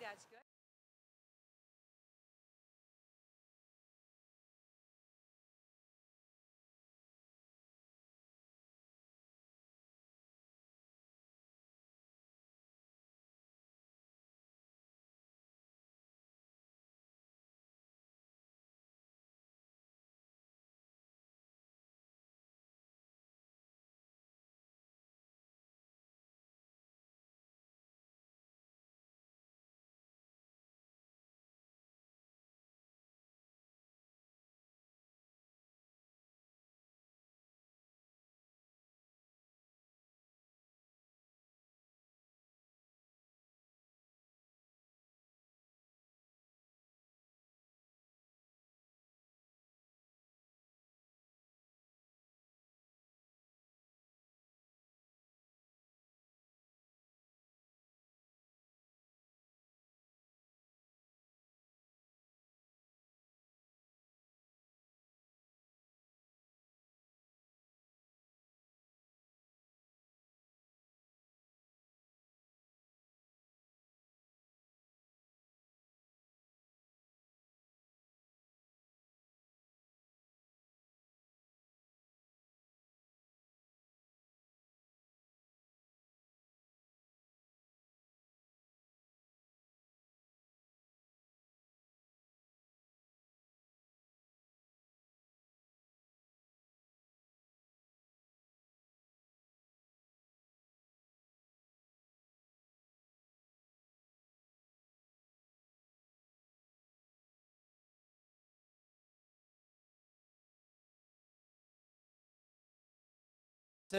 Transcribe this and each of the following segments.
that's good.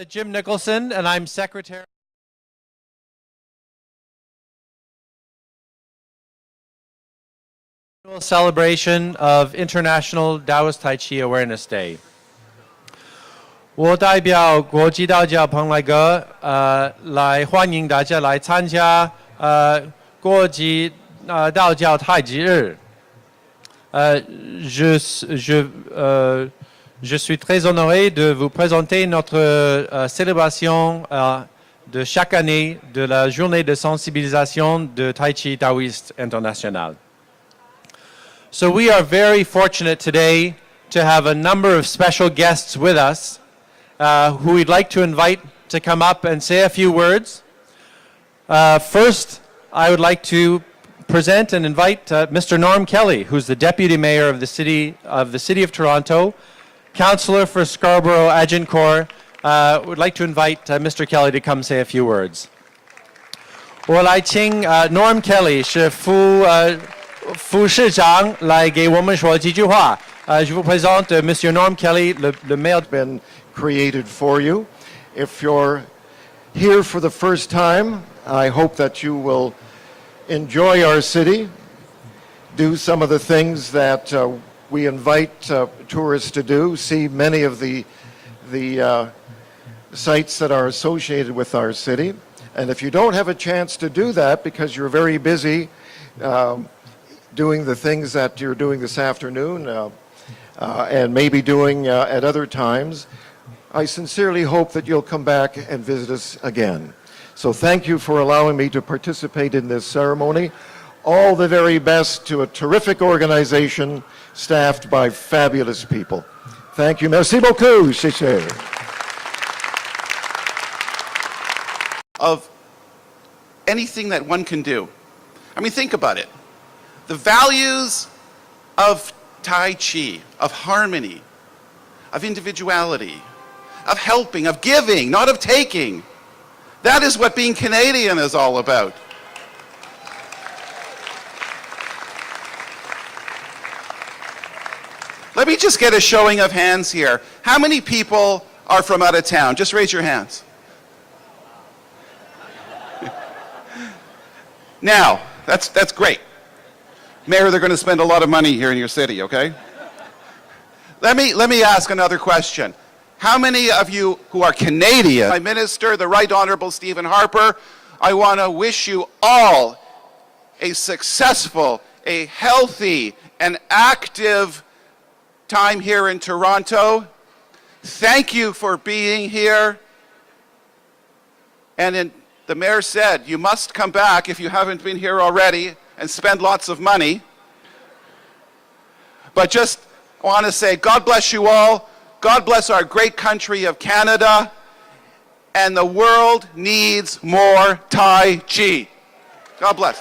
Jim Nicholson, and I'm Secretary. Celebration of International Taoist Tai Chi Awareness Day. 我代表国际道教蓬莱阁，来欢迎大家来参加国际道教太极日。Je suis très honoré de vous présenter notre célébration de chaque année de la journée de sensibilisation de Tai Chi Taoiste International. So we are very fortunate today to have a number of special guests with us who we'd like to invite to come up and say a few words. First, I would like to present and invite Mr. Norm Kelly, who's the Deputy Mayor of the City of Toronto, Councillor for Scarborough Agincourt. Would like to invite Mr. Kelly to come say a few words. 我来请 Norm Kelly 是副市长来给我们说几句话。Je vous présente Monsieur Norm Kelly, le maire. Been created for you. If you're here for the first time, I hope that you will enjoy our city, do some of the things that we invite tourists to do, see many of the sites that are associated with our city. And if you don't have a chance to do that because you're very busy doing the things that you're doing this afternoon and maybe doing at other times, I sincerely hope that you'll come back and visit us again. So thank you for allowing me to participate in this ceremony. All the very best to a terrific organization staffed by fabulous people. Thank you. Merci beaucoup. Of anything that one can do. I mean, think about it. The values of Tai Chi, of harmony, of individuality, of helping, of giving, not of taking. That is what being Canadian is all about. Let me just get a showing of hands here. How many people are from out of town? Just raise your hands. Now, that's great. Mayor, they're going to spend a lot of money here in your city, okay? Let me ask another question. How many of you who are Canadian, Prime Minister, the Right Honourable Stephen Harper, I want to wish you all a successful, a healthy, and active time here in Toronto. Thank you for being here. And the mayor said, you must come back if you haven't been here already. and spend lots of money. But just want to say, God bless you all. God bless our great country of Canada. And the world needs more Tai Chi. God bless.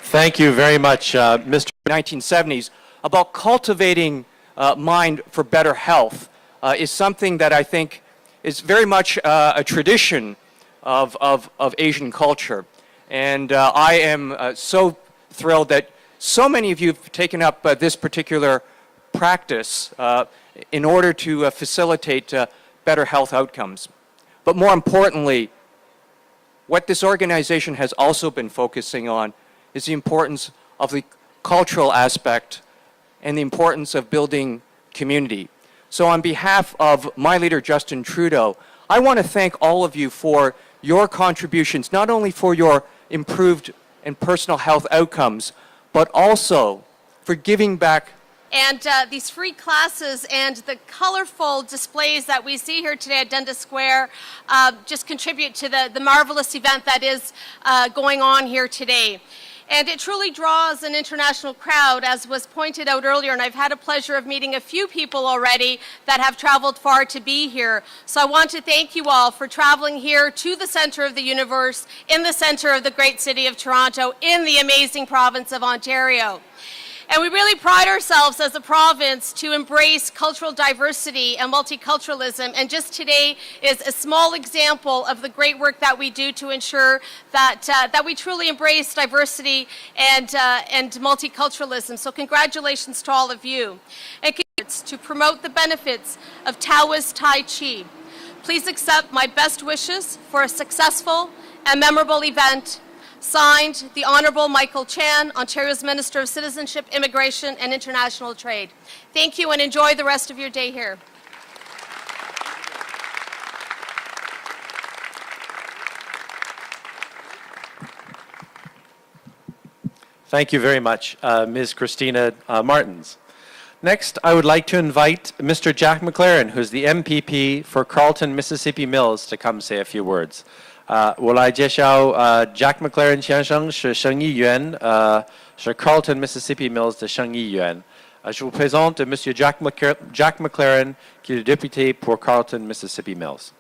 Thank you very much, Mr. 1970s about cultivating mind for better health is something that I think is very much a tradition of Asian culture. And I am so thrilled that so many of you have taken up this particular practice in order to facilitate better health outcomes. But more importantly, what this organization has also been focusing on is the importance of the cultural aspect and the importance of building community. So on behalf of my leader, Justin Trudeau, I want to thank all of you for your contributions, not only for your improved and personal health outcomes, but also for giving back. And these free classes and the colorful displays that we see here today at Dundas Square just contribute to the marvelous event that is going on here today. And it truly draws an international crowd, as was pointed out earlier, and I've had a pleasure of meeting a few people already that have traveled far to be here. So I want to thank you all for traveling here to the center of the universe, in the center of the great city of Toronto, in the amazing province of Ontario. And we really pride ourselves as a province to embrace cultural diversity and multiculturalism. And just today is a small example of the great work that we do to ensure that we truly embrace diversity and multiculturalism. So congratulations to all of you. And to promote the benefits of Taoist Tai Chi. Please accept my best wishes for a successful and memorable event. Signed, the Honourable Michael Chan, Ontario's Minister of Citizenship, Immigration and International Trade. Thank you and enjoy the rest of your day here. Thank you very much, Ms. Christina Martins. Next, I would like to invite Mr. Jack McLaren, who's the MPP for Carleton, Mississippi Mills, to come say a few words. 我来介绍Jack McLaren 先生是省议员，是 Carleton, Mississippi Mills 的省议员。Je vous présente Monsieur Jack McLaren, qui est le député pour Carleton, Mississippi Mills.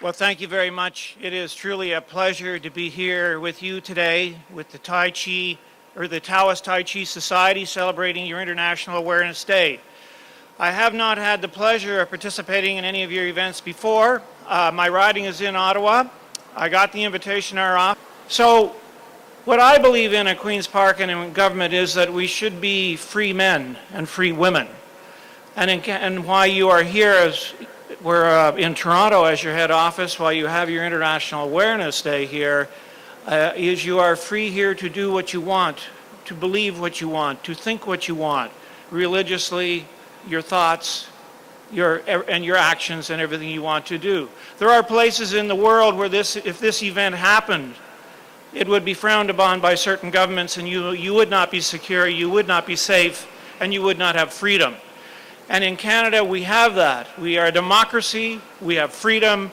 Well, thank you very much. It is truly a pleasure to be here with you today with the Tai Chi, or the Taoist Tai Chi Society, celebrating your International Awareness Day. I have not had the pleasure of participating in any of your events before. My riding is in Ottawa. I got the invitation our office. So what I believe in at Queen's Park and in government is that we should be free men and free women. And why you are here as we're in Toronto as your head office, while you have your International Awareness Day here, is you are free here to do what you want, to believe what you want, to think what you want, religiously, your thoughts, and your actions and everything you want to do. There are places in the world where if this event happened, it would be frowned upon by certain governments, and you would not be secure, you would not be safe, and you would not have freedom. And in Canada, we have that. We are a democracy, we have freedom,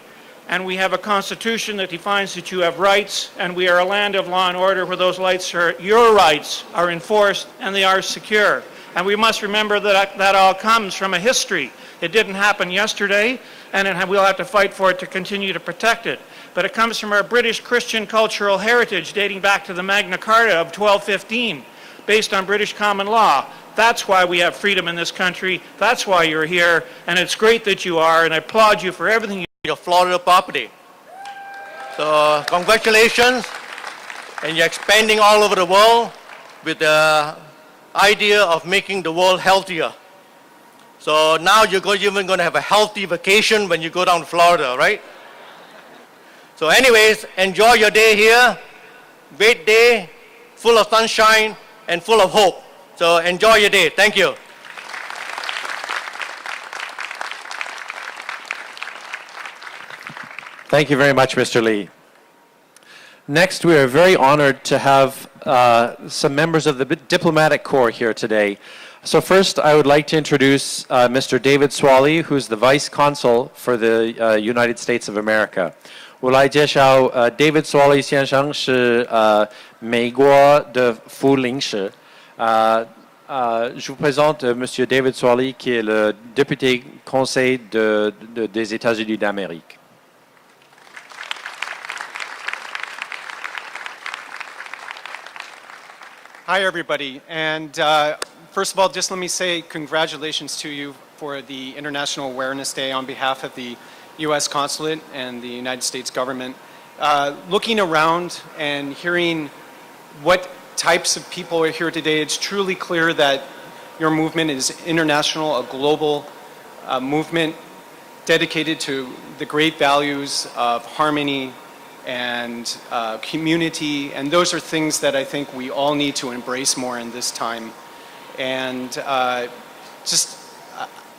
and we have a constitution that defines that you have rights, and we are a land of law and order where those your rights are enforced and they are secure. And we must remember that that all comes from a history. It didn't happen yesterday, and we'll have to fight for it to continue to protect it. But it comes from our British Christian cultural heritage dating back to the Magna Carta of 1215, based on British common law. That's why we have freedom in this country. That's why you're here, and it's great that you are, and I applaud you for everything you do. Your Florida property. So congratulations, and you're expanding all over the world with the idea of making the world healthier. So now you're even going to have a healthy vacation when you go down to Florida, right? So anyways, enjoy your day here. Great day, full of sunshine and full of hope. So enjoy your day. Thank you. Thank you very much, Mr. Lee. Next, we are very honored to have some members of the Diplomatic Corps here today. So first, I would like to introduce Mr. David Swally, who's the Vice Consul for the United States of America. 我来介绍David Swally 先生是美国的副领事。Je vous présente Monsieur David Swally, qui est le député conseil des États-Unis d'Amérique. Hi, everybody. And first of all, just let me say congratulations to you for the International Awareness Day on behalf of the U.S. Consulate and the United States government. Looking around and hearing what types of people are here today, it's truly clear that your movement is international, a global movement dedicated to the great values of harmony and community, and those are things that I think we all need to embrace more in this time. And just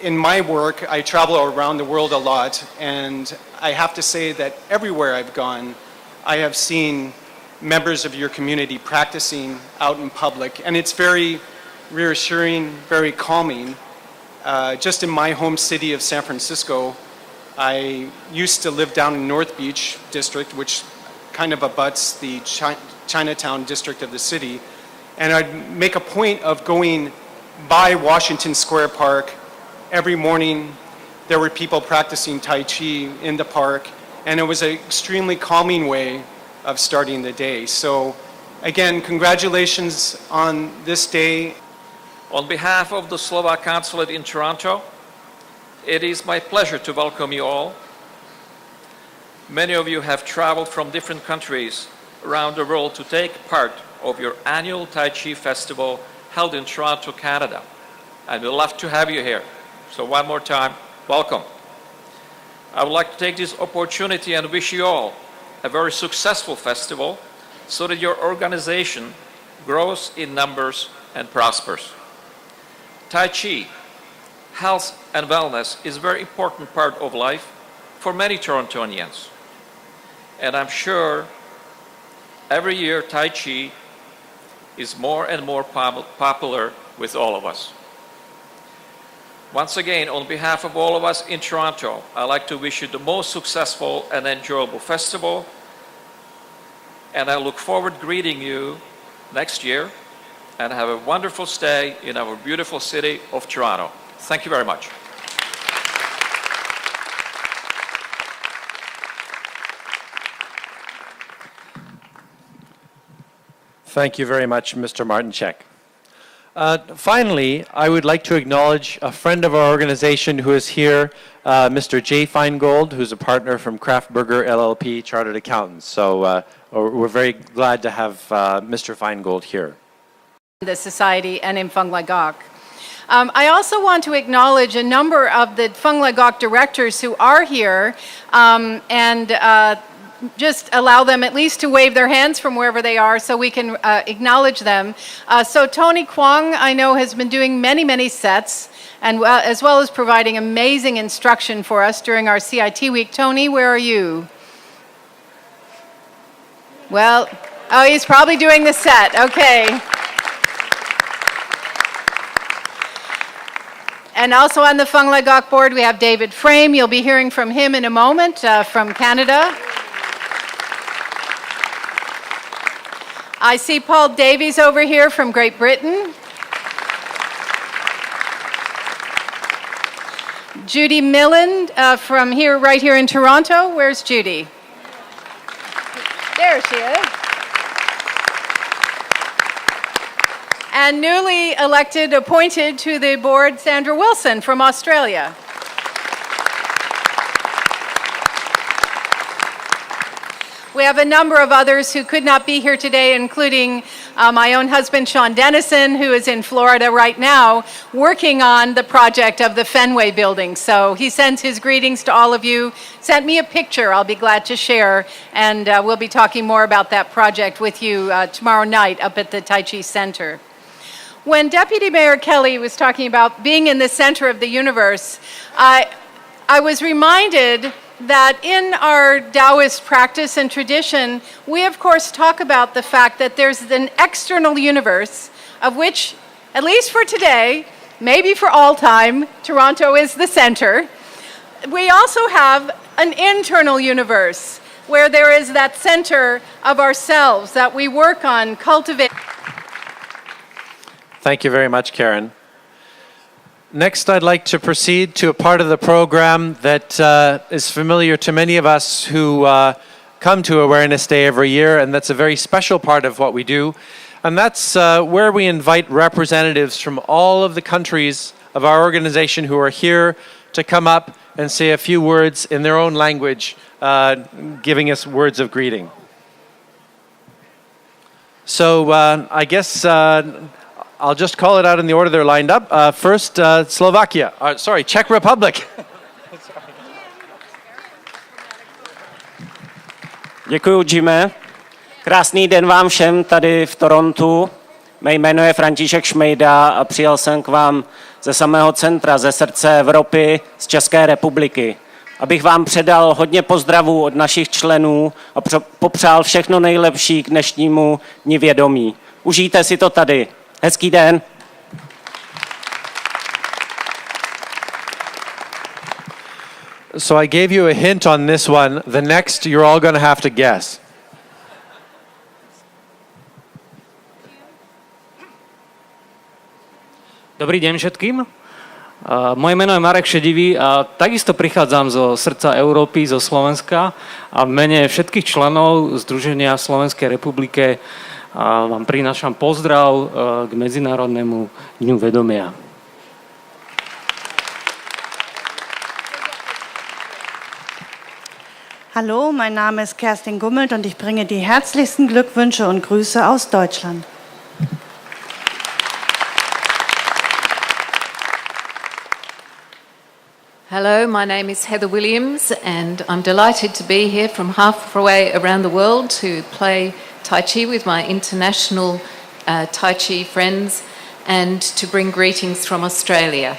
in my work, I travel around the world a lot, and I have to say that everywhere I've gone, I have seen members of your community practicing out in public, and it's very reassuring, very calming. Just in my home city of San Francisco, I used to live down in North Beach district, which kind of abuts the Chinatown district of the city. And I'd make a point of going by Washington Square Park every morning. There were people practicing Tai Chi in the park, and it was an extremely calming way of starting the day. So again, congratulations on this day. On behalf of the Slovak Consulate in Toronto, it is my pleasure to welcome you all. Many of you have traveled from different countries around the world to take part of your annual Tai Chi festival held in Toronto, Canada. And we'd love to have you here. So one more time, welcome. I would like to take this opportunity and wish you all a very successful festival so that your organization grows in numbers and prospers. Tai Chi, health and wellness is a very important part of life for many Torontonians. And I'm sure every year Tai Chi is more and more popular with all of us. Once again, on behalf of all of us in Toronto, I'd like to wish you the most successful and enjoyable festival. And I look forward to greeting you next year, and have a wonderful stay in our beautiful city of Toronto. Thank you very much. Thank you very much, Mr. Martinchek. Finally, I would like to acknowledge a friend of our organization who is here, Mr. Jay Feingold, who's a partner from Kraftberger LLP, Chartered Accountants. So we're very glad to have Mr. Feingold here. The Society and in Fung Lagok. I also want to acknowledge a number of the Fung Lagok directors who are here and just allow them at least to wave their hands from wherever they are so we can acknowledge them. So Tony Kwong, I know, has been doing many sets, and as well as providing amazing instruction for us during our CIT week. Tony, where are you? Well, oh, he's probably doing the set. Okay. And also on the Fung Lagok board, we have David Frame. You'll be hearing from him in a moment from Canada. I see Paul Davies over here from Great Britain. Judy Millen from here, right here in Toronto. Where's Judy? There she is. And newly elected, appointed to the board, Sandra Wilson from Australia. We have a number of others who could not be here today, including my own husband, Sean Dennison, who is in Florida right now, working on the project of the Fenway building. So he sends his greetings to all of you, sent me a picture I'll be glad to share, and we'll be talking more about that project with you tomorrow night up at the Tai Chi Center. When Deputy Mayor Kelly was talking about being in the center of the universe, I was reminded that in our Taoist practice and tradition, we of course talk about the fact that there's an external universe of which, at least for today, maybe for all time. Toronto is the center. We also have an internal universe where there is that center of ourselves that we work on cultivating. Thank you very much, Karen. Next, I'd like to proceed to a part of the program that is familiar to many of us who come to Awareness Day every year, and that's a very special part of what we do. And that's where we invite representatives from all of the countries of our organization who are here to come up and say a few words in their own language, giving us words of greeting. So I guess I'll just call it out in the order they're lined up. First, Czech Republic. Děkuji, Jime. Krásný den vám všem tady v Torontu. Mé jméno je František Šmejda a přijel jsem k vám ze samého centra, ze srdce Evropy, z České republiky. Abych vám předal hodně pozdravů od našich členů a popřál všechno nejlepší k dnešnímu Dni vědomí. Užijte si to tady. Hezký den. So I gave you a hint on this one. The next, you're all going to have to guess. Dobrý deň všetkým. Moje meno je Marek Šedivý a takisto prichádzam zo srdca Európy, zo Slovenska a v mene všetkých členov Združenia Slovenskej republike vám prinášam pozdrav k Medzinárodnému dňu vedomia. Hallo, mein Name ist Kerstin Gummelt und ich bringe die herzlichsten Glückwünsche und Grüße aus Deutschland. Hello, my name is Heather Williams and I'm delighted to be here from halfway around the world to play Tai Chi with my international Tai Chi friends and to bring greetings from Australia.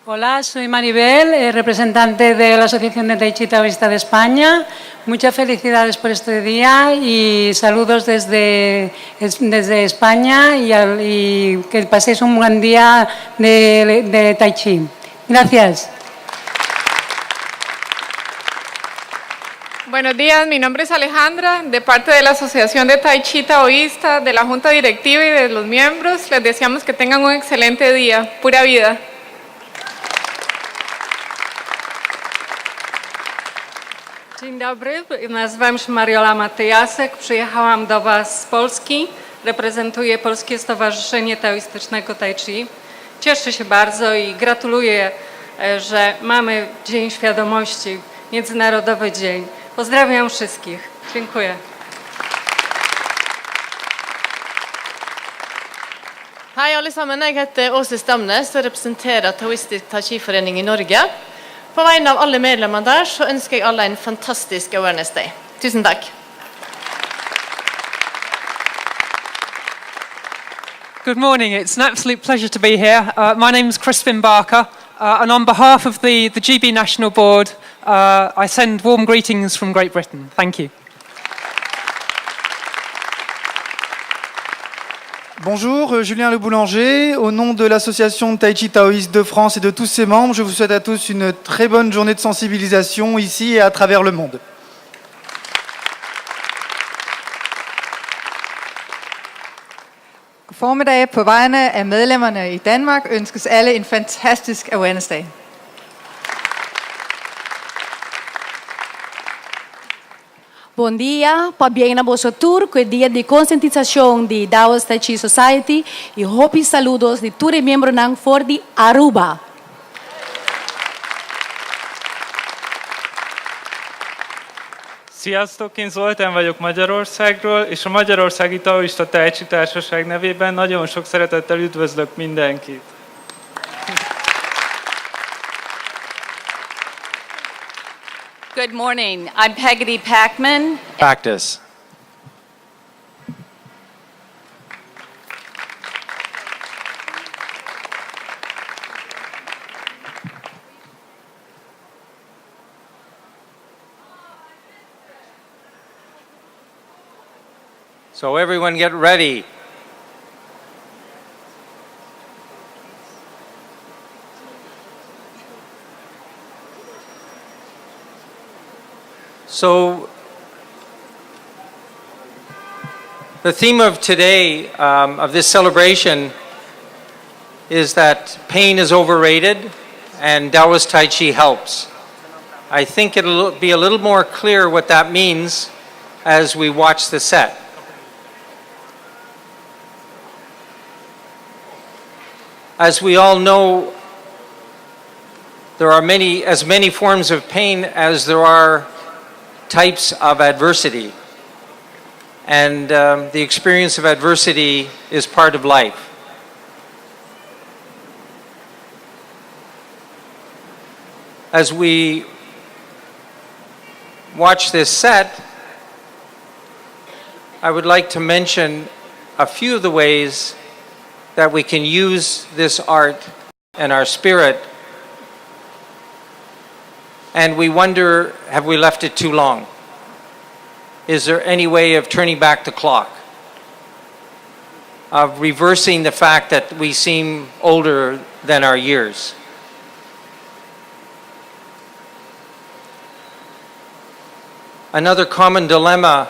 Hola, soy Maribel, representante de la Asociación de Tai Chi Taoista de España. Muchas felicidades por este día y saludos desde España y que paséis un buen día de Tai Chi. Gracias. Buenos días, mi nombre es Alejandra, de parte de la Asociación de Tai Chi Taoísta, de la Junta Directiva y de los miembros. Les deseamos que tengan un excelente día. Pura vida. Dzień dobry, nazywam się Mariola Matyjasek, przyjechałam do Was z Polski, reprezentuję Polskie Stowarzyszenie Taoistycznego Tai Chi. Cieszę się bardzo i gratuluję, że mamy Dzień Świadomości, Międzynarodowy Dzień. Pozdrawiam wszystkich. Dziękuję. Hei alle sammen, jeg heter Åse Stamnes og representerer Taoistisk Tai Chi-forening i Norge. På vegne av alle medlemmene der så ønsker jeg alle en fantastisk Awareness Day. Tusen takk. Good morning, it's an absolute pleasure to be here. My name is Crispin Barker and on behalf of the GB National Board I send warm greetings from Great Britain. Thank you. Bonjour, Julien Le Boulanger. Au nom de l'association Tai Chi Taoïste de France et de tous ses membres, je vous souhaite à tous une très bonne journée de sensibilisation ici et à travers le monde. God formiddag. På vegne af medlemmerne i Danmark ønskes alle en fantastisk Awareness Day. Bom dia, pabien na vosso tour, que é dia de conscientização de Taoist Tai Chi Society e hopi saludos de todos os membros nang for de Aruba. Sziasztok, én Zoltán vagyok Magyarországról, és a Magyarországi Taoista Tai Chi Társaság nevében nagyon sok szeretettel üdvözlök mindenkit. Good morning. I'm Peggy Packman. Practice. So everyone get ready. So the theme of today, of this celebration, is that pain is overrated and Taoist Tai Chi helps. I think it'll be a little more clear what that means as we watch the set. As we all know, there are as many forms of pain as there are types of adversity. And the experience of adversity is part of life. As we watch this set, I would like to mention a few of the ways that we can use this art and our spirit, and we wonder, have we left it too long? Is there any way of turning back the clock? Of reversing the fact that we seem older than our years? Another common dilemma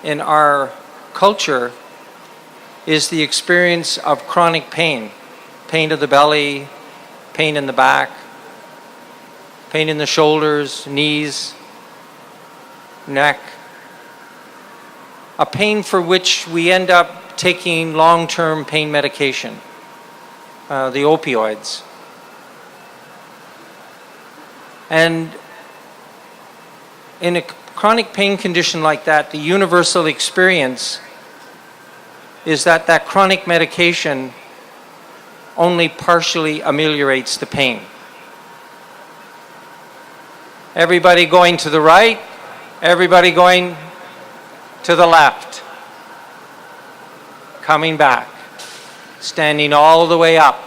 in our culture is the experience of chronic pain. Pain of the belly, pain in the back, pain in the shoulders, knees, neck. A pain for which we end up taking long-term pain medication, the opioids. And in a chronic pain condition like that, the universal experience is that that chronic medication only partially ameliorates the pain. Everybody going to the right, everybody going to the left. Coming back, standing all the way up.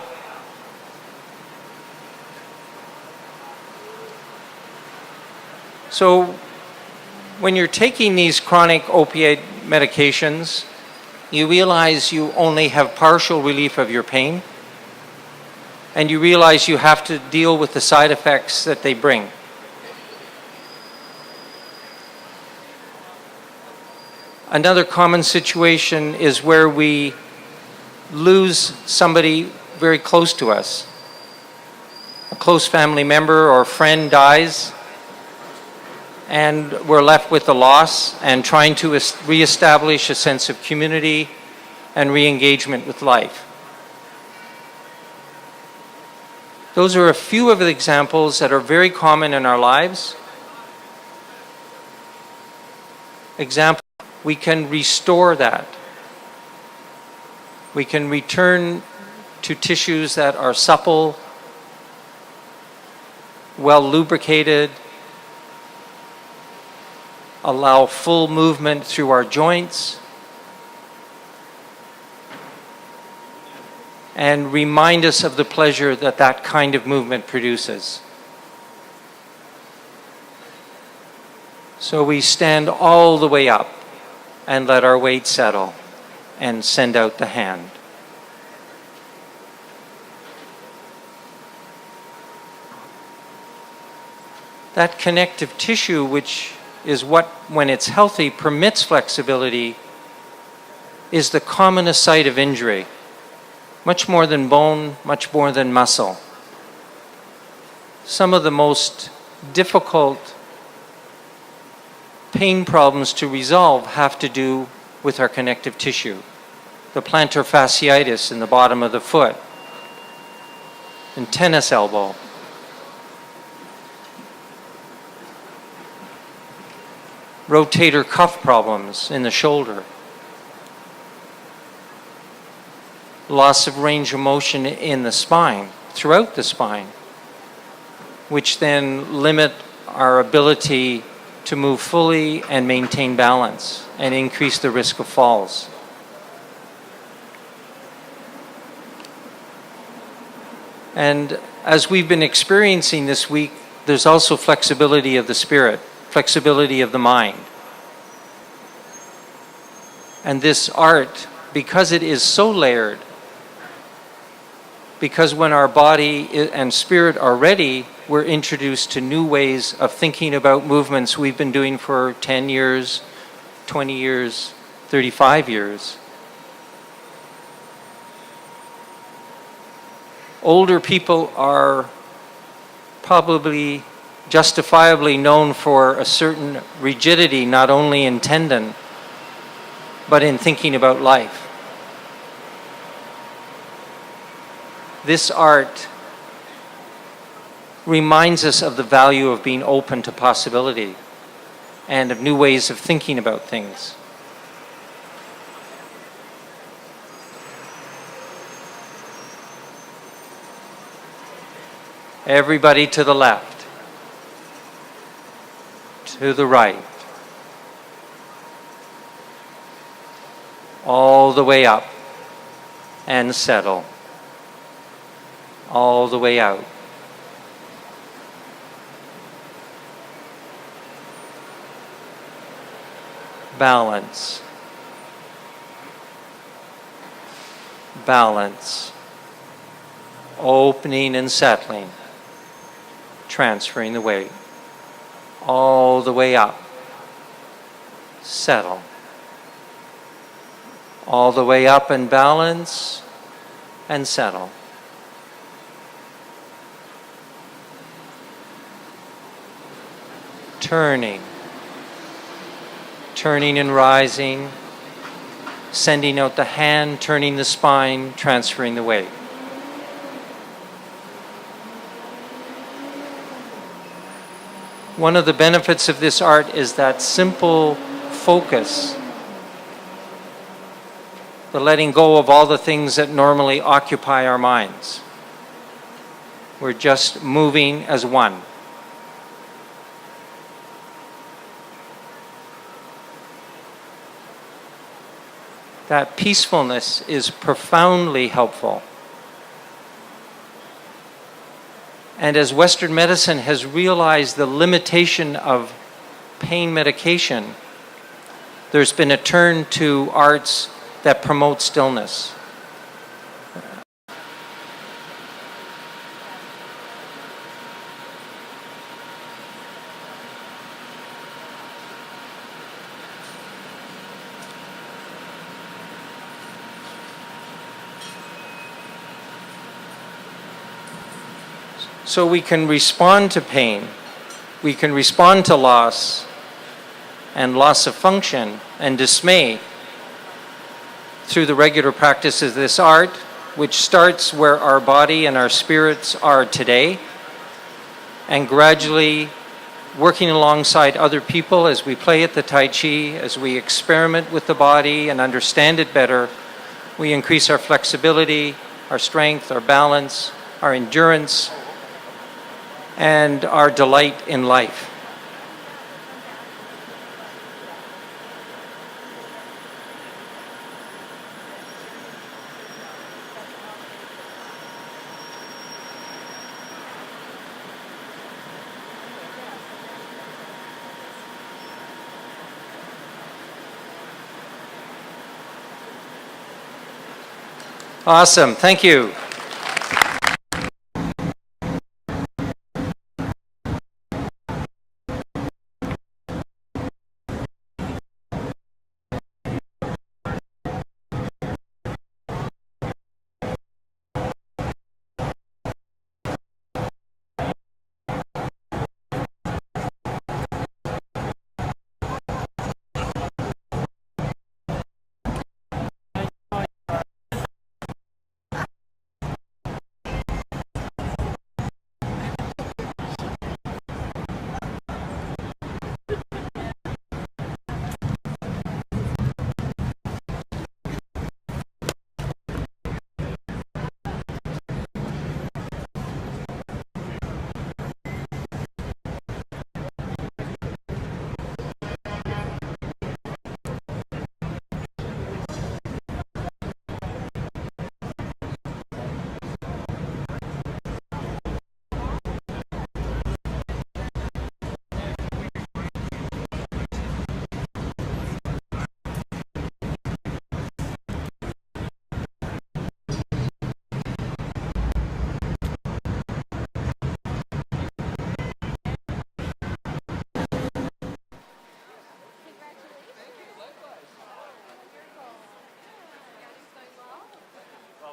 So when you're taking these chronic opiate medications, you realize you only have partial relief of your pain, and you realize you have to deal with the side effects that they bring. Another common situation is where we lose somebody very close to us. A close family member or friend dies, and we're left with the loss and trying to reestablish a sense of community and re-engagement with life. Those are a few of the examples that are very common in our lives. Example, we can restore that. We can return to tissues that are supple, well lubricated, allow full movement through our joints, and remind us of the pleasure that that kind of movement produces. So we stand all the way up and let our weight settle and send out the hand. That connective tissue, which is what, when it's healthy, permits flexibility, is the commonest site of injury. Much more than bone, much more than muscle. Some of the most difficult pain problems to resolve have to do with our connective tissue. The plantar fasciitis in the bottom of the foot, and tennis elbow. Rotator cuff problems in the shoulder. Loss of range of motion in the spine, throughout the spine, which then limit our ability to move fully and maintain balance and increase the risk of falls. And as we've been experiencing this week, there's also flexibility of the spirit, flexibility of the mind. And this art, because it is so layered, because when our body and spirit are ready, we're introduced to new ways of thinking about movements we've been doing for 10 years, 20 years, 35 years. Older people are probably justifiably known for a certain rigidity, not only in tendon, but in thinking about life. This art reminds us of the value of being open to possibility and of new ways of thinking about things. Everybody to the left, to the right, all the way up and settle, all the way out. Balance, balance, opening and settling, transferring the weight, all the way up, settle, all the way up and balance and settle. Turning, turning and rising, sending out the hand, turning the spine, transferring the weight. One of the benefits of this art is that simple focus, the letting go of all the things that normally occupy our minds. We're just moving as one. That peacefulness is profoundly helpful. And as Western medicine has realized the limitation of pain medication, there's been a turn to arts that promote stillness. So we can respond to pain, we can respond to loss and loss of function and dismay through the regular practice of this art, which starts where our body and our spirits are today, and gradually working alongside other people as we play at the Tai Chi, as we experiment with the body and understand it better, we increase our flexibility, our strength, our balance, our endurance, and our delight in life. Awesome, thank you.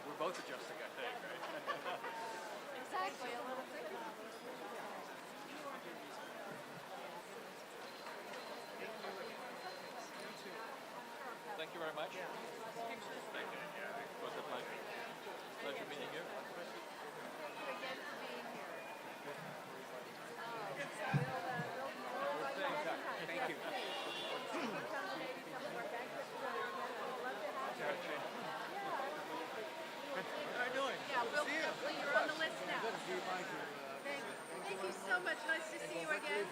We're both adjusting, I think, right? Exactly. A little bit. Thank you very much. Thank you. Yeah, it was a pleasure. Pleasure meeting you. Thank you. How are you doing? Yeah, you're on the list now. Thank you so much. Nice to see you again.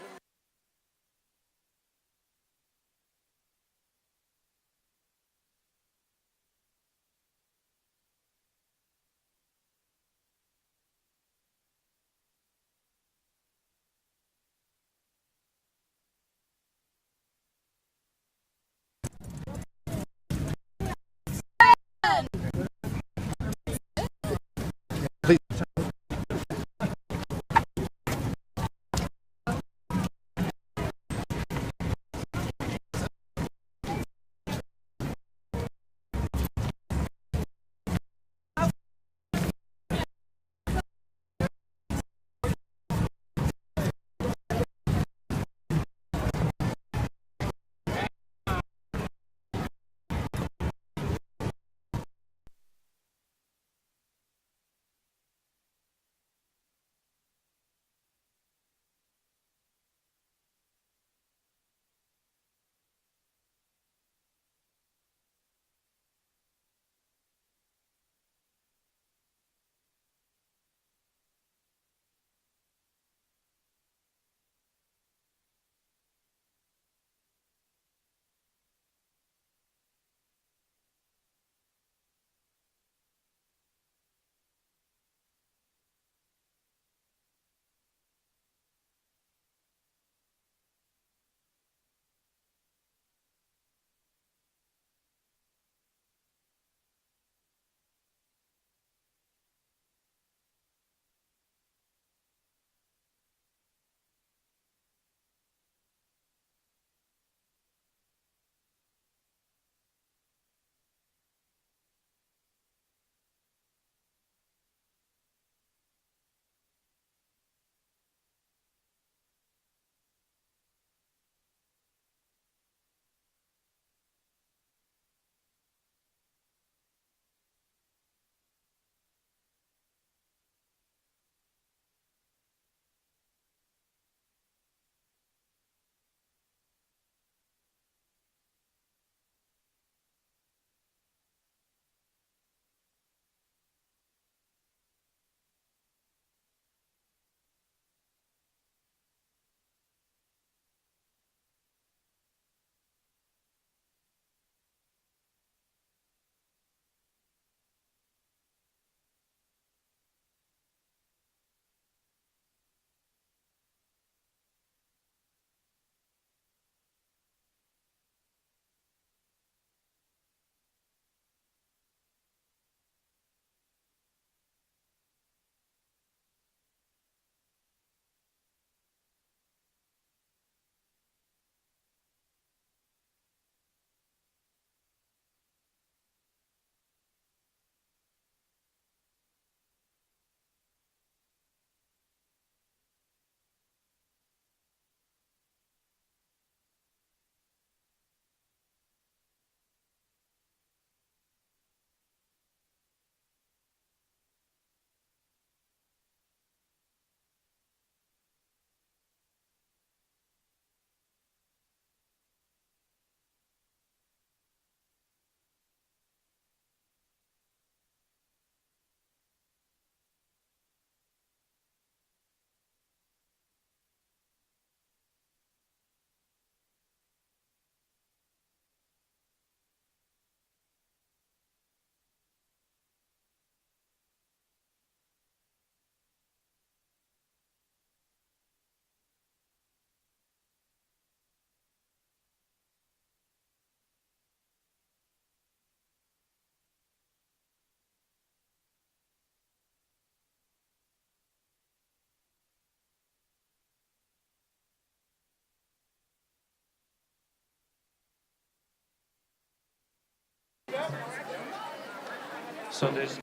So this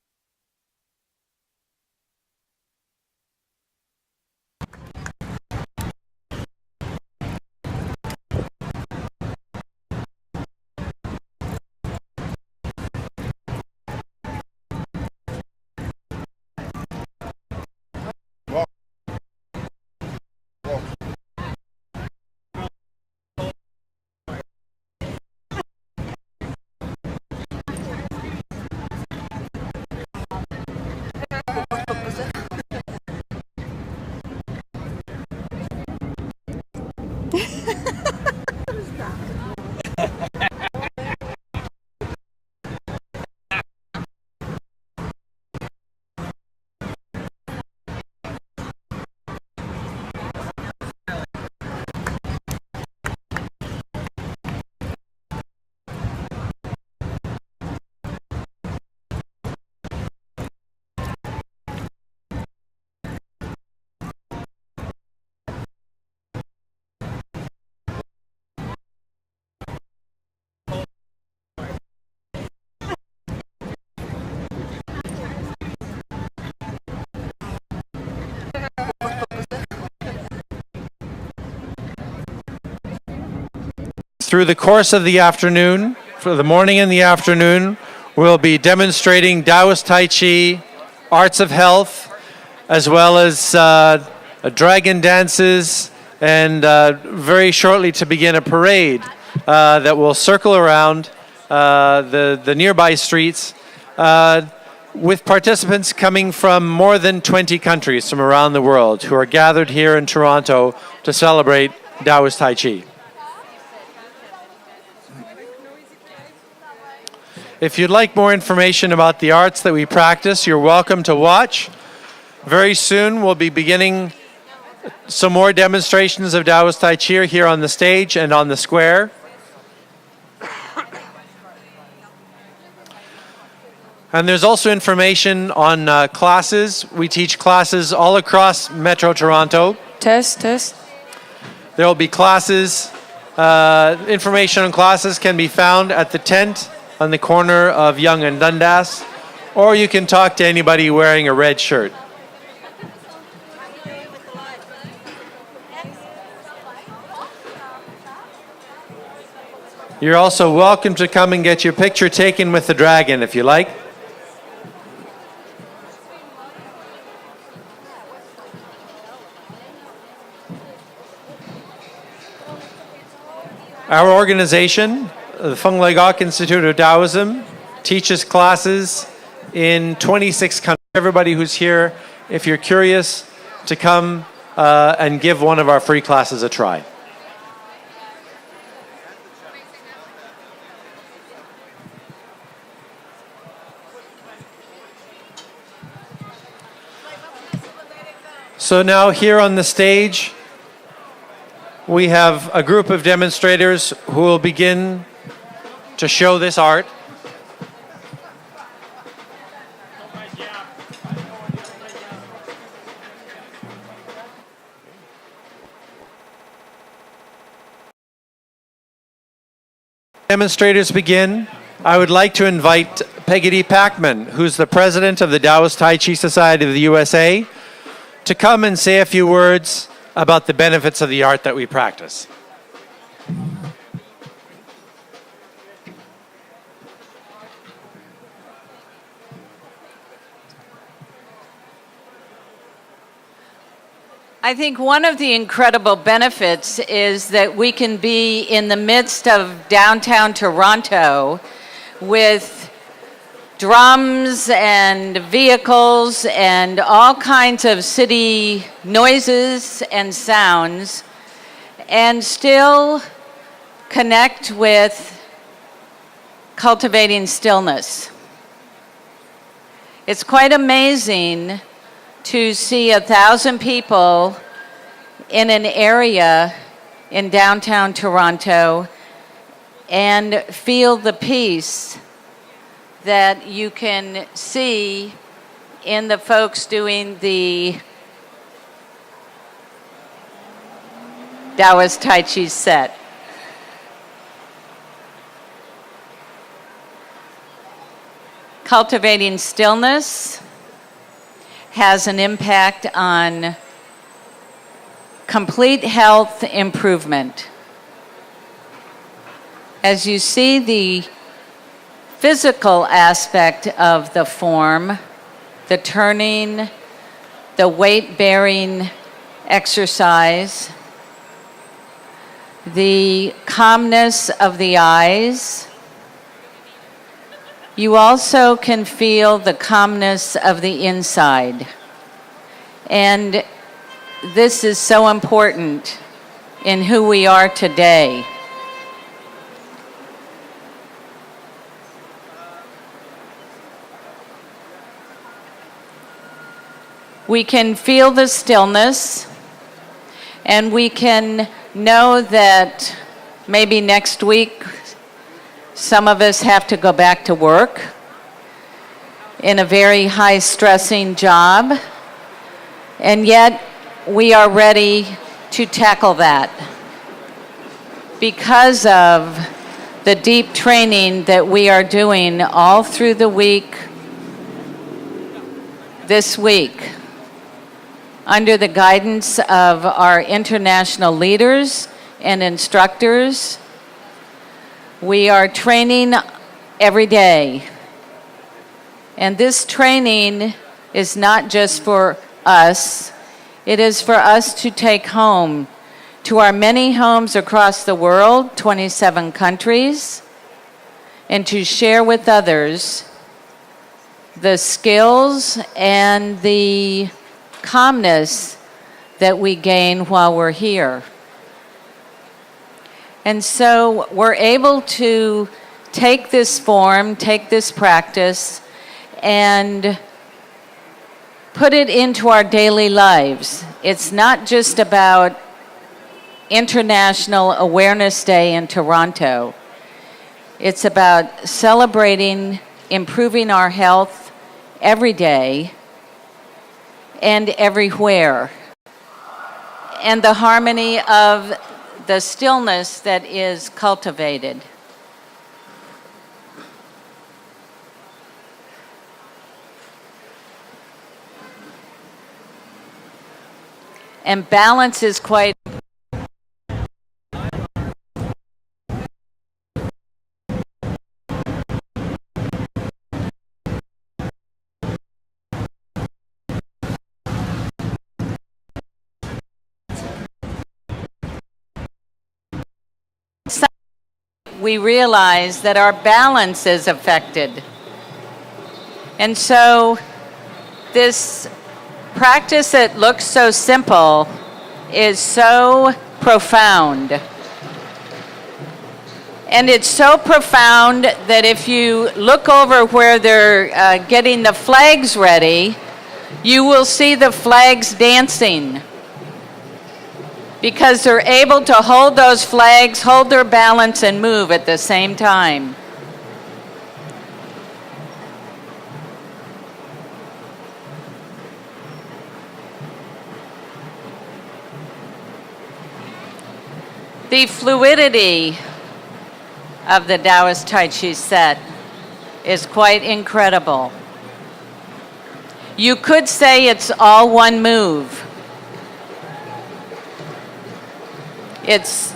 Through the course of the afternoon, for the morning and the afternoon, we'll be demonstrating Taoist Tai Chi, arts of health, as well as dragon dances, and very shortly to begin a parade that will circle around the nearby streets with participants coming from more than 20 countries from around the world who are gathered here in Toronto to celebrate Taoist Tai Chi. If you'd like more information about the arts that we practice, you're welcome to watch. Very soon we'll be beginning some more demonstrations of Taoist Tai Chi here on the stage and on the square. And there's also information on classes. We teach classes all across Metro Toronto. Test. There will be classes. Information on classes can be found at the tent on the corner of Yonge and Dundas, or you can talk to anybody wearing a red shirt. You're also welcome to come and get your picture taken with the dragon if you like. Our organization, the Fung Institute of Taoism, teaches classes in 26 countries. Everybody who's here, if you're curious, to come and give one of our free classes a try. So now here on the stage, we have a group of demonstrators who will begin to show this art. Demonstrators begin. I would like to invite Peggy Packman, who's the president of the Taoist Tai Chi Society of the USA, to come and say a few words about the benefits of the art that we practice. I think one of the incredible benefits is that we can be in the midst of downtown Toronto with drums and vehicles and all kinds of city noises and sounds, and still connect with cultivating stillness. It's quite amazing to see 1,000 people in an area in downtown Toronto and feel the peace that you can see in the folks doing the Taoist Tai Chi set. Cultivating stillness has an impact on complete health improvement. As you see the physical aspect of the form, the turning, the weight-bearing exercise, the calmness of the eyes, you also can feel the calmness of the inside. And this is so important in who we are today. We can feel the stillness, and we can know that maybe next week some of us have to go back to work in a very high-stressing job, and yet we are ready to tackle that because of the deep training that we are doing all through the week this week under the guidance of our international leaders and instructors We are training every day. And this training is not just for us, it is for us to take home to our many homes across the world, 27 countries, and to share with others the skills and the calmness that we gain while we're here. And so we're able to take this form, take this practice, and put it into our daily lives. It's not just about International Awareness Day in Toronto. It's about celebrating, improving our health every day and everywhere, and the harmony of the stillness that is cultivated. And balance is quite we realize that our balance is affected. And so this practice that looks so simple is so profound. And it's so profound that if you look over where they're getting the flags ready, you will see the flags dancing, because they're able to hold those flags, hold their balance, and move at the same time. The fluidity of the Taoist Tai Chi set is quite incredible. You could say it's all one move. It's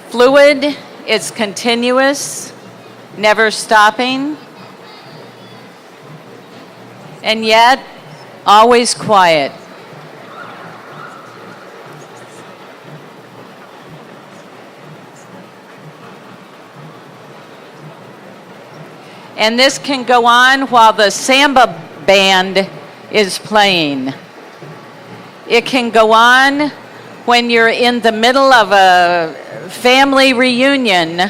fluid, it's continuous, never stopping, and yet always quiet. And this can go on while the samba band is playing. It can go on when you're in the middle of a family reunion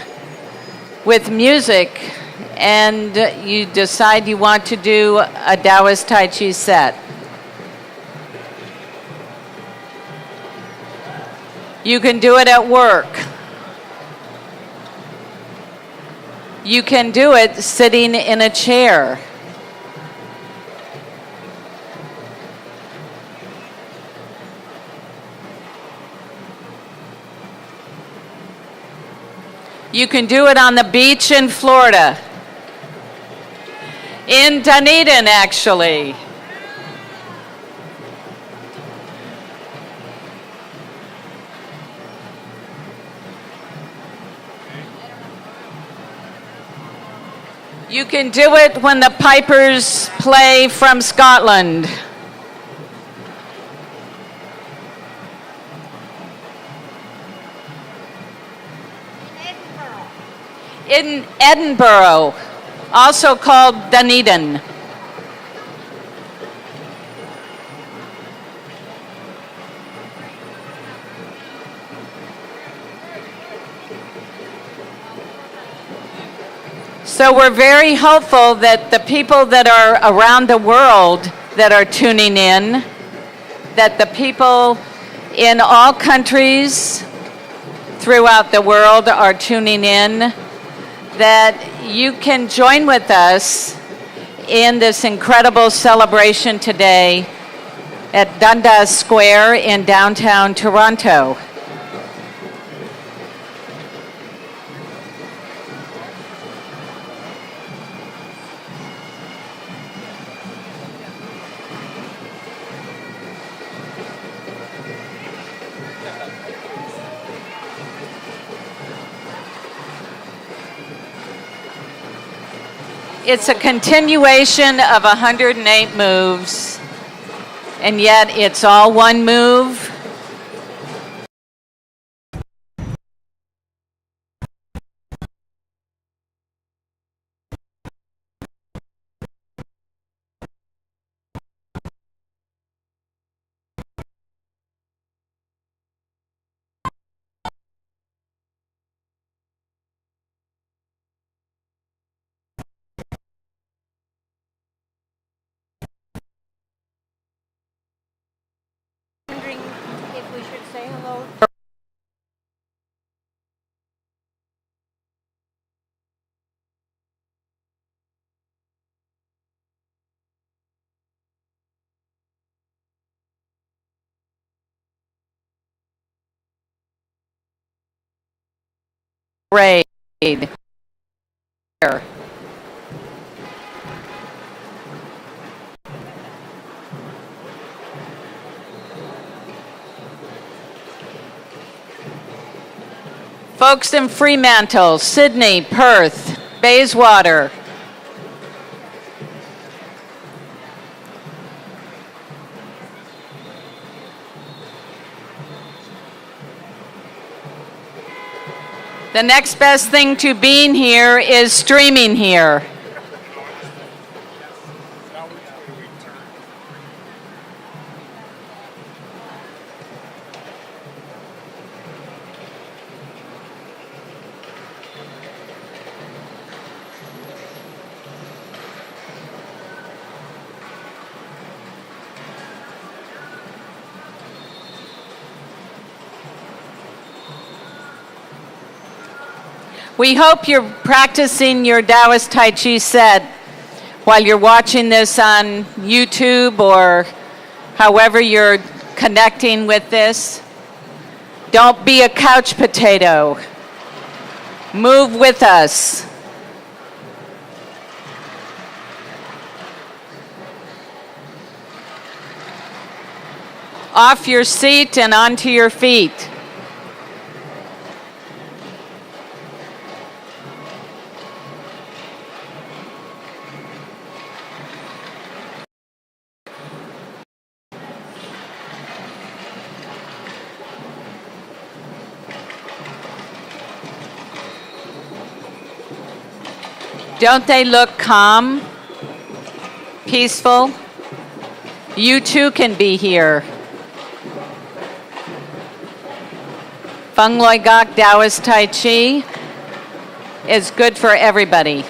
with music and you decide you want to do a Taoist Tai Chi set. You can do it at work. You can do it sitting in a chair. You can do it on the beach in Florida. In Dunedin, actually. You can do it when the pipers play from Scotland. In Edinburgh, also called Dunedin. So we're very hopeful that the people that are around the world that are tuning in, that the people in all countries throughout the world are tuning in, that you can join with us in this incredible celebration today at Dundas Square in downtown Toronto. It's a continuation of 108 moves, and yet it's all one move. Wondering if we should say hello. Raid. Folks in Fremantle, Sydney, Perth, Bayswater. The next best thing to being here is streaming here. We hope you're practicing your Taoist Tai Chi set while you're watching this on YouTube or however you're connecting with this. Don't be a couch potato. Move with us. Off your seat and onto your feet. Don't they look calm, peaceful? You too can be here. Fung Gak Taoist Tai Chi is good for everybody.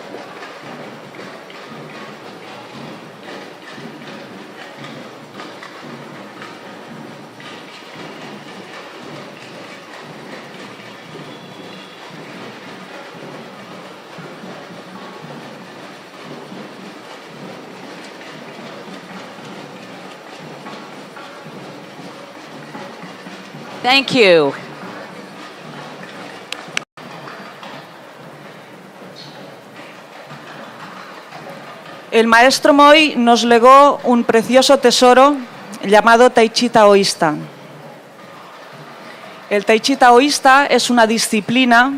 Thank you. El maestro Moy nos legó un precioso tesoro llamado Tai Chi Taoísta. El Tai Chi Taoísta es una disciplina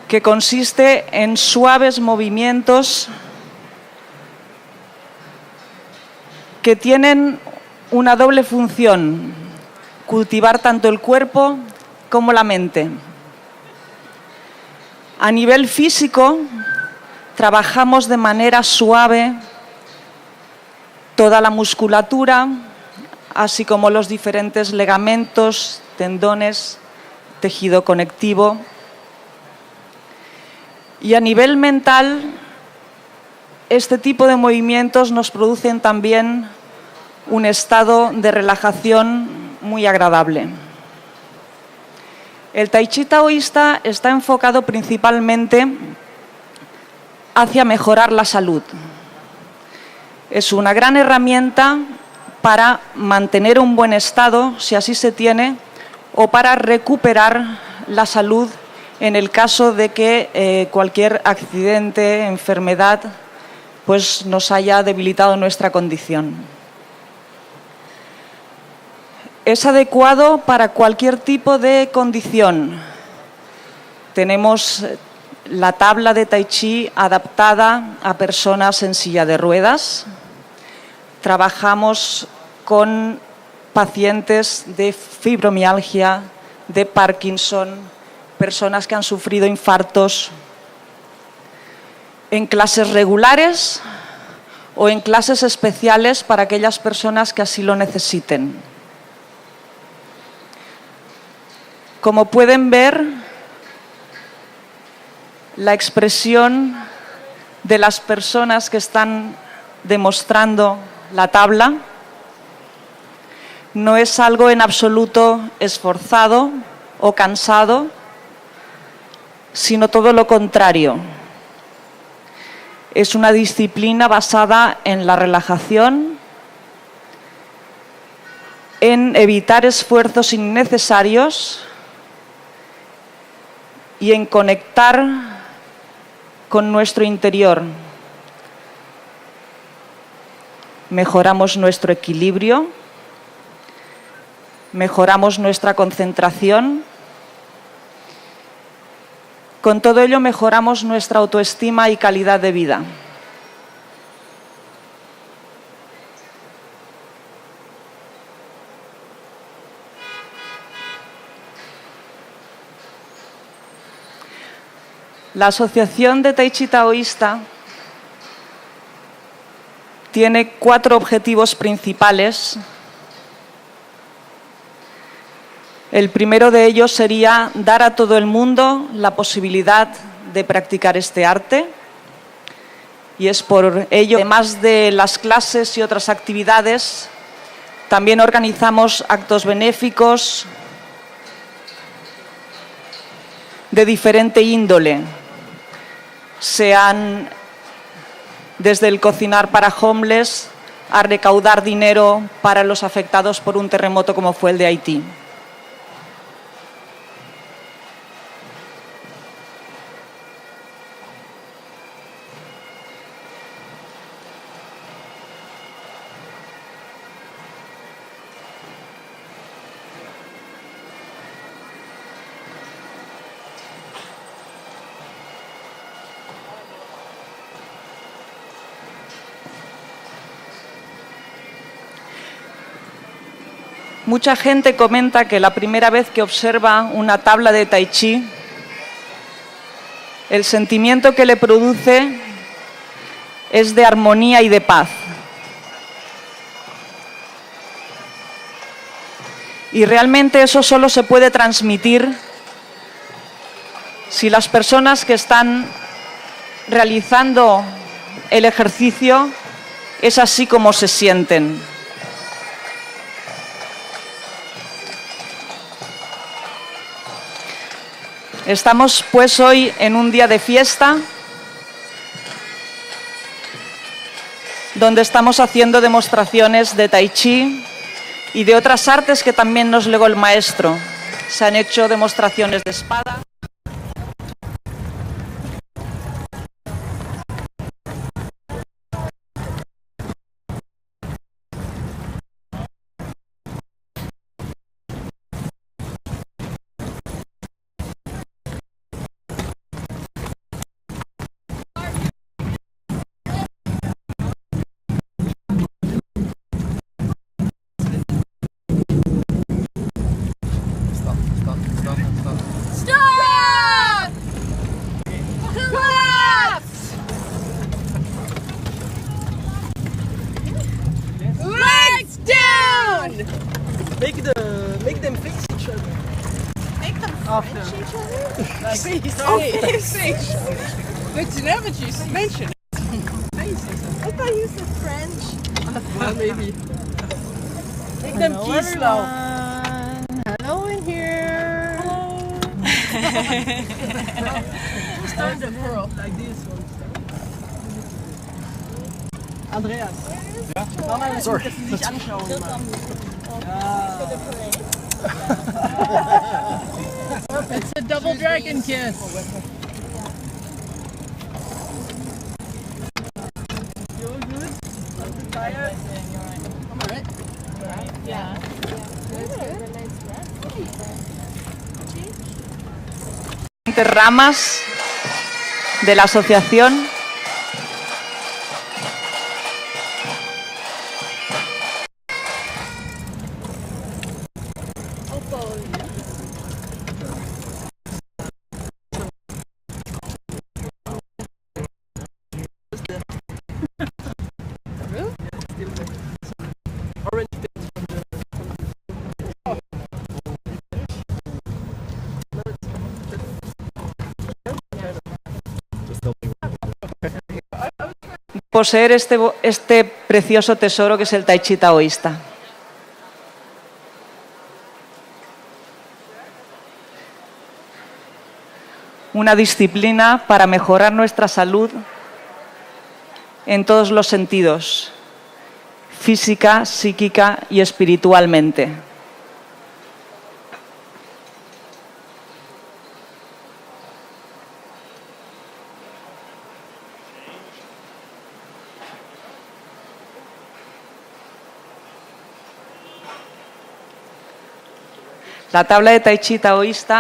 que consiste en suaves movimientos que tienen una doble función: cultivar tanto el cuerpo como la mente. A nivel físico, trabajamos de manera suave toda la musculatura, así como los diferentes ligamentos, tendones, tejido conectivo. Y a nivel mental, este tipo de movimientos nos producen también un estado de relajación muy agradable. El Tai Chi taoísta está enfocado principalmente hacia mejorar la salud. Es una gran herramienta para mantener un buen estado, si así se tiene, o para recuperar la salud en el caso de que cualquier accidente, enfermedad, pues nos haya debilitado nuestra condición. Es adecuado para cualquier tipo de condición. Tenemos la tabla de Tai Chi adaptada a personas en silla de ruedas. Trabajamos con pacientes de fibromialgia, de Parkinson, personas que han sufrido infartos, en clases regulares o en clases especiales para aquellas personas que así lo necesiten. Como pueden ver, la expresión de las personas que están demostrando la tabla no es algo en absoluto esforzado o cansado, sino todo lo contrario. Es una disciplina basada en la relajación, en evitar esfuerzos innecesarios y en conectar con nuestro interior. Mejoramos nuestro equilibrio, mejoramos nuestra concentración. Con todo ello mejoramos nuestra autoestima y calidad de vida. La Asociación de Tai Chi Taoísta tiene 4 objetivos principales. El primero de ellos sería dar a todo el mundo la posibilidad de practicar este arte. Y es por ello, además de las clases y otras actividades, también organizamos actos benéficos de diferente índole, sean desde el cocinar para homeless a recaudar dinero para los afectados por un terremoto como fue el de Haití. Mucha gente comenta que la primera vez que observa una tabla de Tai Chi, el sentimiento que le produce es de armonía y de paz. Y realmente eso solo se puede transmitir si las personas que están realizando el ejercicio es así como se sienten. Estamos pues hoy en un día de fiesta donde estamos haciendo demostraciones de Tai Chi y de otras artes que también nos legó el maestro. Se han hecho demostraciones de espada. Stop! Collapse! Legs down! Make them face each other. Make them After. French each other? Like face. But you never just mentioned faces. I thought you said French. Well, maybe. Make them Hello, kiss everyone. now. Hello in here. Who's turned the pearl like this one? Andreas. Ja? Mama, wir Sorry. müssen dich anschauen. It's a double dragon kiss. You're good? Not tired? I'm alright. Yeah. Ramas de la asociación. Poseer este precioso tesoro que es el Tai Chi taoísta. Una disciplina para mejorar nuestra salud en todos los sentidos, física, psíquica y espiritualmente. La tabla de Tai Chi taoísta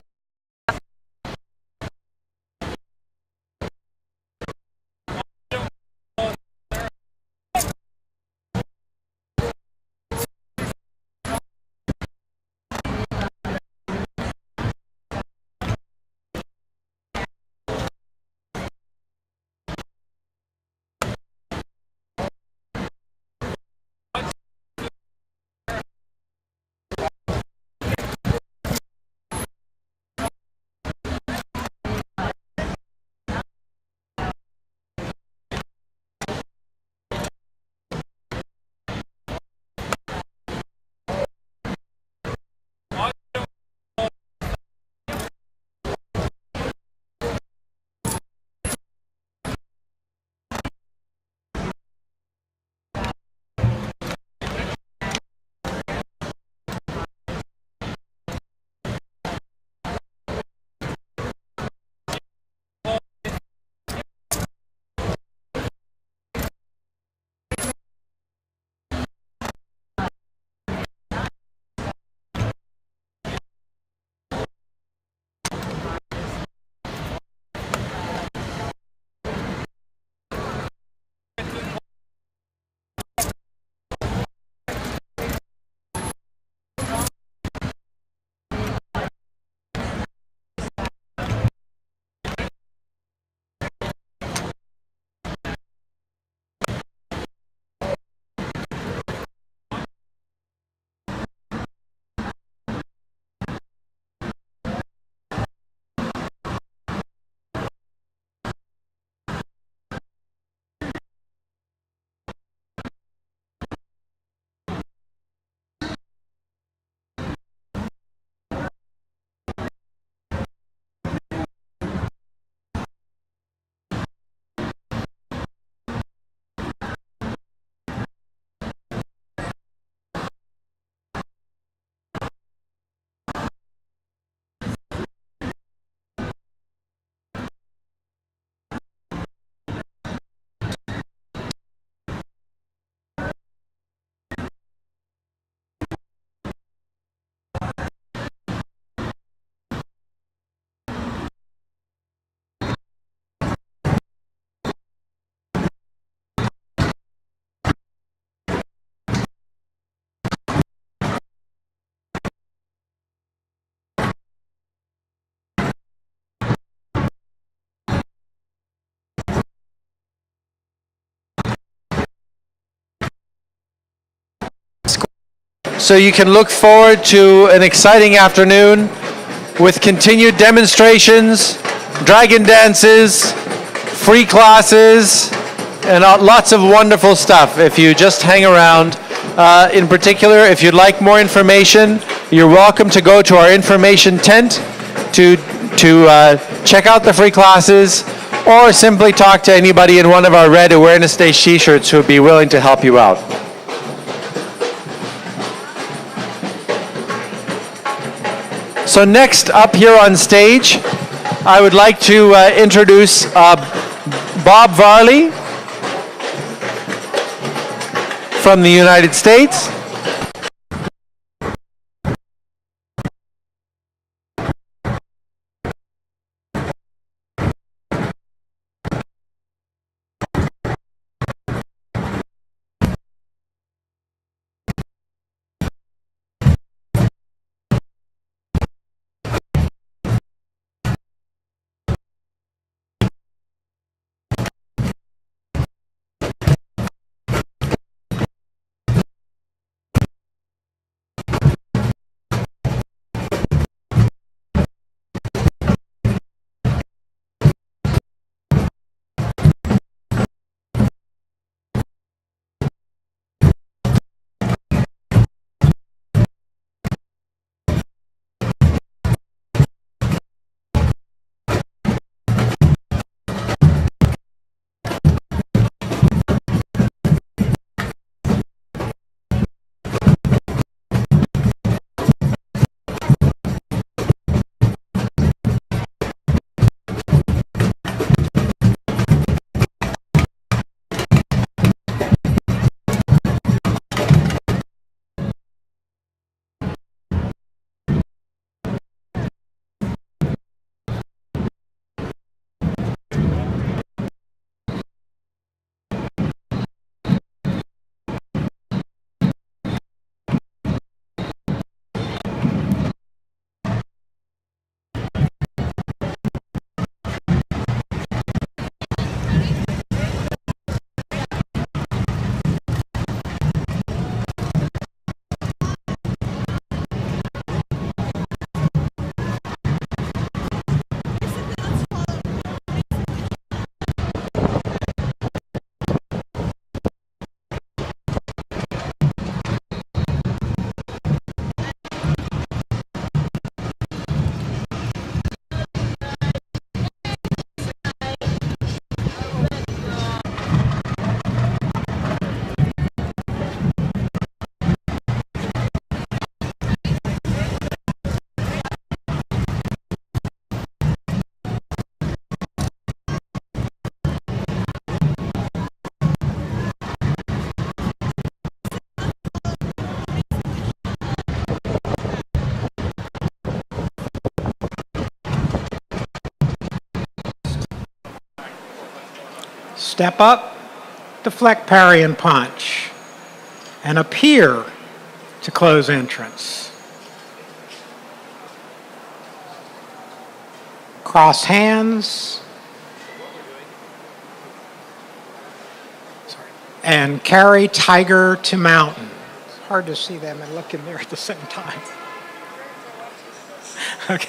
So you can look forward to an exciting afternoon with continued demonstrations, dragon dances, free classes, and lots of wonderful stuff if you just hang around. In particular, if you'd like more information, you're welcome to go to our information tent to check out the free classes, or simply talk to anybody in one of our red Awareness Day t-shirts who would be willing to help you out. So next up here on stage, I would like to introduce Bob Varley from the United States. Step up, deflect, parry, and punch. And appear to close entrance. Cross hands. And carry tiger to mountain. It's hard to see them and look in there at the same time. Okay.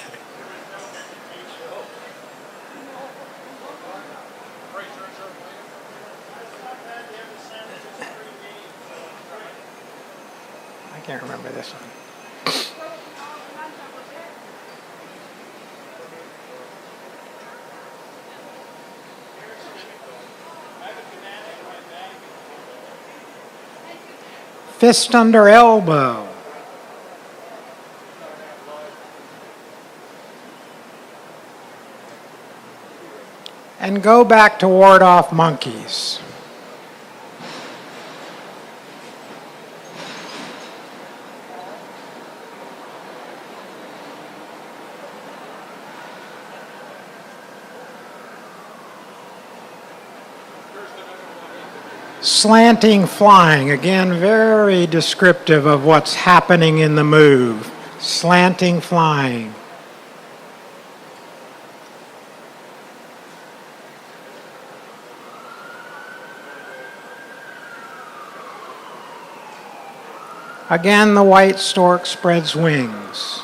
I can't remember this one. Fist under elbow. And go back to ward off monkeys. Slanting flying, again, very descriptive of what's happening in the move. Slanting flying. Again, the white stork spreads wings.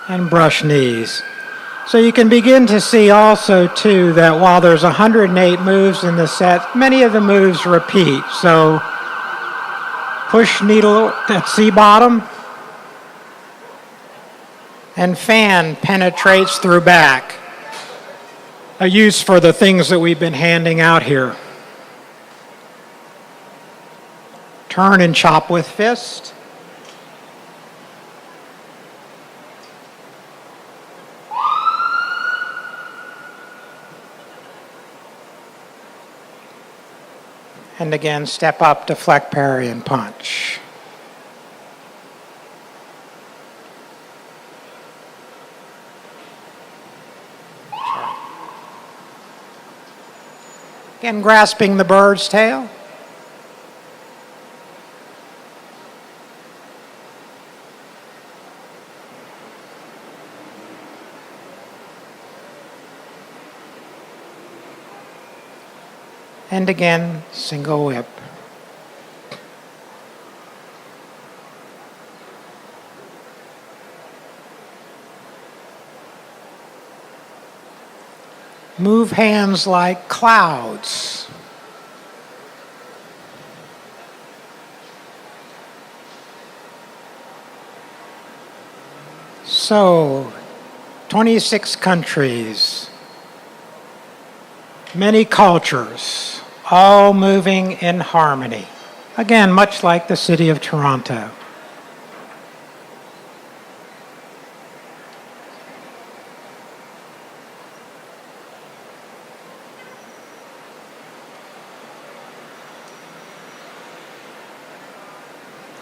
And brush knees. So you can begin to see also, too, that while there's 108 moves in the set, many of the moves repeat. So push needle at C bottom, and fan penetrates through back. A use for the things that we've been handing out here. Turn and chop with fist. And again, step up, deflect, parry, and punch. Again, grasping the bird's tail. And again, single whip. Move hands like clouds. So, 26 countries, many cultures, all moving in harmony. Again, much like the city of Toronto.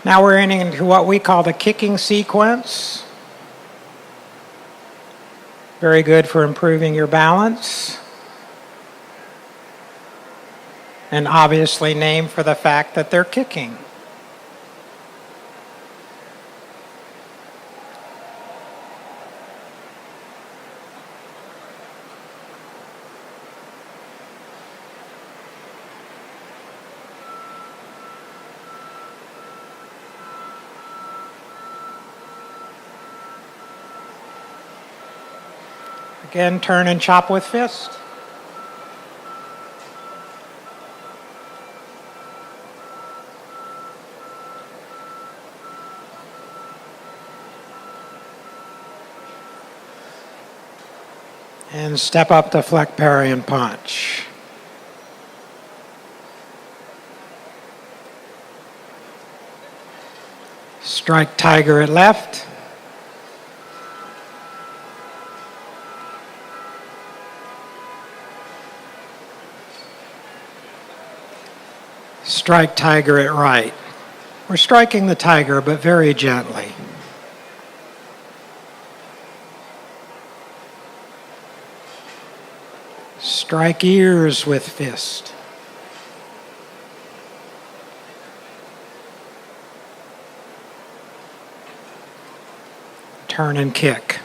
Now we're into what we call the kicking sequence. Very good for improving your balance. And obviously named for the fact that they're kicking. Again, turn and chop with fist. And step up, deflect, parry, and punch. Strike tiger at left. Strike tiger at right. We're striking the tiger, but very gently. Strike ears with fist. Turn and kick.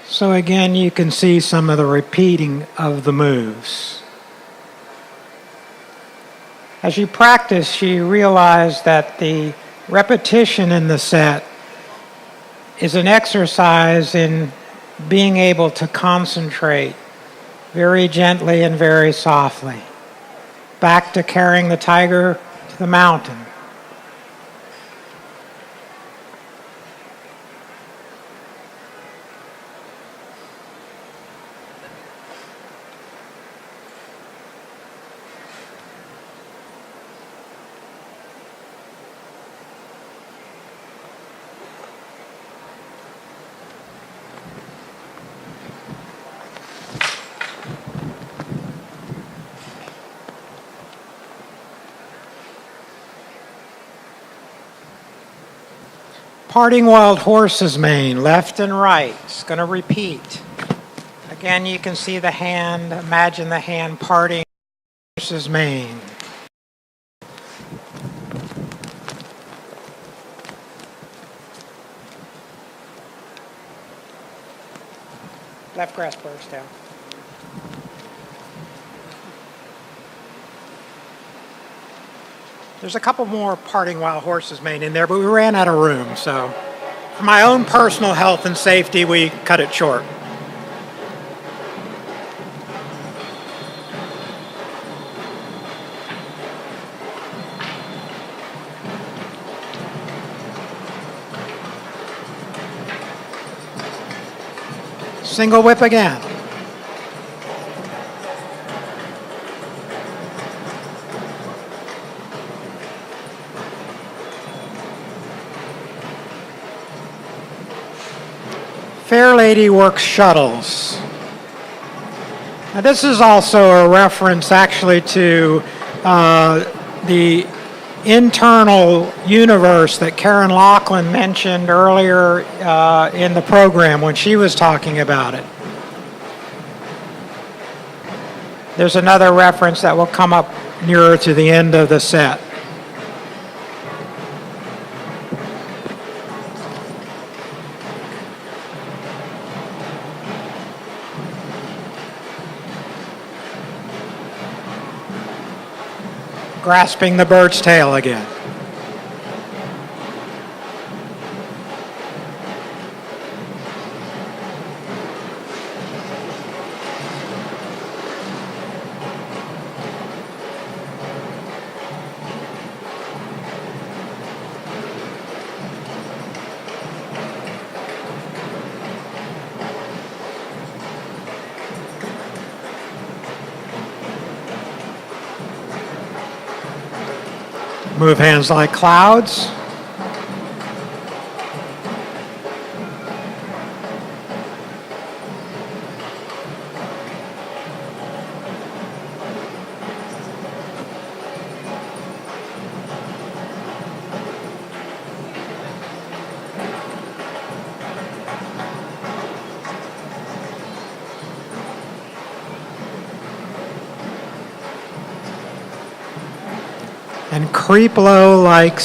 So again, you can see some of the repeating of the moves. As you practice, you realize that the repetition in the set is an exercise in being able to concentrate very gently and very softly. Back to carrying the tiger to the mountain. Parting wild horse's mane, left and right. It's going to repeat. Again, you can see the hand, imagine the hand parting horse's mane. Left grass burst down. There's a couple more parting wild horse's mane in there, but we ran out of room, so for my own personal health and safety, we cut it short. Single whip again. Fair Lady works shuttles. Now this is also a reference actually to the internal universe that Karen Lachlan mentioned earlier in the program when she was talking about it. There's another reference that will come up nearer to the end of the set. Grasping the bird's tail again. Move hands like clouds. And creep low like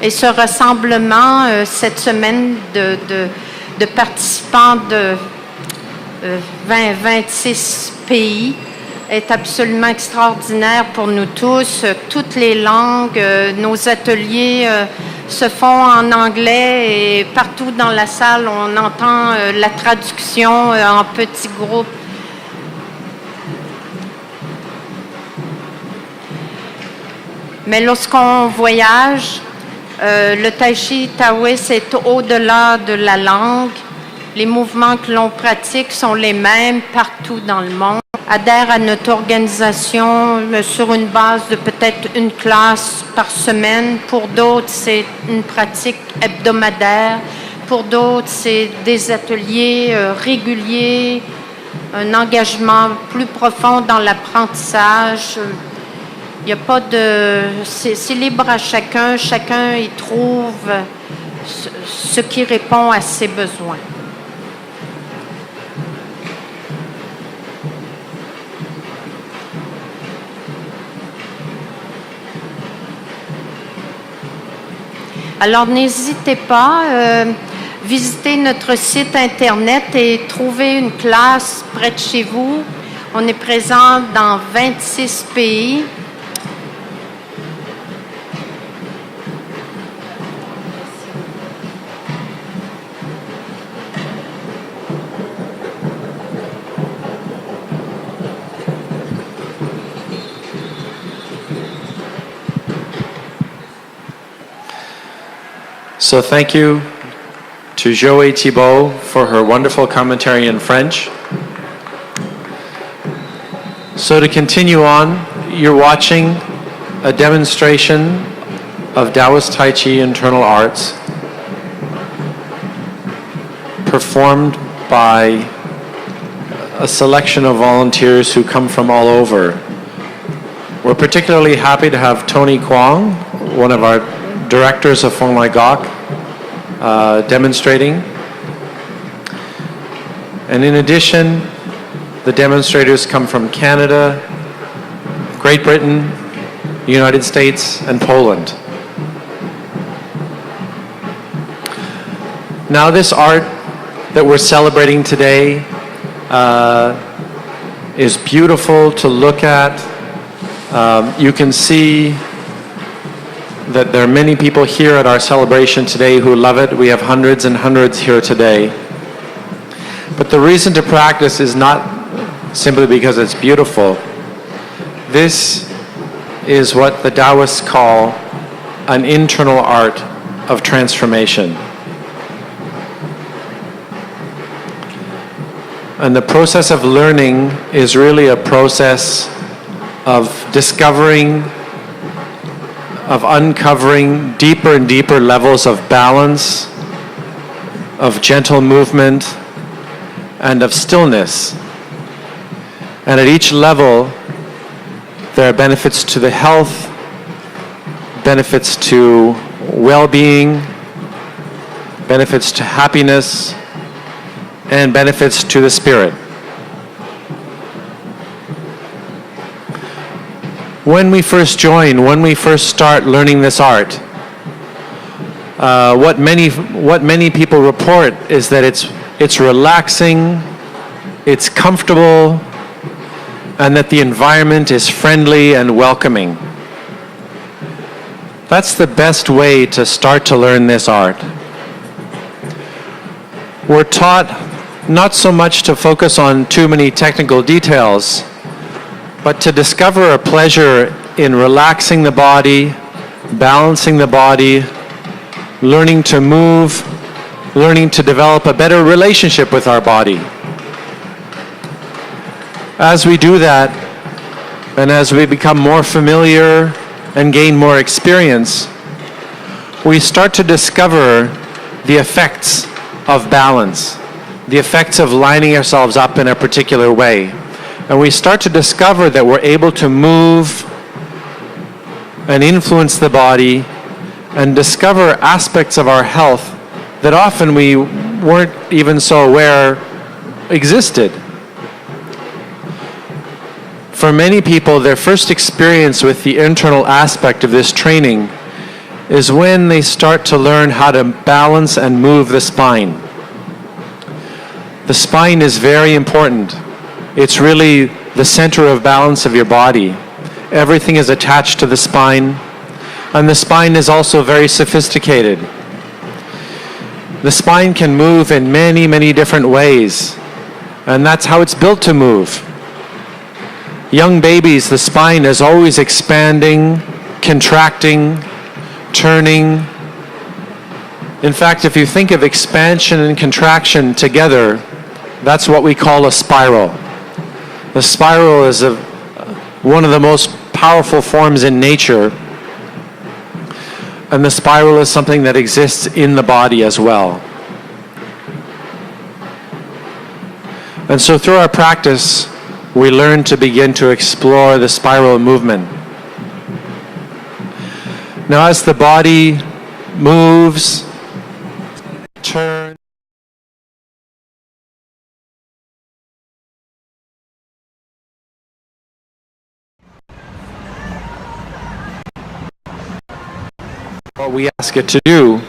Et ce rassemblement, cette semaine de participants de 26 pays, est absolument extraordinaire pour nous tous. Toutes les langues, nos ateliers se font en anglais et partout dans la salle, on entend la traduction en petits groupes. Mais lorsqu'on voyage, le Tai Chi taoïste est au-delà de la langue. Les mouvements que l'on pratique sont les mêmes partout dans le monde. Adhère à notre organisation sur une base de peut-être une classe par semaine. Pour d'autres, c'est une pratique hebdomadaire. Pour d'autres, c'est des ateliers réguliers, un engagement plus profond dans l'apprentissage. Il n'y a pas de... C'est libre à chacun. Chacun y trouve ce qui répond à ses besoins. Alors, n'hésitez pas, visitez notre site Internet et trouvez une classe près de chez vous. On est présent dans 26 pays. So thank you to Joël Thibault for her wonderful commentary in French. So to continue on, you're watching a demonstration of Taoist Tai Chi internal arts performed by a selection of volunteers who come from all over. We're particularly happy to have Tony Kwong, one of our directors of Fung demonstrating. And in addition, the demonstrators come from Canada, Great Britain, United States, and Poland. Now this art that we're celebrating today is beautiful to look at. You can see that there are many people here at our celebration today who love it. We have hundreds and hundreds here today. But the reason to practice is not simply because it's beautiful. This is what the Taoists call an internal art of transformation. And the process of learning is really a process of discovering, of uncovering deeper and deeper levels of balance, of gentle movement, and of stillness. And at each level, there are benefits to the health, benefits to well-being, benefits to happiness, and benefits to the spirit. When we first join, when we first start learning this art, what many people report is that it's relaxing, it's comfortable, and that the environment is friendly and welcoming. That's the best way to start to learn this art. We're taught not so much to focus on too many technical details, but to discover a pleasure in relaxing the body, balancing the body, learning to move, learning to develop a better relationship with our body. As we do that, and as we become more familiar and gain more experience, we start to discover the effects of balance, the effects of lining ourselves up in a particular way. And we start to discover that we're able to move and influence the body and discover aspects of our health that often we weren't even so aware existed. For many people, their first experience with the internal aspect of this training is when they start to learn how to balance and move the spine. The spine is very important. It's really the center of balance of your body. Everything is attached to the spine, and the spine is also very sophisticated. The spine can move in many, many different ways, and that's how it's built to move. Young babies, the spine is always expanding, contracting, turning. In fact, if you think of expansion and contraction together, that's what we call a spiral. The spiral is one of the most powerful forms in nature, and the spiral is something that exists in the body as well. And so through our practice, we learn to begin to explore the spiral movement. Now as the body moves, turns, what we ask it to do,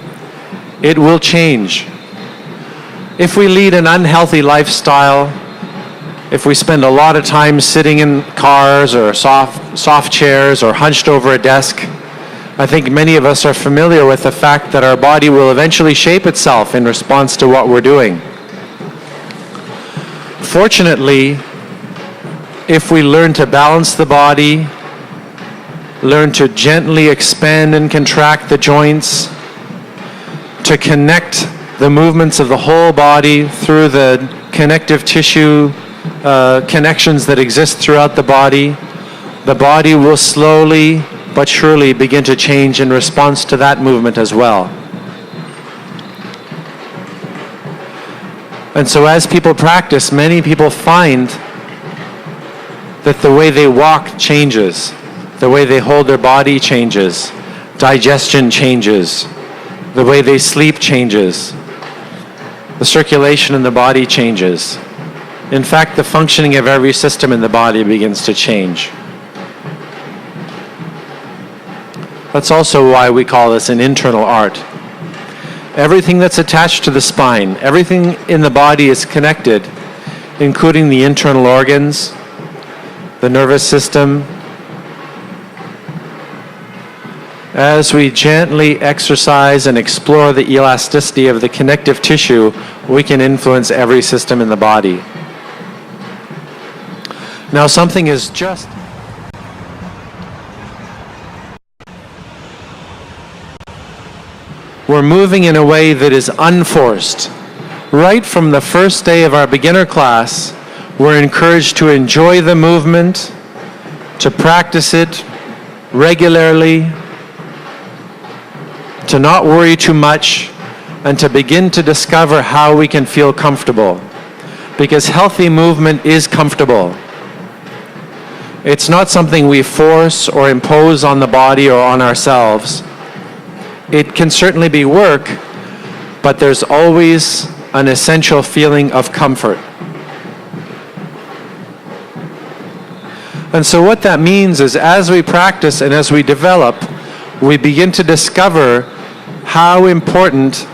it will change. If we lead an unhealthy lifestyle, if we spend a lot of time sitting in cars or soft chairs or hunched over a desk, I think many of us are familiar with the fact that our body will eventually shape itself in response to what we're doing. Fortunately, if we learn to balance the body, learn to gently expand and contract the joints, to connect the movements of the whole body through the connective tissue connections that exist throughout the body will slowly but surely begin to change in response to that movement as well. And so as people practice, many people find that the way they walk changes, the way they hold their body changes, digestion changes, the way they sleep changes, the circulation in the body changes. In fact, the functioning of every system in the body begins to change. That's also why we call this an internal art. Everything that's attached to the spine, everything in the body is connected, including the internal organs, the nervous system. As we gently exercise and explore the elasticity of the connective tissue, we can influence every system in the body. Now something is just we're moving in a way that is unforced. Right from the first day of our beginner class, we're encouraged to enjoy the movement, to practice it regularly, to not worry too much, and to begin to discover how we can feel comfortable. Because healthy movement is comfortable. It's not something we force or impose on the body or on ourselves. It can certainly be work, but there's always an essential feeling of comfort. And so what that means is as we practice and as we develop, we begin to discover how important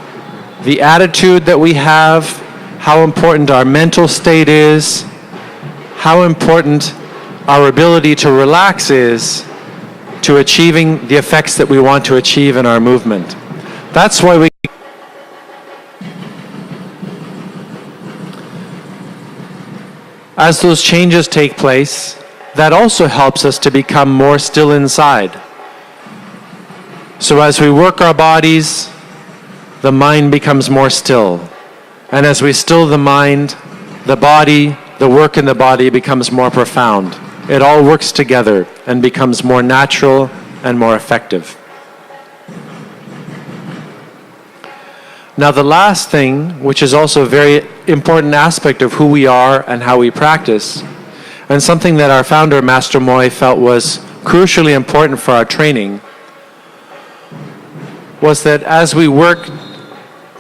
the attitude that we have, how important our mental state is, how important our ability to relax is to achieving the effects that we want to achieve in our movement. That's why we as those changes take place, that also helps us to become more still inside. So as we work our bodies, the mind becomes more still. And as we still the mind, the body, the work in the body becomes more profound. It all works together and becomes more natural and more effective. Now the last thing, which is also a very important aspect of who we are and how we practice, and something that our founder, Master Moy, felt was crucially important for our training, was that as we work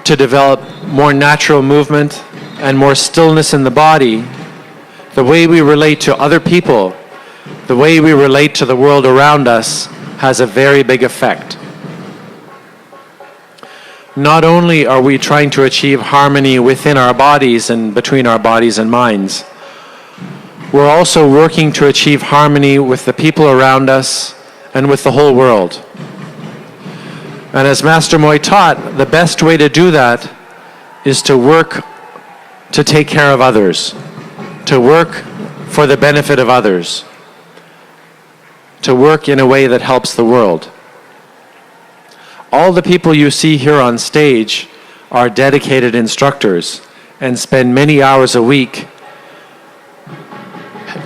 to develop more natural movement and more stillness in the body, the way we relate to other people, the way we relate to the world around us has a very big effect. not only are we trying to achieve harmony within our bodies and between our bodies and minds, we're also working to achieve harmony with the people around us and with the whole world. And as Master Moy taught, the best way to do that is to work to take care of others, to work for the benefit of others, to work in a way that helps the world. All the people you see here on stage are dedicated instructors and spend many hours a week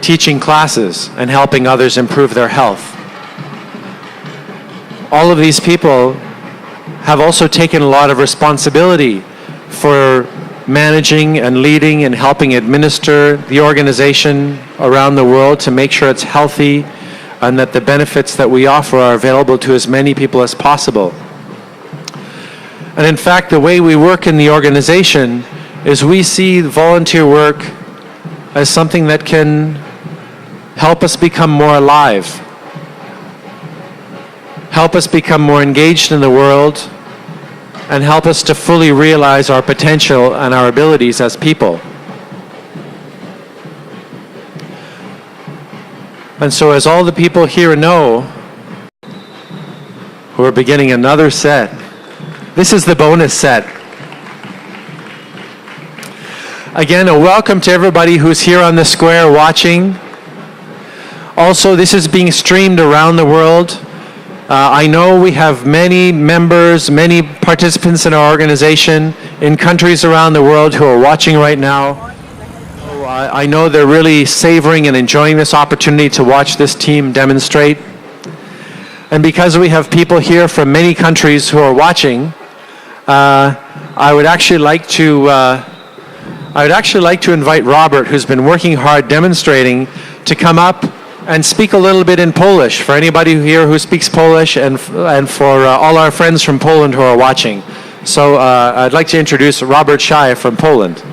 teaching classes and helping others improve their health. All of these people have also taken a lot of responsibility for managing and leading and helping administer the organization around the world to make sure it's healthy and that the benefits that we offer are available to as many people as possible. And in fact, the way we work in the organization is we see volunteer work as something that can help us become more alive, help us become more engaged in the world, and help us to fully realize our potential and our abilities as people. And so as all the people here know, who are beginning another set, this is the bonus set. Again, a welcome to everybody who's here on the square watching. Also, this is being streamed around the world. I know we have many members, many participants in our organization in countries around the world who are watching right now. So I know they're really savoring and enjoying this opportunity to watch this team demonstrate. And because we have people here from many countries who are watching, I would actually like to invite Robert, who's been working hard demonstrating, to come up and speak a little bit in Polish for anybody here who speaks Polish and for all our friends from Poland who are watching. So I'd like to introduce Robert Shai from Poland.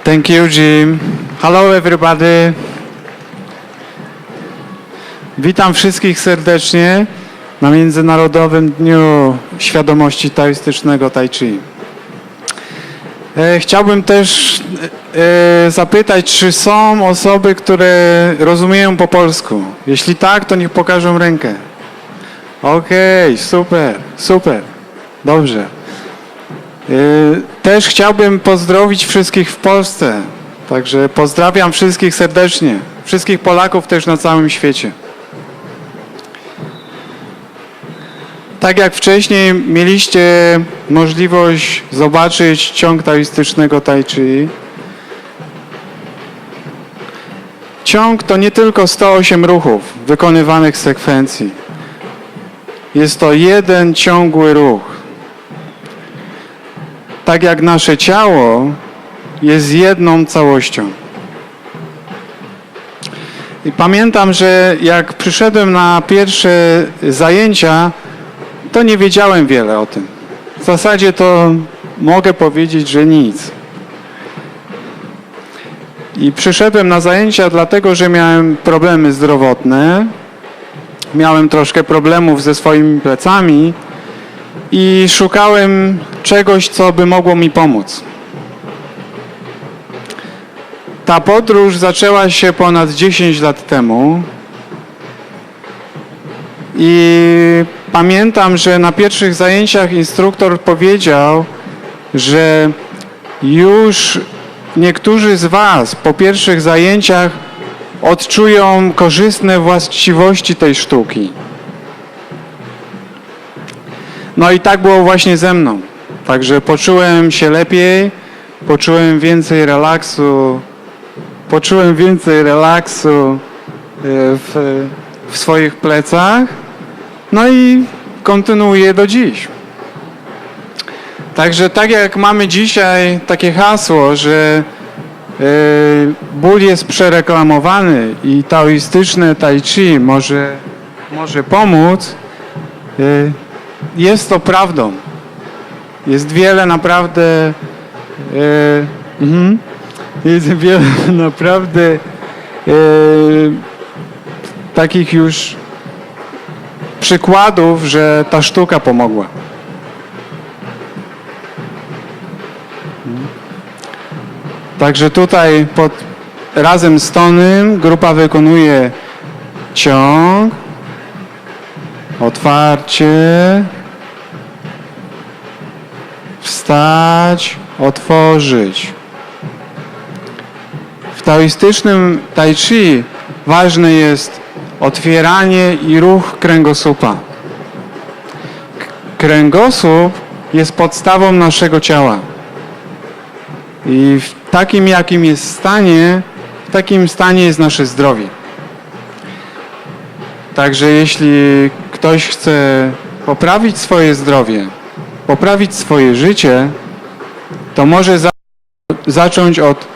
Thank you, Jim. Hello, everybody. Witam wszystkich serdecznie na Międzynarodowym Dniu Świadomości Taoistycznego Tai Chi. Chciałbym też zapytać, czy są osoby, które rozumieją po polsku. Jeśli tak, to niech pokażą rękę. Okej, super, super, dobrze. Też chciałbym pozdrowić wszystkich w Polsce. Także pozdrawiam wszystkich serdecznie. Wszystkich Polaków też na całym świecie. Tak jak wcześniej mieliście możliwość zobaczyć ciąg taoistycznego Tai Chi. Ciąg to nie tylko 108 ruchów wykonywanych sekwencji. Jest to jeden ciągły ruch. Tak jak nasze ciało jest jedną całością. I pamiętam, że jak przyszedłem na pierwsze zajęcia, to nie wiedziałem wiele o tym. W zasadzie to mogę powiedzieć, że nic. I przyszedłem na zajęcia dlatego, że miałem problemy zdrowotne, miałem troszkę problemów ze swoimi plecami i szukałem czegoś, co by mogło mi pomóc. Ta podróż zaczęła się ponad 10 lat temu i pamiętam, że na pierwszych zajęciach instruktor powiedział, że już niektórzy z Was po pierwszych zajęciach odczują korzystne właściwości tej sztuki. No i tak było właśnie ze mną. Także poczułem się lepiej, poczułem więcej relaksu w swoich plecach. No i kontynuuję do dziś. Także tak jak mamy dzisiaj takie hasło, że ból jest przereklamowany i taoistyczne Tai Chi może pomóc, jest to prawdą. Jest wiele naprawdę takich już przykładów, że ta sztuka pomogła. Także tutaj razem z tonem grupa wykonuje ciąg, otwarcie, wstać, otworzyć. W taoistycznym Tai Chi ważne jest otwieranie i ruch kręgosłupa. Kręgosłup jest podstawą naszego ciała. I w takim, jakim jest stanie, w takim stanie jest nasze zdrowie. Także jeśli ktoś chce poprawić swoje zdrowie, poprawić swoje życie, to może zacząć od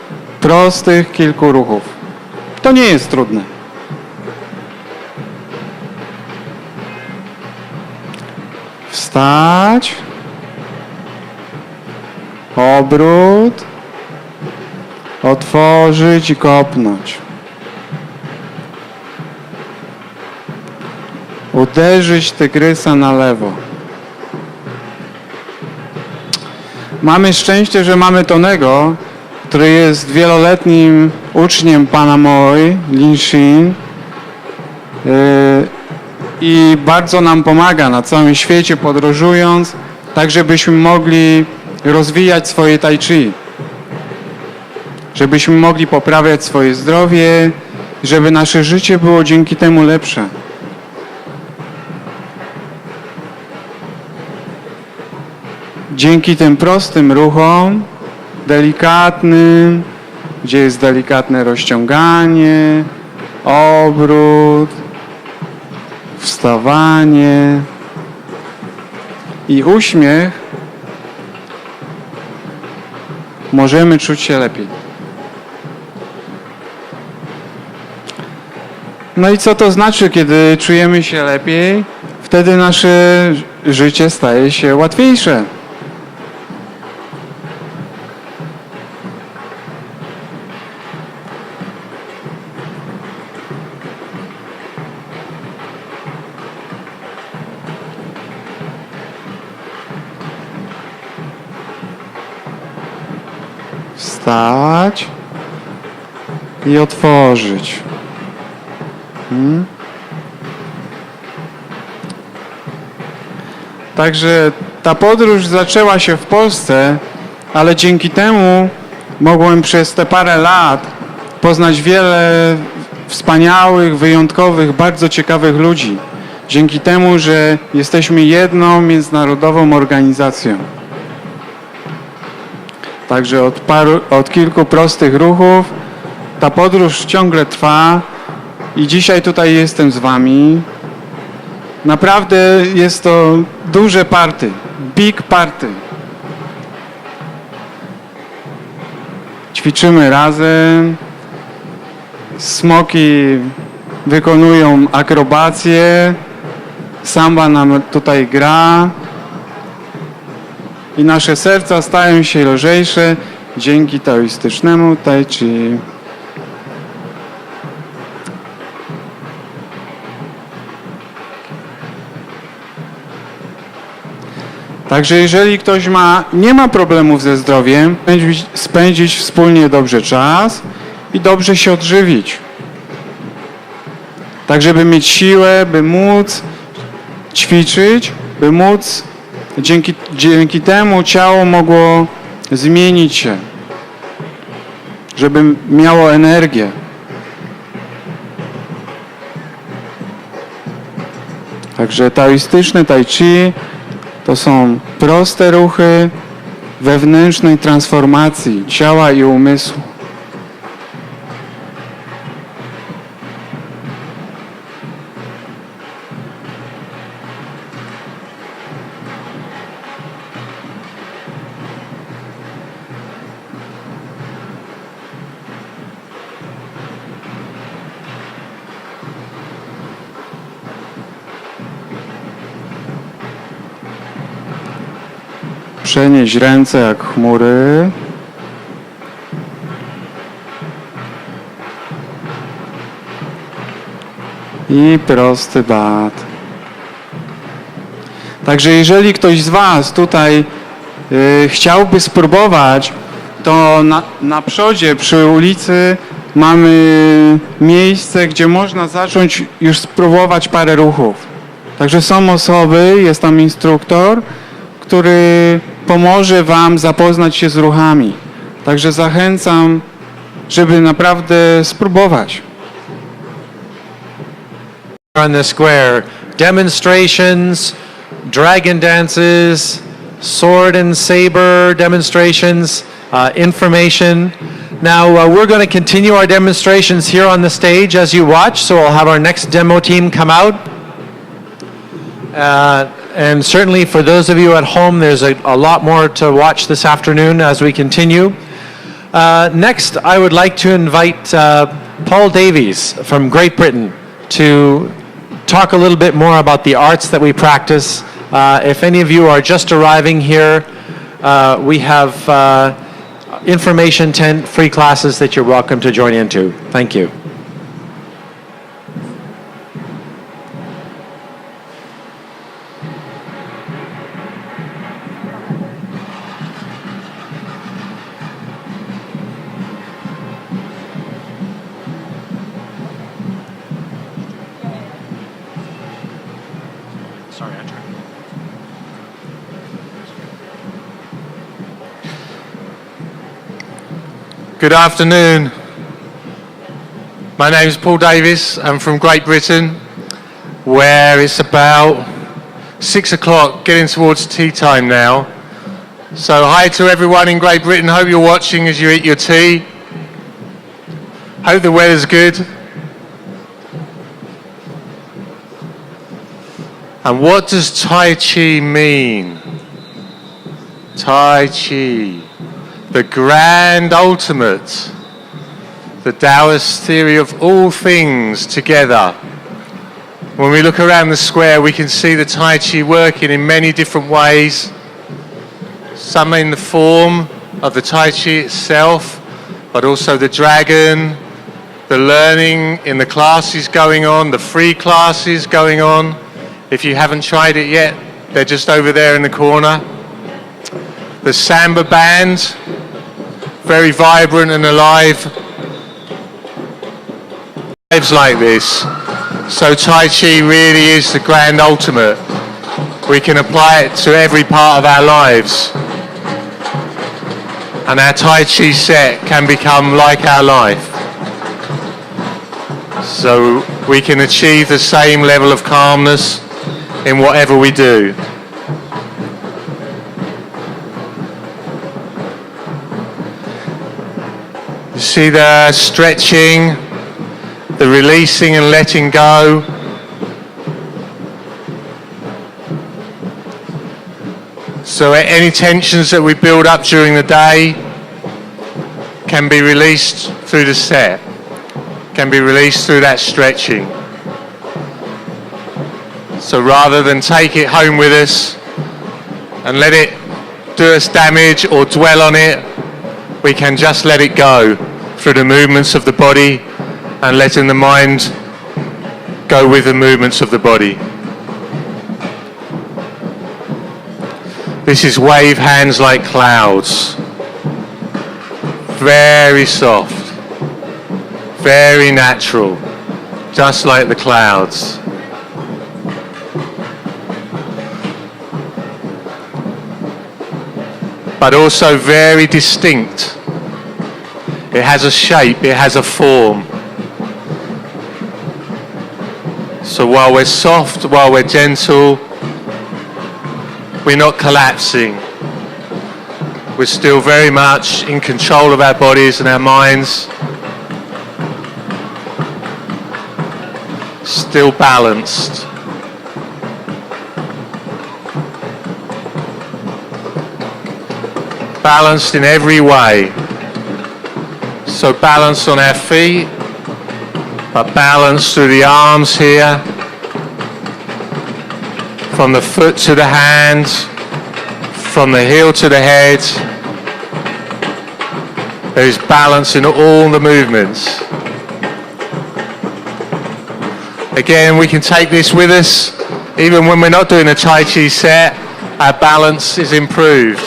prostych kilku ruchów. To nie jest trudne. Wstać, obrót, otworzyć i kopnąć. Uderzyć tygrysa na lewo. Mamy szczęście, że mamy Tonego, który jest wieloletnim uczniem pana Moi, Lin Shin, i bardzo nam pomaga na całym świecie podróżując, tak żebyśmy mogli rozwijać swoje Tai Chi, żebyśmy mogli poprawiać swoje zdrowie, żeby nasze życie było dzięki temu lepsze. Dzięki tym prostym ruchom, delikatnym, gdzie jest delikatne rozciąganie, obrót, wstawanie i uśmiech, możemy czuć się lepiej. No i co to znaczy, kiedy czujemy się lepiej? Wtedy nasze życie staje się łatwiejsze. Wstać i otworzyć. Także ta podróż zaczęła się w Polsce, ale dzięki temu mogłem przez te parę lat poznać wiele wspaniałych, wyjątkowych, bardzo ciekawych ludzi. Dzięki temu, że jesteśmy jedną międzynarodową organizacją. Także od kilku prostych ruchów ta podróż ciągle trwa i dzisiaj tutaj jestem z wami. Naprawdę jest to duże party, big party. Ćwiczymy razem, smoki wykonują akrobacje, samba nam tutaj gra i nasze serca stają się lżejsze dzięki taoistycznemu Tai Chi. Także jeżeli ktoś nie ma problemów ze zdrowiem, spędzić wspólnie dobrze czas i dobrze się odżywić. Tak, żeby mieć siłę, by móc ćwiczyć, by móc dzięki temu ciało mogło zmienić się, żeby miało energię. Także taoistyczne Tai Chi to są proste ruchy wewnętrznej transformacji ciała i umysłu. Przenieść ręce jak chmury. I prosty bat. Także jeżeli ktoś z was tutaj chciałby spróbować to na przodzie przy ulicy mamy miejsce, gdzie można zacząć już spróbować parę ruchów. Także są osoby, jest tam instruktor, który pomoże Wam zapoznać się z ruchami. Także zachęcam, żeby naprawdę spróbować. On the square, demonstrations, dragon dances, sword and saber demonstrations, information. Now we're going to continue our demonstrations here on the stage as you watch, so I'll have our next demo team come out. And certainly for those of you at home, there's a lot more to watch this afternoon as we continue. Next, I would like to invite Paul Davies from Great Britain to talk a little bit more about the arts that we practice. If any of you are just arriving here, we have information tent free classes that you're welcome to join into. Thank you. Good afternoon. My name is Paul Davis. I'm from Great Britain, where it's about 6 o'clock, getting towards tea time now. So hi to everyone in Great Britain. Hope you're watching as you eat your tea. Hope the weather's good. And what does Tai Chi mean? Tai Chi. The grand ultimate, the Taoist theory of all things together. When we look around the square, we can see the Tai Chi working in many different ways. Some in the form of the Tai Chi itself, but also the dragon, the learning in the classes going on, the free classes going on. If you haven't tried it yet, they're just over there in the corner. The samba band, very vibrant and alive. Lives like this. So Tai Chi really is the grand ultimate. We can apply it to every part of our lives. And our Tai Chi set can become like our life. So we can achieve the same level of calmness in whatever we do. See the stretching, the releasing and letting go. So any tensions that we build up during the day can be released through the set, can be released through that stretching. So rather than take it home with us and let it do us damage or dwell on it, we can just let it go through the movements of the body and letting the mind go with the movements of the body. This is wave hands like clouds. Very soft, very natural, just like the clouds. But also very distinct. It has a shape, it has a form. So while we're soft, while we're gentle, we're not collapsing. We're still very much in control of our bodies and our minds. Still balanced. Balanced in every way. So balance on our feet, but balance through the arms here, from the foot to the hands, from the heel to the head. There is balance in all the movements. Again, we can take this with us, even when we're not doing a Tai Chi set, our balance is improved.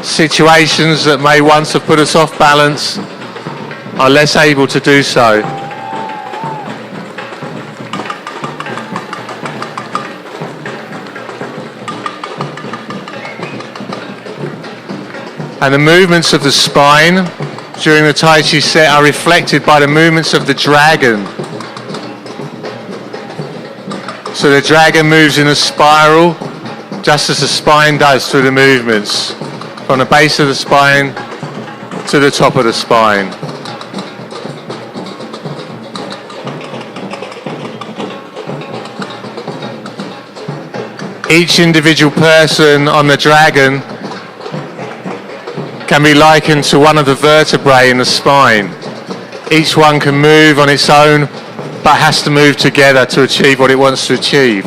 situations that may once have put us off balance are less able to do so. And the movements of the spine during the Tai Chi set are reflected by the movements of the dragon. So the dragon moves in a spiral, just as the spine does through the movements, from the base of the spine to the top of the spine. Each individual person on the dragon can be likened to one of the vertebrae in the spine. Each one can move on its own, but has to move together to achieve what it wants to achieve.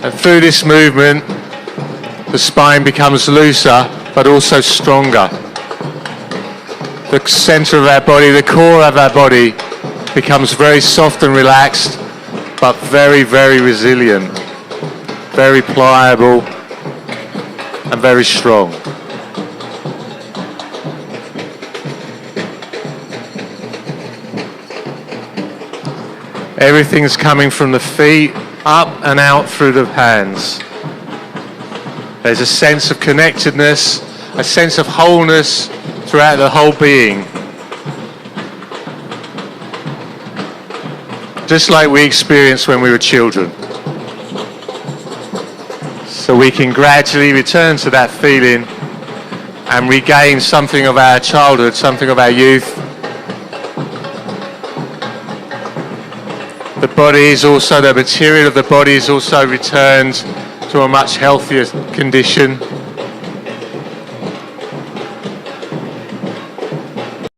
And through this movement, the spine becomes looser, but also stronger. The center of our body, the core of our body, becomes very soft and relaxed, but very, very resilient, very pliable, and very strong. Everything's coming from the feet up and out through the hands. There's a sense of connectedness, a sense of wholeness throughout the whole being. Just like we experienced when we were children. So we can gradually return to that feeling and regain something of our childhood, something of our youth. The body is also, the material of the body is also returned to a much healthier condition.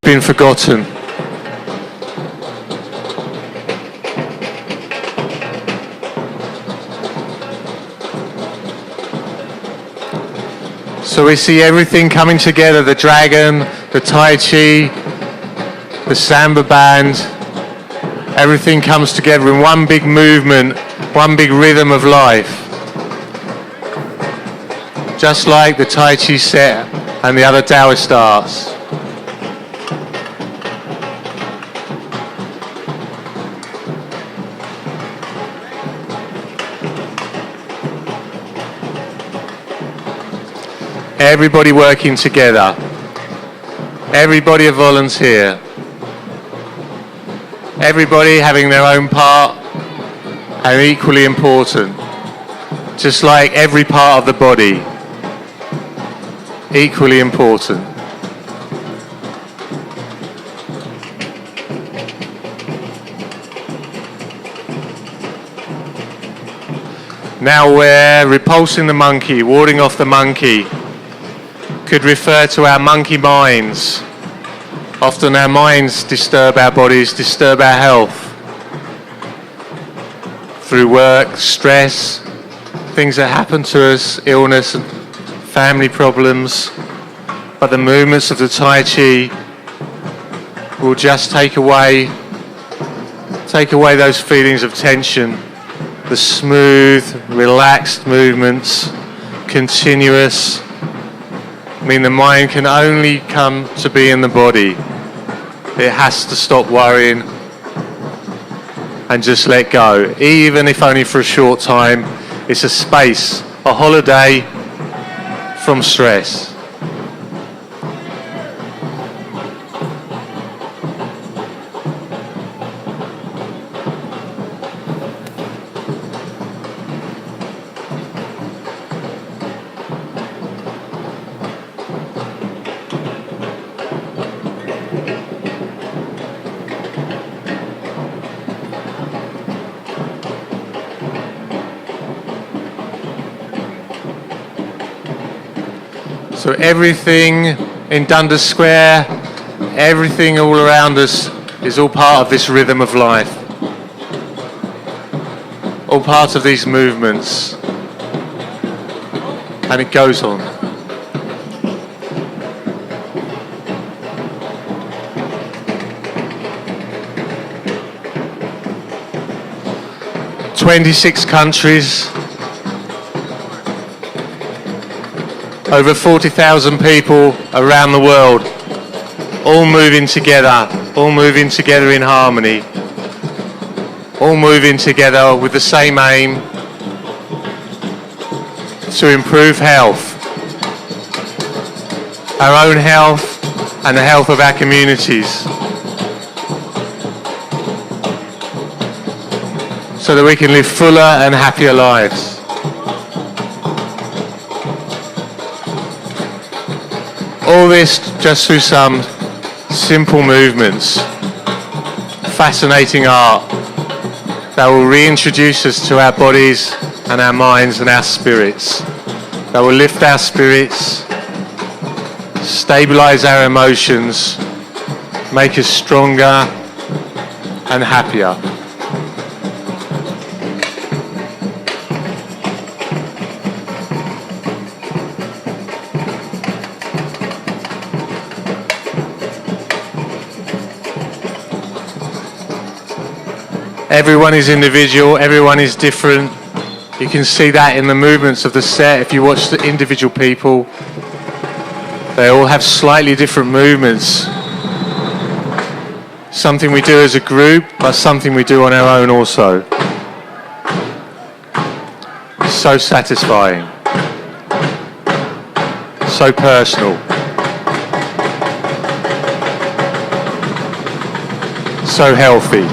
Been forgotten. So we see everything coming together, the dragon, the Tai Chi, the Samba band. Everything comes together in one big movement, one big rhythm of life. Just like the Tai Chi set and the other Taoist arts. Everybody working together. Everybody a volunteer. Everybody having their own part and equally important. Just like every part of the body, equally important. Now we're repulsing the monkey, warding off the monkey. Could refer to our monkey minds. Often our minds disturb our bodies, disturb our health. Through work, stress, things that happen to us, illness, and family problems. But the movements of the Tai Chi will just take away those feelings of tension. The smooth, relaxed movements, continuous. I mean, the mind can only come to be in the body. It has to stop worrying and just let go. Even if only for a short time, it's a space, a holiday from stress. So everything in Dundas Square, everything all around us is all part of this rhythm of life. All part of these movements. And it goes on. ...26 countries... Over 40,000 people around the world, all moving together in harmony, all moving together with the same aim to improve health, our own health and the health of our communities, so that we can live fuller and happier lives. All this just through some simple movements, fascinating art that will reintroduce us to our bodies and our minds and our spirits, that will lift our spirits, stabilize our emotions, make us stronger and happier. Everyone is individual, everyone is different. You can see that in the movements of the set. If you watch the individual people, they all have slightly different movements. Something we do as a group, but something we do on our own also. So satisfying. So personal. So healthy.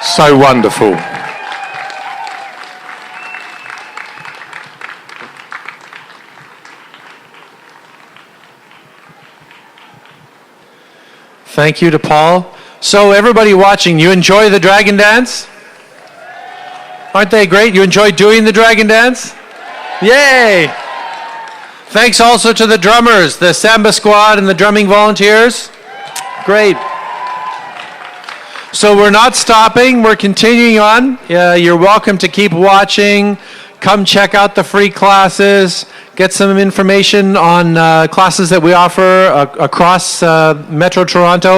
So wonderful. Thank you to Paul. So everybody watching, you enjoy the dragon dance? Aren't they great? You enjoy doing the dragon dance? Yay! Thanks also to the drummers, the Samba Squad and the drumming volunteers. Great. So we're not stopping, we're continuing on. You're welcome to keep watching. Come check out the free classes. Get some information on classes that we offer across Metro Toronto.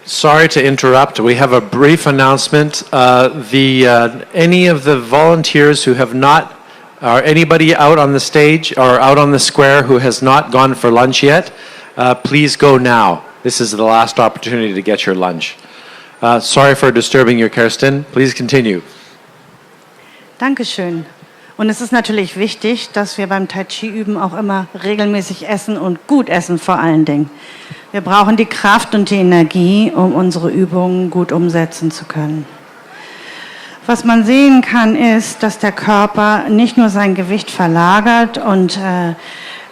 Sorry to interrupt. We have a brief announcement. Any of the volunteers who have not, or anybody out on the stage or out on the square who has not gone for lunch yet, please go now. This is the last opportunity to get your lunch. Sorry for disturbing you, Kirsten. Please continue. Dankeschön. Und es ist natürlich wichtig, dass wir beim Tai Chi üben auch immer regelmäßig essen und gut essen vor allen Dingen. Wir brauchen die Kraft und die Energie, um unsere Übungen gut umsetzen zu können. Was man sehen kann, ist, dass der Körper nicht nur sein Gewicht verlagert und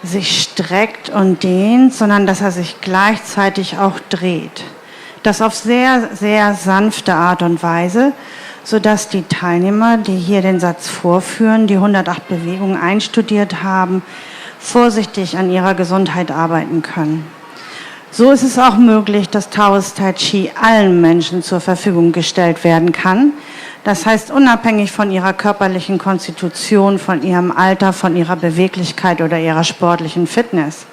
sich streckt und dehnt, sondern dass er sich gleichzeitig auch dreht. Das auf sehr, sehr sanfte Art und Weise, sodass die Teilnehmer, die hier den Satz vorführen, die 108 Bewegungen einstudiert haben, vorsichtig an ihrer Gesundheit arbeiten können. So ist es auch möglich, dass Taoist Tai Chi allen Menschen zur Verfügung gestellt werden kann. Das heißt, unabhängig von ihrer körperlichen Konstitution, von ihrem Alter, von ihrer Beweglichkeit oder ihrer sportlichen Fitness.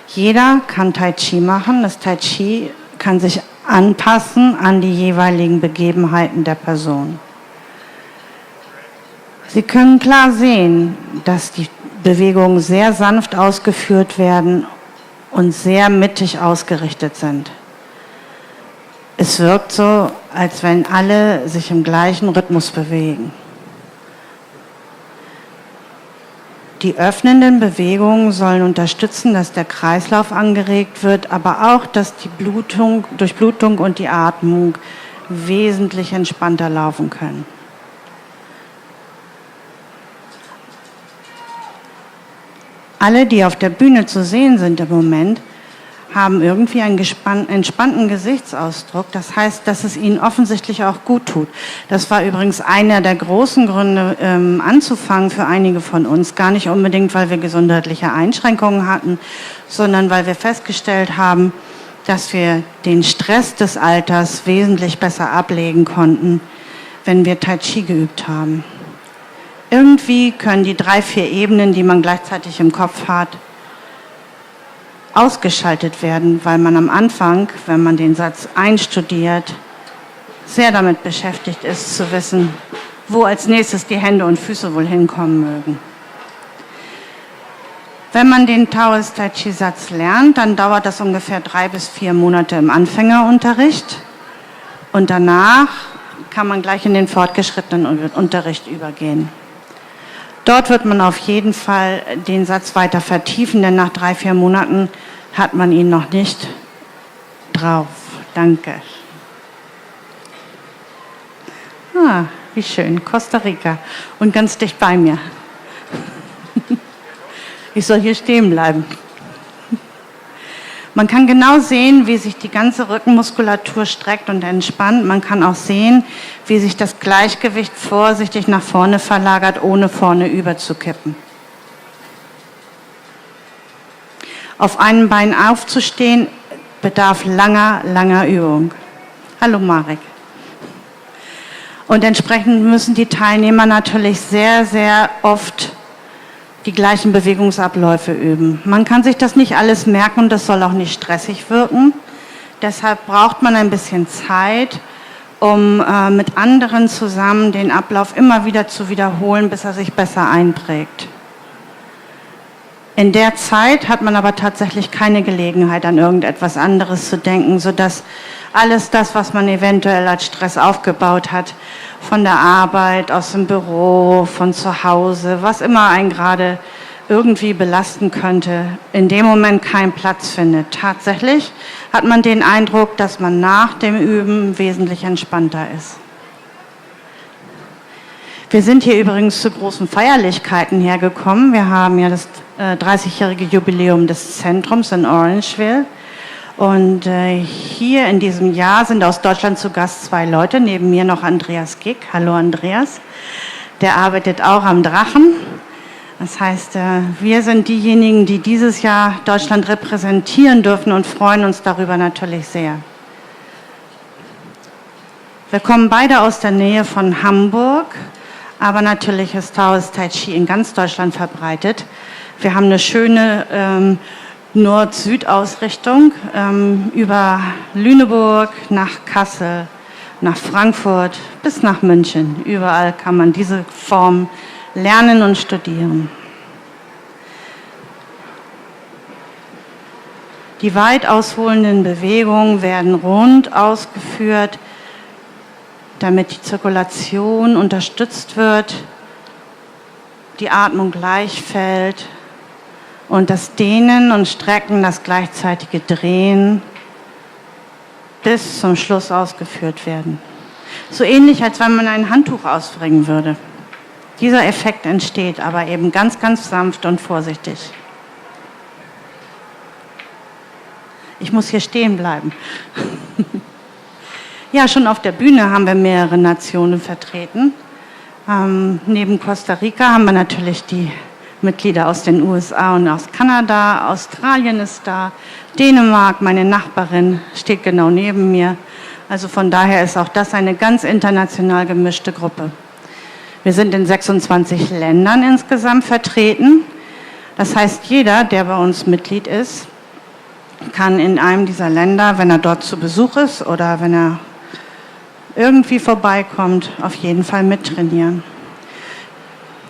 Jeder kann Tai Chi machen. Das Tai Chi kann sich anpassen an die jeweiligen Begebenheiten der Person. Sie können klar sehen, dass die Bewegungen sehr sanft ausgeführt werden und sehr mittig ausgerichtet sind. Es wirkt so, als wenn alle sich im gleichen Rhythmus bewegen. Die öffnenden Bewegungen sollen unterstützen, dass der Kreislauf angeregt wird, aber auch, dass die Durchblutung und die Atmung wesentlich entspannter laufen können. Alle, die auf der Bühne zu sehen sind im Moment, haben irgendwie einen entspannten Gesichtsausdruck. Das heißt, dass es ihnen offensichtlich auch gut tut. Das war übrigens einer der großen Gründe, anzufangen für einige von uns. Gar nicht unbedingt, weil wir gesundheitliche Einschränkungen hatten, sondern weil wir festgestellt haben, dass wir den Stress des Alters wesentlich besser ablegen konnten, wenn wir Tai Chi geübt haben. Irgendwie können die 3, 4 Ebenen, die man gleichzeitig im Kopf hat, ausgeschaltet werden, weil man am Anfang, wenn man den Satz einstudiert, sehr damit beschäftigt ist, zu wissen, wo als nächstes die Hände und Füße wohl hinkommen mögen. Wenn man den Taoist Tai Chi Satz lernt, dann dauert das ungefähr 3 bis 4 Monate im Anfängerunterricht und danach kann man gleich in den fortgeschrittenen Unterricht übergehen. Dort wird man auf jeden Fall den Satz weiter vertiefen, denn nach 3, 4 Monaten hat man ihn noch nicht drauf. Danke. Ah, wie schön, Costa Rica und ganz dicht bei mir. Ich soll hier stehen bleiben. Man kann genau sehen, wie sich die ganze Rückenmuskulatur streckt und entspannt. Man kann auch sehen, wie sich das Gleichgewicht vorsichtig nach vorne verlagert, ohne vorne überzukippen. Auf einem Bein aufzustehen, bedarf langer Übung. Hallo Marek. Und entsprechend müssen die Teilnehmer natürlich sehr oft die gleichen Bewegungsabläufe üben. Man kann sich das nicht alles merken und das soll auch nicht stressig wirken. Deshalb braucht man ein bisschen Zeit, um mit anderen zusammen den Ablauf immer wieder zu wiederholen, bis er sich besser einprägt. In der Zeit hat man aber tatsächlich keine Gelegenheit, an irgendetwas anderes zu denken, sodass alles das, was man eventuell als Stress aufgebaut hat, von der Arbeit, aus dem Büro, von zu Hause, was immer einen gerade irgendwie belasten könnte, in dem Moment keinen Platz findet. Tatsächlich hat man den Eindruck, dass man nach dem Üben wesentlich entspannter ist. Wir sind hier übrigens zu großen Feierlichkeiten hergekommen. Wir haben ja das 30-jährige Jubiläum des Zentrums in Orangeville. Und hier in diesem Jahr sind aus Deutschland zu Gast 2 Leute, neben mir noch Andreas Gick. Hallo Andreas. Der arbeitet auch am Drachen. Das heißt, wir sind diejenigen, die dieses Jahr Deutschland repräsentieren dürfen und freuen uns darüber natürlich sehr. Wir kommen beide aus der Nähe von Hamburg, aber natürlich ist Taoist Tai Chi in ganz Deutschland verbreitet. Wir haben eine schöne Nord-Süd-Ausrichtung über Lüneburg nach Kassel, nach Frankfurt bis nach München. Überall kann man diese Form lernen und studieren. Die weit ausholenden Bewegungen werden rund ausgeführt, damit die Zirkulation unterstützt wird, die Atmung gleich fällt und das Dehnen und Strecken, das gleichzeitige Drehen bis zum Schluss ausgeführt werden. So ähnlich, als wenn man ein Handtuch ausbringen würde. Dieser Effekt entsteht, aber eben ganz sanft und vorsichtig. Ich muss hier stehen bleiben. Ja, schon auf der Bühne haben wir mehrere Nationen vertreten. Neben Costa Rica haben wir natürlich die Mitglieder aus den USA und aus Kanada. Australien ist da. Dänemark, meine Nachbarin, steht genau neben mir. Also von daher ist auch das eine ganz international gemischte Gruppe. Wir sind in 26 Ländern insgesamt vertreten. Das heißt, jeder, der bei uns Mitglied ist, kann in einem dieser Länder, wenn er dort zu Besuch ist oder wenn er irgendwie vorbeikommt, auf jeden Fall mittrainieren.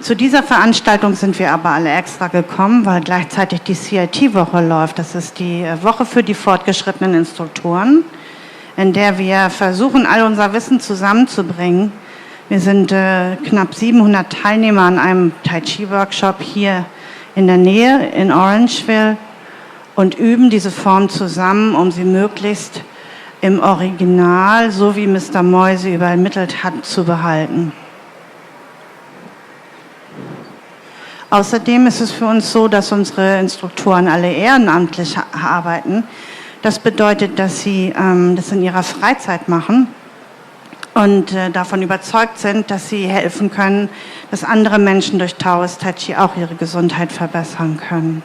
Zu dieser Veranstaltung sind wir aber alle extra gekommen, weil gleichzeitig die CIT-Woche läuft. Das ist die Woche für die fortgeschrittenen Instruktoren, in der wir versuchen, all unser Wissen zusammenzubringen. Wir sind knapp 700 Teilnehmer an einem Tai Chi-Workshop hier in der Nähe in Orangeville und üben diese Form zusammen, um sie möglichst im Original, so wie Mr. Moy sie übermittelt hat, zu behalten. Außerdem ist es für uns so, dass unsere Instruktoren alle ehrenamtlich arbeiten. Das bedeutet, dass sie das in ihrer Freizeit machen und davon überzeugt sind, dass sie helfen können, dass andere Menschen durch Taoist Tai Chi auch ihre Gesundheit verbessern können.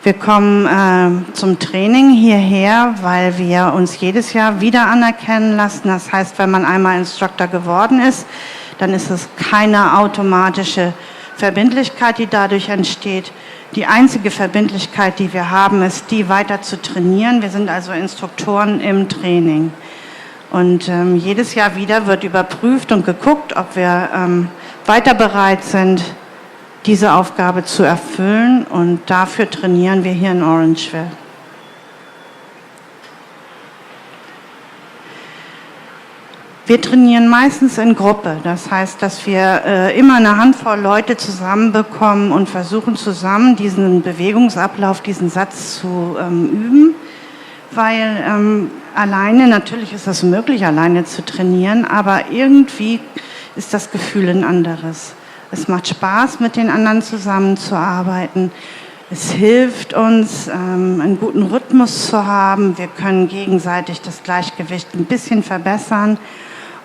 Wir kommen zum Training hierher, weil wir uns jedes Jahr wieder anerkennen lassen. Das heißt, wenn man einmal Instructor geworden ist, dann ist es keine automatische Verbindlichkeit, die dadurch entsteht. Die einzige Verbindlichkeit, die wir haben, ist die weiter zu trainieren. Wir sind also Instruktoren im Training. Und jedes Jahr wieder wird überprüft und geguckt, ob wir weiter bereit sind, diese Aufgabe zu erfüllen. Und dafür trainieren wir hier in Orangeville. Wir trainieren meistens in Gruppe. Das heißt, dass wir immer eine Handvoll Leute zusammenbekommen und versuchen zusammen diesen Bewegungsablauf, diesen Satz zu üben. Weil alleine, natürlich ist es möglich, alleine zu trainieren, aber irgendwie ist das Gefühl ein anderes. Es macht Spaß, mit den anderen zusammenzuarbeiten. Es hilft uns, einen guten Rhythmus zu haben. Wir können gegenseitig das Gleichgewicht ein bisschen verbessern.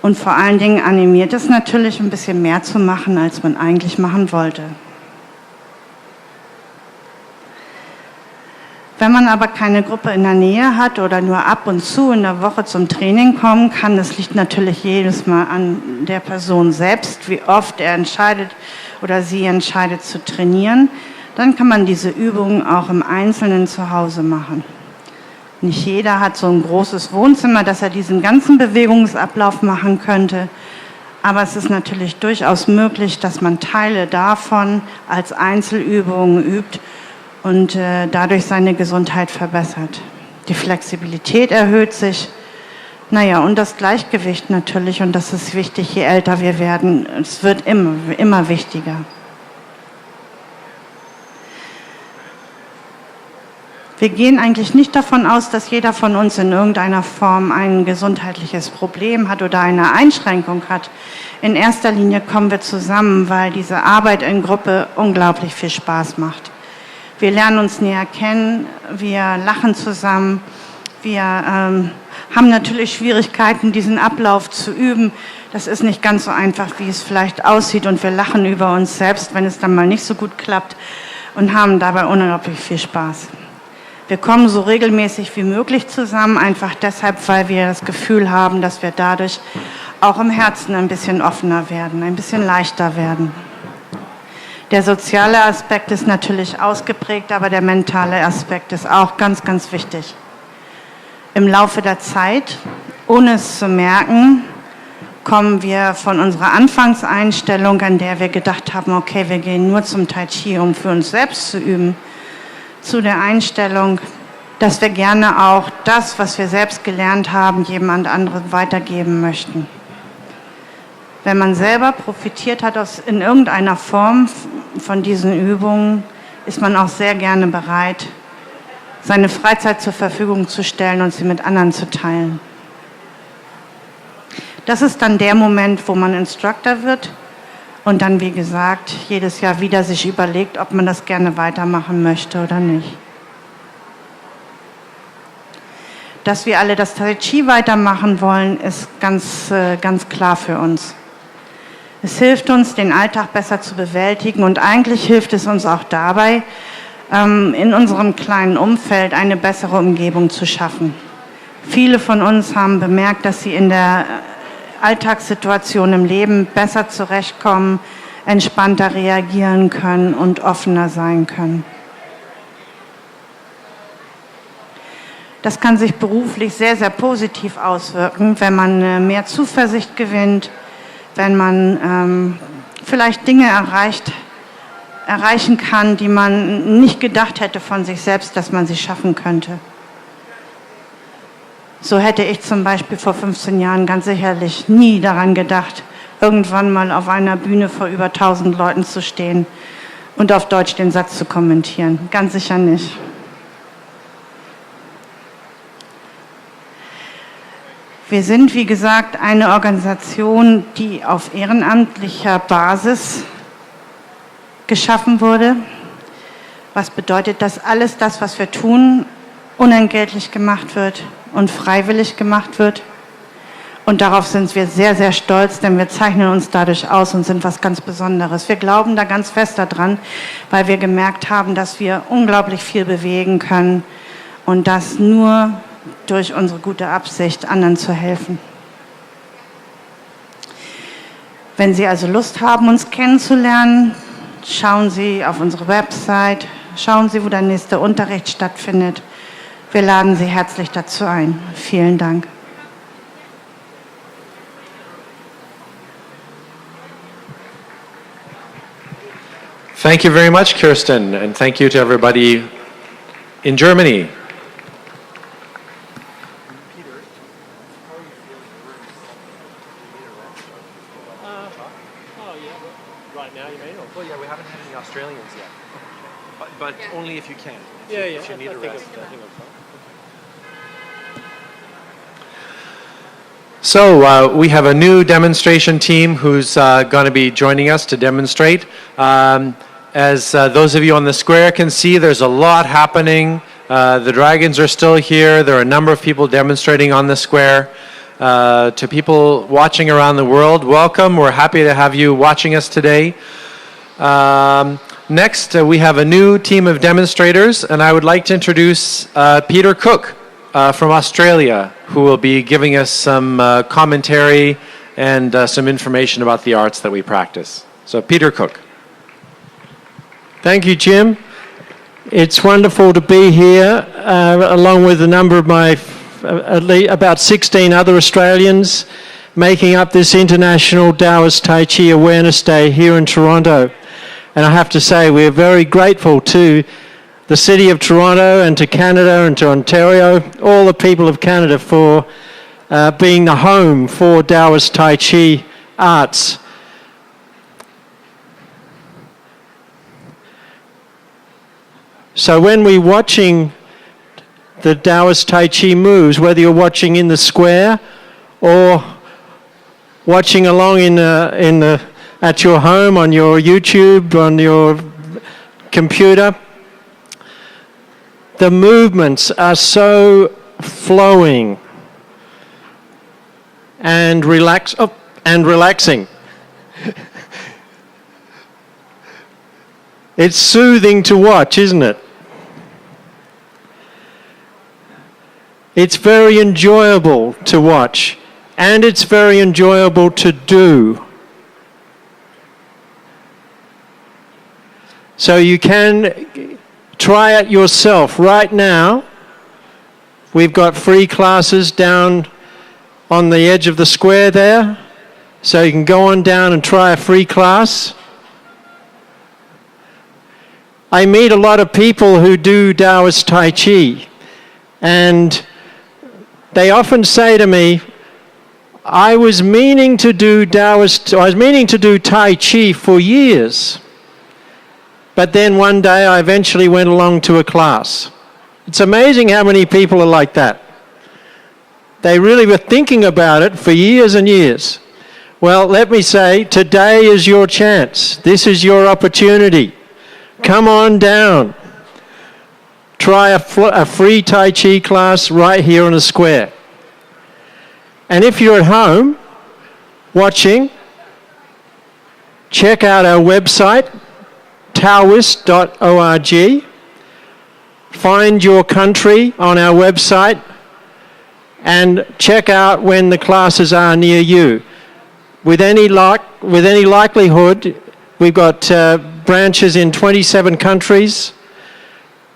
Und vor allen Dingen animiert es natürlich, ein bisschen mehr zu machen, als man eigentlich machen wollte. Wenn man aber keine Gruppe in der Nähe hat oder nur ab und zu in der Woche zum Training kommen kann, das liegt natürlich jedes Mal an der Person selbst, wie oft er entscheidet oder sie entscheidet zu trainieren, dann kann man diese Übungen auch im Einzelnen zu Hause machen. Nicht jeder hat so ein großes Wohnzimmer, dass er diesen ganzen Bewegungsablauf machen könnte. Aber es ist natürlich durchaus möglich, dass man Teile davon als Einzelübungen übt und dadurch seine Gesundheit verbessert. Die Flexibilität erhöht sich. Naja, und das Gleichgewicht natürlich. Und das ist wichtig, je älter wir werden. Es wird immer wichtiger. Wir gehen eigentlich nicht davon aus, dass jeder von uns in irgendeiner Form ein gesundheitliches Problem hat oder eine Einschränkung hat. In erster Linie kommen wir zusammen, weil diese Arbeit in Gruppe unglaublich viel Spaß macht. Wir lernen uns näher kennen, wir lachen zusammen, wir haben natürlich Schwierigkeiten, diesen Ablauf zu üben. Das ist nicht ganz so einfach, wie es vielleicht aussieht, und wir lachen über uns selbst, wenn es dann mal nicht so gut klappt, und haben dabei unglaublich viel Spaß. Wir kommen so regelmäßig wie möglich zusammen, einfach deshalb, weil wir das Gefühl haben, dass wir dadurch auch im Herzen ein bisschen offener werden, ein bisschen leichter werden. Der soziale Aspekt ist natürlich ausgeprägt, aber der mentale Aspekt ist auch ganz, ganz wichtig. Im Laufe der Zeit, ohne es zu merken, kommen wir von unserer Anfangseinstellung, an der wir gedacht haben, okay, wir gehen nur zum Tai Chi, um für uns selbst zu üben, zu der Einstellung, dass wir gerne auch das, was wir selbst gelernt haben, jemand anderem weitergeben möchten. Wenn man selber profitiert hat in irgendeiner Form von diesen Übungen, ist man auch sehr gerne bereit, seine Freizeit zur Verfügung zu stellen und sie mit anderen zu teilen. Das ist dann der Moment, wo man Instructor wird und dann, wie gesagt, jedes Jahr wieder sich überlegt, ob man das gerne weitermachen möchte oder nicht. Dass wir alle das Tai Chi weitermachen wollen, ist ganz klar für uns. Es hilft uns, den Alltag besser zu bewältigen, und eigentlich hilft es uns auch dabei, in unserem kleinen Umfeld eine bessere Umgebung zu schaffen. Viele von uns haben bemerkt, dass sie in der Alltagssituation im Leben besser zurechtkommen, entspannter reagieren können und offener sein können. Das kann sich beruflich sehr, sehr positiv auswirken, wenn man mehr Zuversicht gewinnt, wenn man vielleicht Dinge erreichen kann, die man nicht gedacht hätte von sich selbst, dass man sie schaffen könnte. So hätte ich zum Beispiel vor 15 Jahren ganz sicherlich nie daran gedacht, irgendwann mal auf einer Bühne vor über 1000 Leuten zu stehen und auf Deutsch den Satz zu kommentieren. Ganz sicher nicht. Wir sind, wie gesagt, eine Organisation, die auf ehrenamtlicher Basis geschaffen wurde. Was bedeutet, dass alles das, was wir tun, unentgeltlich gemacht wird und freiwillig gemacht wird. Und darauf sind wir sehr, sehr stolz, denn wir zeichnen uns dadurch aus und sind was ganz Besonderes. Wir glauben da ganz fest daran, weil wir gemerkt haben, dass wir unglaublich viel bewegen können und das nur durch unsere gute Absicht, anderen zu helfen. Wenn Sie also Lust haben, uns kennenzulernen, schauen Sie auf unsere Website Schauen Sie, wo der nächste Unterricht stattfindet. Wir laden Sie herzlich dazu ein. Vielen Dank. Thank you very much, Kirsten, and thank you to everybody in Germany. Right now, you may know. Well, yeah, we haven't had any Australians yet, but only if you can. If you need a rest. So we have a new demonstration team who's going to be joining us to demonstrate. As those of you on the square can see, there's a lot happening. The dragons are still here. There are a number of people demonstrating on the square. To people watching around the world, welcome. We're happy to have you watching us today. Next, we have a new team of demonstrators, and I would like to introduce Peter Cook from Australia, who will be giving us some commentary and some information about the arts that we practice. So, Peter Cook. Thank you, Jim. It's wonderful to be here, along with a number of my, about 16 other Australians, making up this International Taoist Tai Chi Awareness Day here in Toronto. And I have to say, we're very grateful to the City of Toronto and to Canada and to Ontario, all the people of Canada for being the home for Taoist Tai Chi arts. So when we're watching the Taoist Tai Chi moves, whether you're watching in the square or watching along at your home, on your YouTube, on your computer, the movements are so flowing and relaxing. It's soothing to watch, isn't it? It's very enjoyable to watch, and it's very enjoyable to do. So you can try it yourself right now. We've got free classes down on the edge of the square there, so you can go on down and try a free class. I meet a lot of people who do Taoist Tai Chi, and they often say to me, I was meaning to do Tai Chi for years, but then one day I eventually went along to a class. It's amazing how many people are like that. They really were thinking about it for years and years. Well, let me say, today is your chance. This is your opportunity. Come on down. Try a free Tai Chi class right here on the square. And if you're at home watching, check out our website, taoist.org. Find your country on our website and check out when the classes are near you. With any likelihood, we've got branches in 27 countries.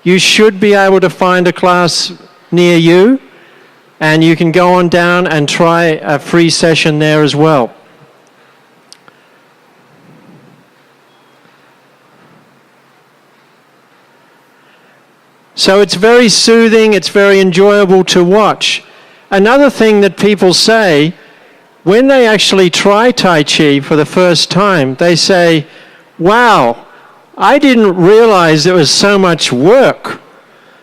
You should be able to find a class near you, and you can go on down and try a free session there as well. So it's very soothing, it's very enjoyable to watch. Another thing that people say, when they actually try Tai Chi for the first time, they say, wow, I didn't realize there was so much work,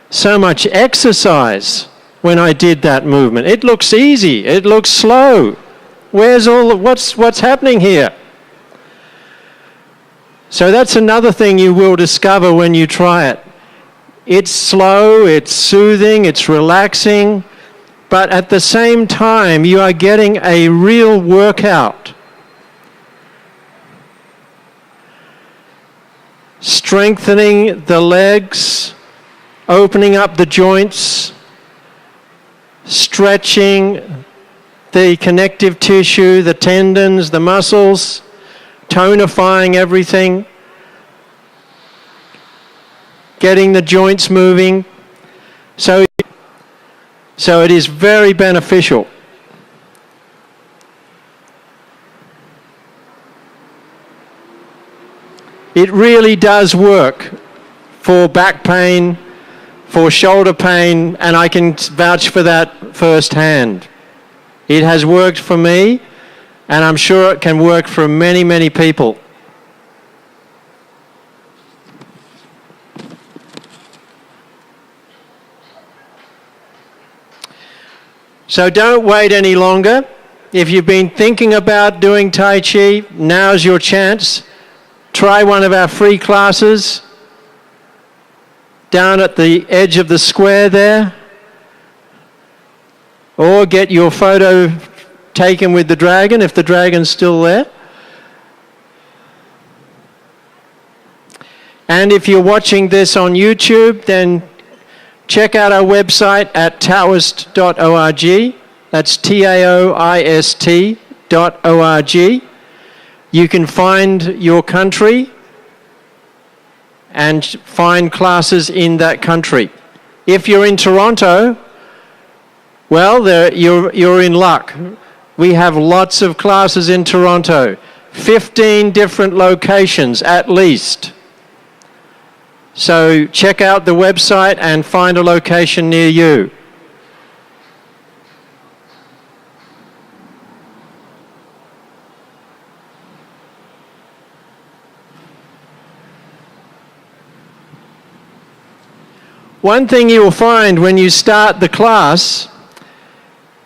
so much exercise when I did that movement. It looks easy, it looks slow. What's happening here? So that's another thing you will discover when you try it. It's slow, it's soothing, it's relaxing, but at the same time you are getting a real workout. Strengthening the legs, opening up the joints, stretching the connective tissue, the tendons, the muscles, tonifying everything. getting the joints moving. So it is very beneficial. It really does work for back pain, for shoulder pain, and I can vouch for that firsthand. It has worked for me, and I'm sure it can work for many, many people. So don't wait any longer. If you've been thinking about doing Tai Chi, now's your chance. Try one of our free classes down at the edge of the square there, or get your photo taken with the dragon if the dragon's still there. And if you're watching this on YouTube, then check out our website at taoist.org. That's TAOIST.org. You can find your country and find classes in that country. If you're in Toronto, well, you're in luck. We have lots of classes in Toronto, 15 different locations at least. So check out the website and find a location near you. One thing you will find when you start the class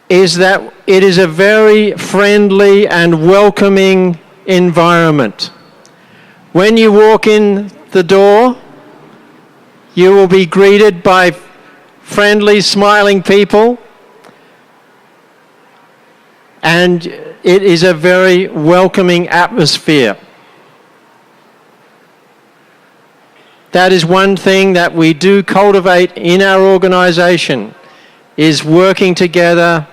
is that it is a very friendly and welcoming environment. When you walk in the door, you will be greeted by friendly, smiling people, and it is a very welcoming atmosphere. That is one thing that we do cultivate in our organization, is working together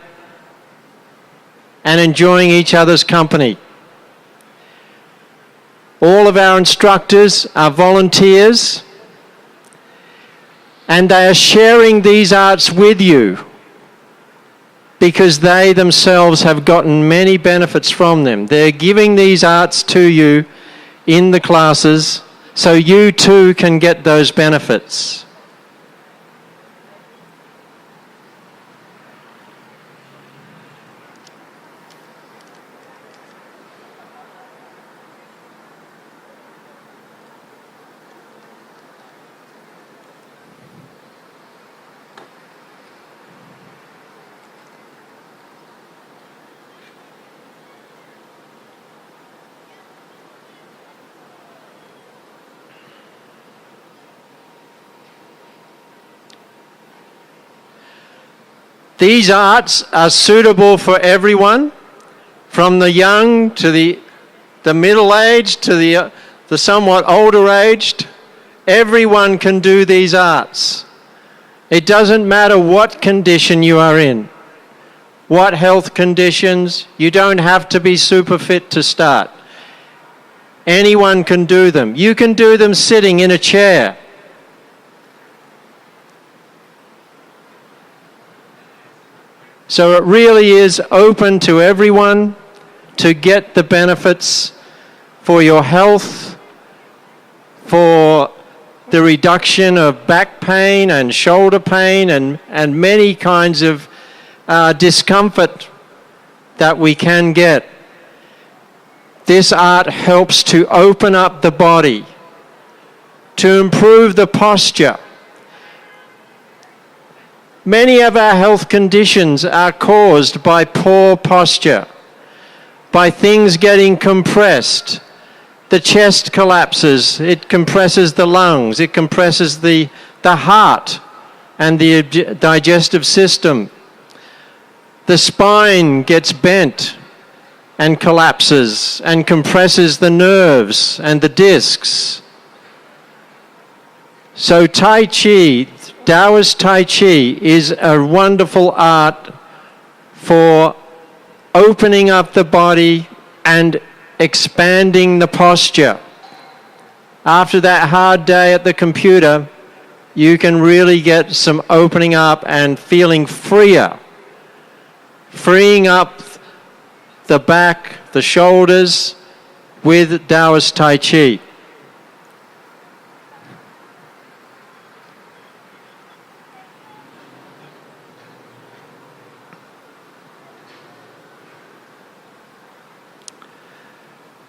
and enjoying each other's company. All of our instructors are volunteers, and they are sharing these arts with you because they themselves have gotten many benefits from them. They're giving these arts to you in the classes so you too can get those benefits. These arts are suitable for everyone, from the young to the middle-aged to the somewhat older-aged. Everyone can do these arts. It doesn't matter what condition you are in, what health conditions. You don't have to be super fit to start. Anyone can do them. You can do them sitting in a chair. So it really is open to everyone to get the benefits for your health, for the reduction of back pain and shoulder pain and many kinds of discomfort that we can get. This art helps to open up the body, to improve the posture. Many of our health conditions are caused by poor posture, by things getting compressed. The chest collapses, it compresses the lungs, it compresses the heart and the digestive system. The spine gets bent and collapses and compresses the nerves and the discs. So Tai Chi, Taoist Tai Chi, is a wonderful art for opening up the body and expanding the posture. After that hard day at the computer, you can really get some opening up and feeling freer. Freeing up the back, the shoulders with Taoist Tai Chi.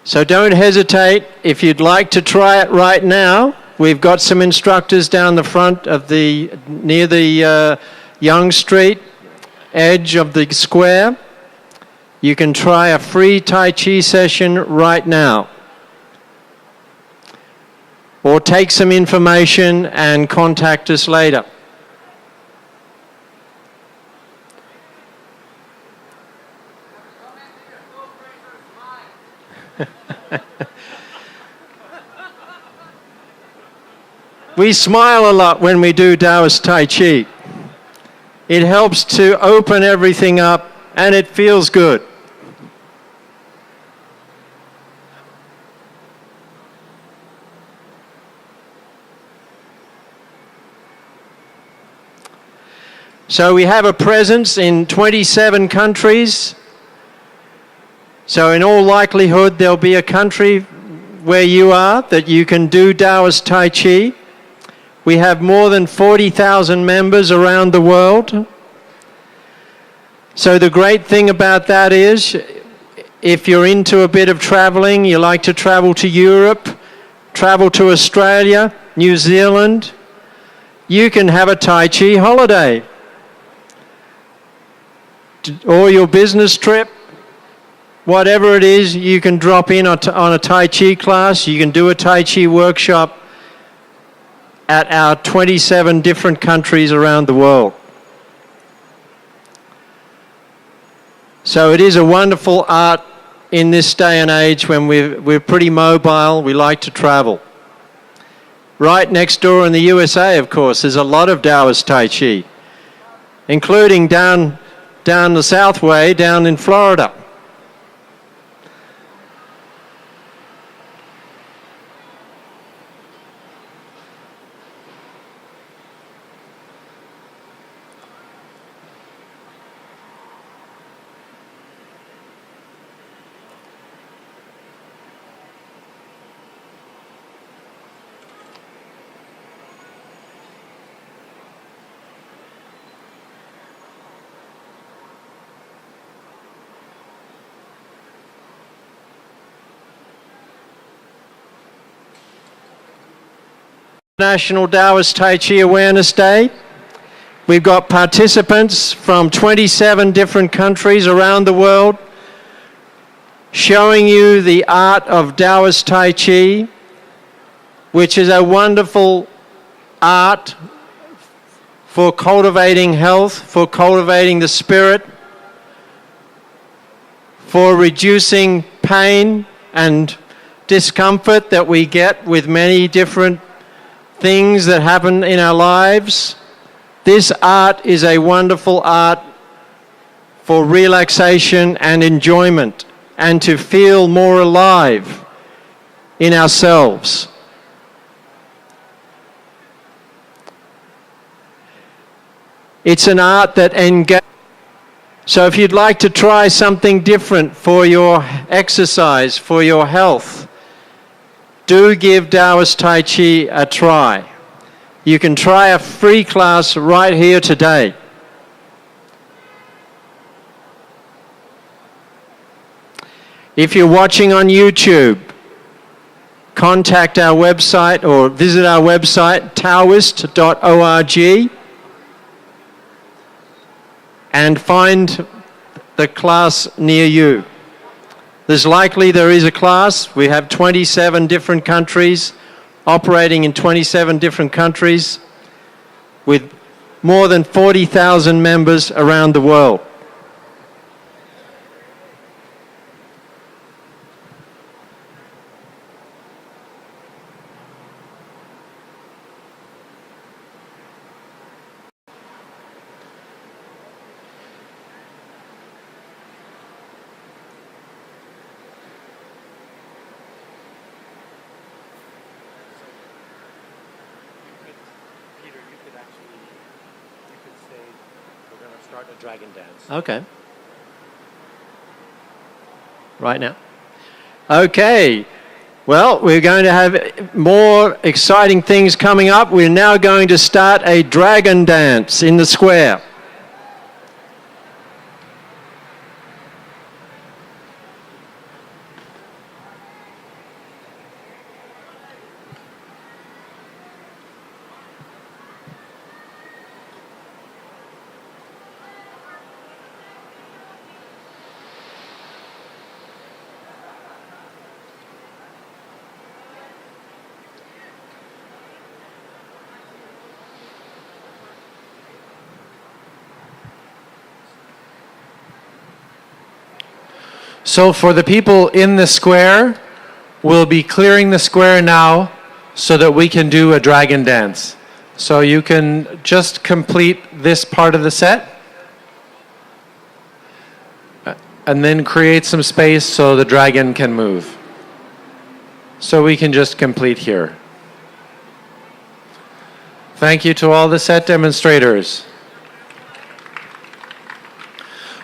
So don't hesitate. If you'd like to try it right now, we've got some instructors down the front of near the Young Street edge of the square. You can try a free Tai Chi session right now. Or take some information and contact us later. We smile a lot when we do Taoist Tai Chi. It helps to open everything up and it feels good. So we have a presence in 27 countries. So in all likelihood, there'll be a country where you are that you can do Taoist Tai Chi. We have more than 40,000 members around the world. So the great thing about that is, if you're into a bit of traveling, you like to travel to Europe, travel to Australia, New Zealand, you can have a Tai Chi holiday. Or your business trip, whatever it is, you can drop in on a Tai Chi class, you can do a Tai Chi workshop at our 27 different countries around the world. So it is a wonderful art in this day and age when we're pretty mobile, we like to travel. Right next door in the USA, of course, there's a lot of Taoist Tai Chi, including down the South Way, down in Florida. National Taoist Tai Chi Awareness Day. We've got participants from 27 different countries around the world showing you the art of Taoist Tai Chi, which is a wonderful art for cultivating health, for cultivating the spirit, for reducing pain and discomfort that we get with many different things that happen in our lives. This art is a wonderful art for relaxation and enjoyment and to feel more alive in ourselves. It's an art that engages. So if you'd like to try something different for your exercise, for your health, do give Taoist Tai Chi a try. You can try a free class right here today. If you're watching on YouTube, contact our website or visit our website, taoist.org, and find the class near you. There's likely there is a class. We have 27 different countries, operating in 27 different countries with more than 40,000 members around the world. Peter start a dragon dance. Okay. Right now. Okay. Well, we're going to have more exciting things coming up. We're now going to start a dragon dance in the square. So for the people in the square, we'll be clearing the square now so that we can do a dragon dance. So you can just complete this part of the set and then create some space so the dragon can move. So we can just complete here. Thank you to all the set demonstrators.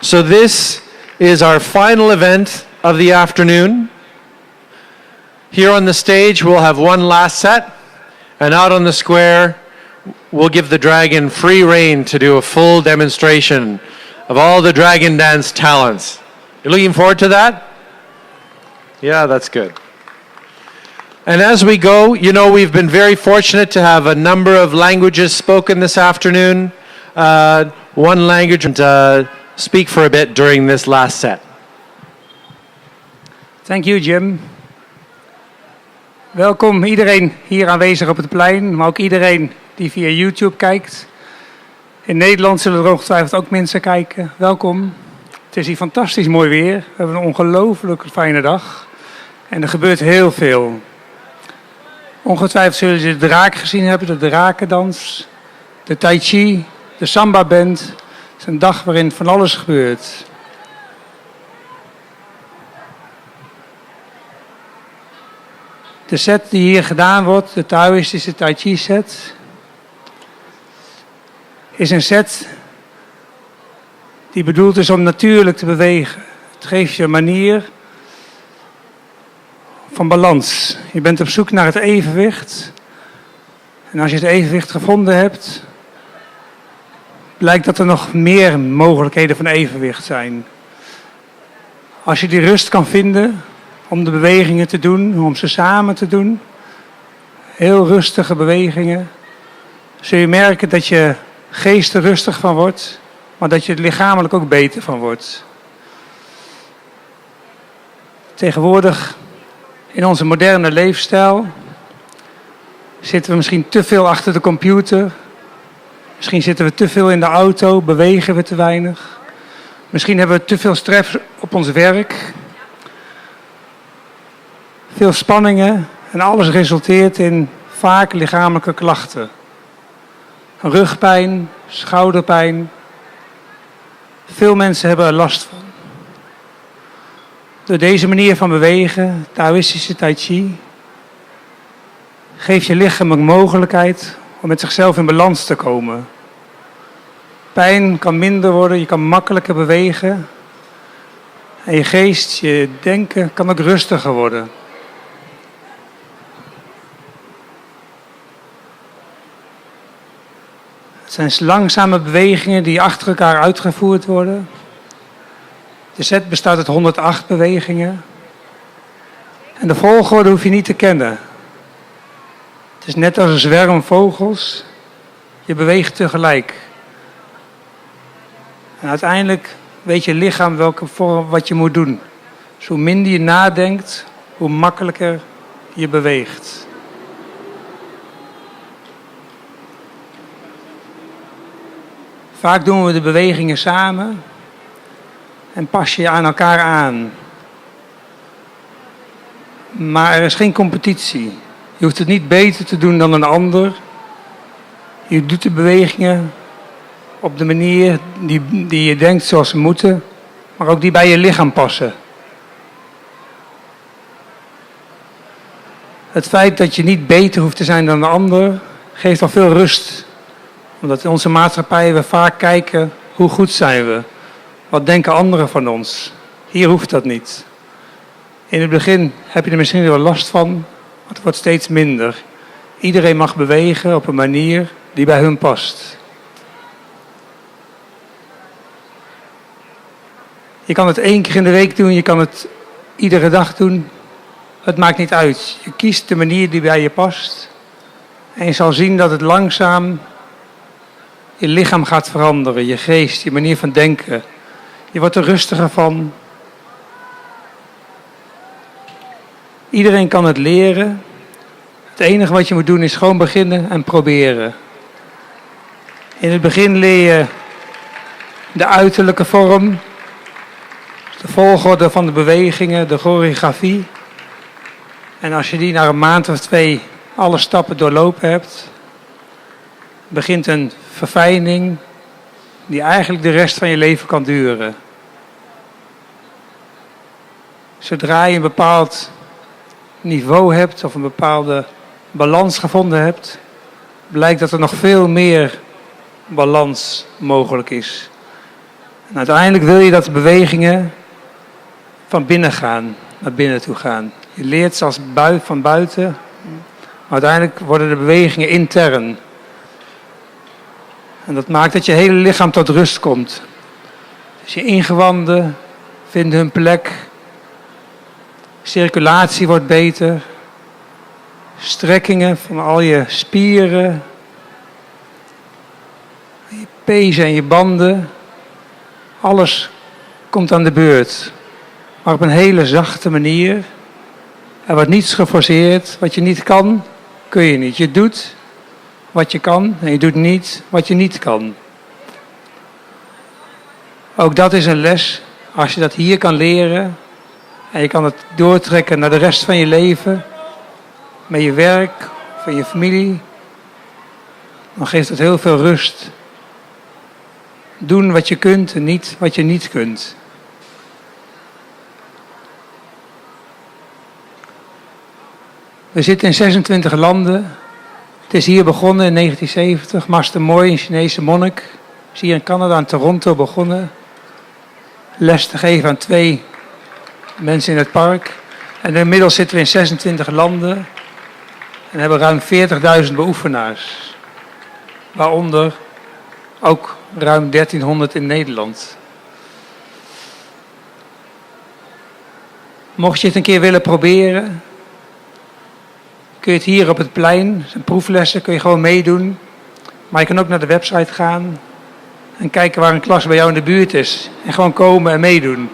So this is our final event of the afternoon. Here on the stage, we'll have one last set, and out on the square, we'll give the dragon free rein to do a full demonstration of all the dragon dance talents. You're looking forward to that? Yeah, that's good. And as we go, you know, we've been very fortunate to have a number of languages spoken this afternoon. One language and speak for a bit during this last set. Thank you, Jim. Welkom iedereen hier aanwezig op het plein, maar ook iedereen die via YouTube kijkt. In Nederland zullen er ongetwijfeld ook mensen kijken. Welkom. Het is hier fantastisch mooi weer. We hebben een ongelooflijk fijne dag. En er gebeurt heel veel. Ongetwijfeld zullen ze de draak gezien hebben, de drakendans, de Tai Chi, de Samba Band. Het is een dag waarin van alles gebeurt. De set die hier gedaan wordt, de Taoïstische Tai Chi set, is een set die bedoeld is om natuurlijk te bewegen. Het geeft je een manier van balans. Je bent op zoek naar het evenwicht. En als je het evenwicht gevonden hebt, blijkt dat er nog meer mogelijkheden van evenwicht zijn. Als je die rust kan vinden om de bewegingen te doen, om ze samen te doen, heel rustige bewegingen, zul je merken dat je geest er rustig van wordt, maar dat je er lichamelijk ook beter van wordt. Tegenwoordig, in onze moderne leefstijl, zitten we misschien te veel achter de computer. Misschien zitten we te veel in de auto, bewegen we te weinig. Misschien hebben we te veel stress op ons werk. Veel spanningen en alles resulteert in vaak lichamelijke klachten. Rugpijn, schouderpijn. Veel mensen hebben er last van. Door deze manier van bewegen, Taoïstische Tai Chi, geeft je lichaam een mogelijkheid om met zichzelf in balans te komen. Pijn kan minder worden, je kan makkelijker bewegen. En je geest, je denken kan ook rustiger worden. Het zijn langzame bewegingen die achter elkaar uitgevoerd worden. De set bestaat uit 108 bewegingen. En de volgorde hoef je niet te kennen. Het is net als een zwerm vogels. Je beweegt tegelijk. En uiteindelijk weet je lichaam welke vorm wat je moet doen. Dus hoe minder je nadenkt, hoe makkelijker je beweegt. Vaak doen we de bewegingen samen en pas je aan elkaar aan. Maar er is geen competitie. Je hoeft het niet beter te doen dan een ander. Je doet de bewegingen op de manier die je denkt zoals ze moeten, maar ook die bij je lichaam passen. Het feit dat je niet beter hoeft te zijn dan een ander, geeft al veel rust. Omdat in onze maatschappij we vaak kijken Hoe goed zijn we? Wat denken anderen van ons? Hier hoeft dat niet. In het begin heb je er misschien wel last van, maar het wordt steeds minder. Iedereen mag bewegen op een manier die bij hun past. Je kan het 1 keer in de week doen, je kan het iedere dag doen. Het maakt niet uit. Je kiest de manier die bij je past. En je zal zien dat het langzaam je lichaam gaat veranderen, je geest, je manier van denken. Je wordt er rustiger van. Iedereen kan het leren. Het enige wat je moet doen is gewoon beginnen en proberen. In het begin leer je de uiterlijke vorm, de volgorde van de bewegingen, de choreografie. En als je die na een maand of 2 alle stappen doorlopen hebt, begint een verfijning die eigenlijk de rest van je leven kan duren. Zodra je een bepaald niveau hebt of een bepaalde balans gevonden hebt, blijkt dat er nog veel meer balans mogelijk is. En uiteindelijk wil je dat de bewegingen van binnen gaan, naar binnen toe gaan. Je leert ze als van buiten, maar uiteindelijk worden de bewegingen intern. En dat maakt dat je hele lichaam tot rust komt. Dus je ingewanden vinden hun plek. Circulatie wordt beter. Strekkingen van al je spieren. Je pezen en je banden. Alles komt aan de beurt. Maar op een hele zachte manier. Er wordt niets geforceerd. Wat je niet kan, kun je niet. Je doet wat je kan en je doet niet wat je niet kan. Ook dat is een les. Als je dat hier kan leren en je kan het doortrekken naar de rest van je leven, met je werk, van je familie, dan geeft het heel veel rust. Doen wat je kunt en niet wat je niet kunt. We zitten in 26 landen. Het is hier begonnen in 1970. Master Mooi, een Chinese monnik, is hier in Canada, in Toronto begonnen. Les te geven aan 2 mensen in het park. En inmiddels zitten we in 26 landen. En hebben ruim 40.000 beoefenaars. Waaronder ook ruim 1300 in Nederland. Mocht je het een keer willen proberen, kun je het hier op het plein, zijn proeflessen, kun je gewoon meedoen. Maar je kan ook naar de website gaan en kijken waar een klas bij jou in de buurt is. En gewoon komen en meedoen.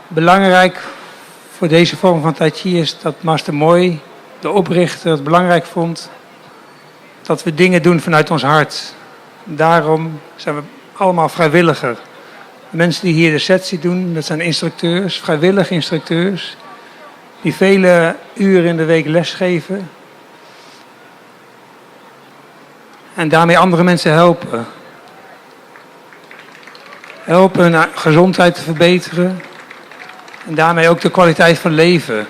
Belangrijk voor deze vorm van Tai Chi is dat Master Mooi, de oprichter, het belangrijk vond dat we dingen doen vanuit ons hart. Daarom zijn we allemaal vrijwilliger. De mensen die hier de sessie doen, dat zijn instructeurs, vrijwillige instructeurs, die vele uren in de week lesgeven. En daarmee andere mensen helpen. Helpen hun gezondheid te verbeteren. En daarmee ook de kwaliteit van leven.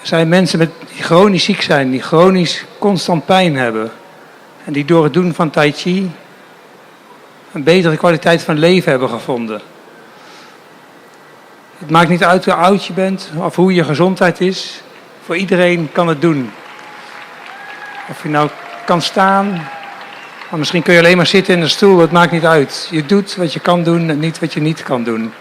Er zijn mensen die chronisch ziek zijn, die chronisch constant pijn hebben. En die door het doen van Tai Chi een betere kwaliteit van leven hebben gevonden. Het maakt niet uit hoe oud je bent of hoe je gezondheid is. Voor iedereen kan het doen. Of je nou kan staan, maar misschien kun je alleen maar zitten in een stoel, het maakt niet uit. Je doet wat je kan doen en niet wat je niet kan doen.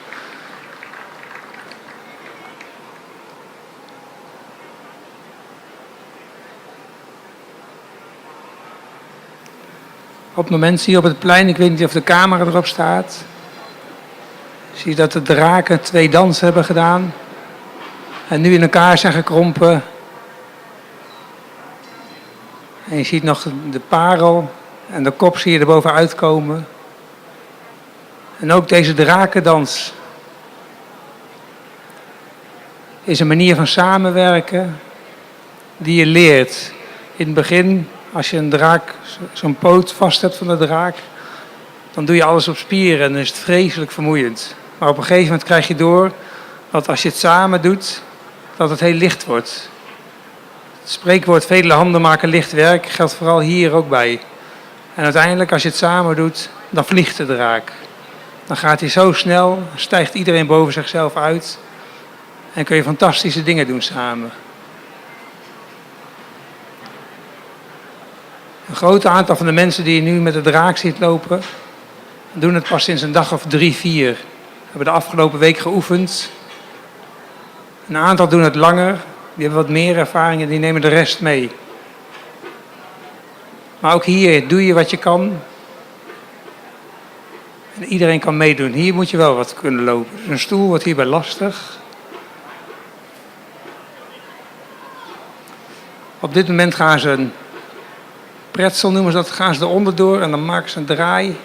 Op het moment zie je op het plein, ik weet niet of de camera erop staat, zie je dat de draken 2 dansen hebben gedaan en nu in elkaar zijn gekrompen. En je ziet nog de parel en de kop zie je er bovenuit komen. En ook deze drakendans is een manier van samenwerken die je leert. In het begin, als je een draak, zo'n poot vast hebt van de draak, dan doe je alles op spieren en dan is het vreselijk vermoeiend. Maar op een gegeven moment krijg je door dat als je het samen doet, dat het heel licht wordt. Het spreekwoord vele handen maken licht werk geldt vooral hier ook bij. En uiteindelijk als je het samen doet, dan vliegt de draak. Dan gaat hij zo snel, stijgt iedereen boven zichzelf uit en kun je fantastische dingen doen samen. Een groot aantal van de mensen die je nu met de draak ziet lopen, doen het pas sinds een dag of 3, 4. Hebben de afgelopen week geoefend. Een aantal doen het langer, die hebben wat meer ervaring en die nemen de rest mee. Maar ook hier doe je wat je kan. En iedereen kan meedoen. Hier moet je wel wat kunnen lopen. Dus een stoel wordt hierbij lastig. Op dit moment gaan ze een pretzel noemen ze dat, gaan ze eronder door en dan maken ze een draai.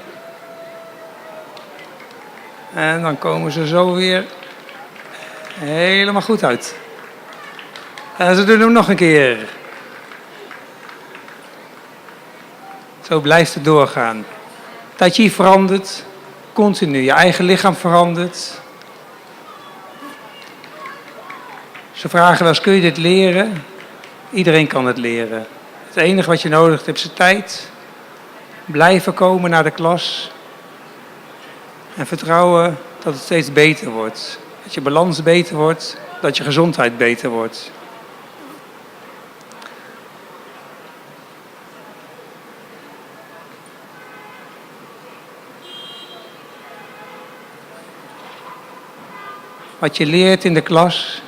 En dan komen ze zo weer helemaal goed uit. En ze doen hem nog een keer. Zo blijft het doorgaan. Tai Chi verandert continu. Je eigen lichaam verandert. Ze vragen wel eens, kun je dit leren? Iedereen kan het leren. Het enige wat je nodig hebt is tijd. Blijven komen naar de klas. En vertrouwen dat het steeds beter wordt. Dat je balans beter wordt. Dat je gezondheid beter wordt. Wat je leert in de klas,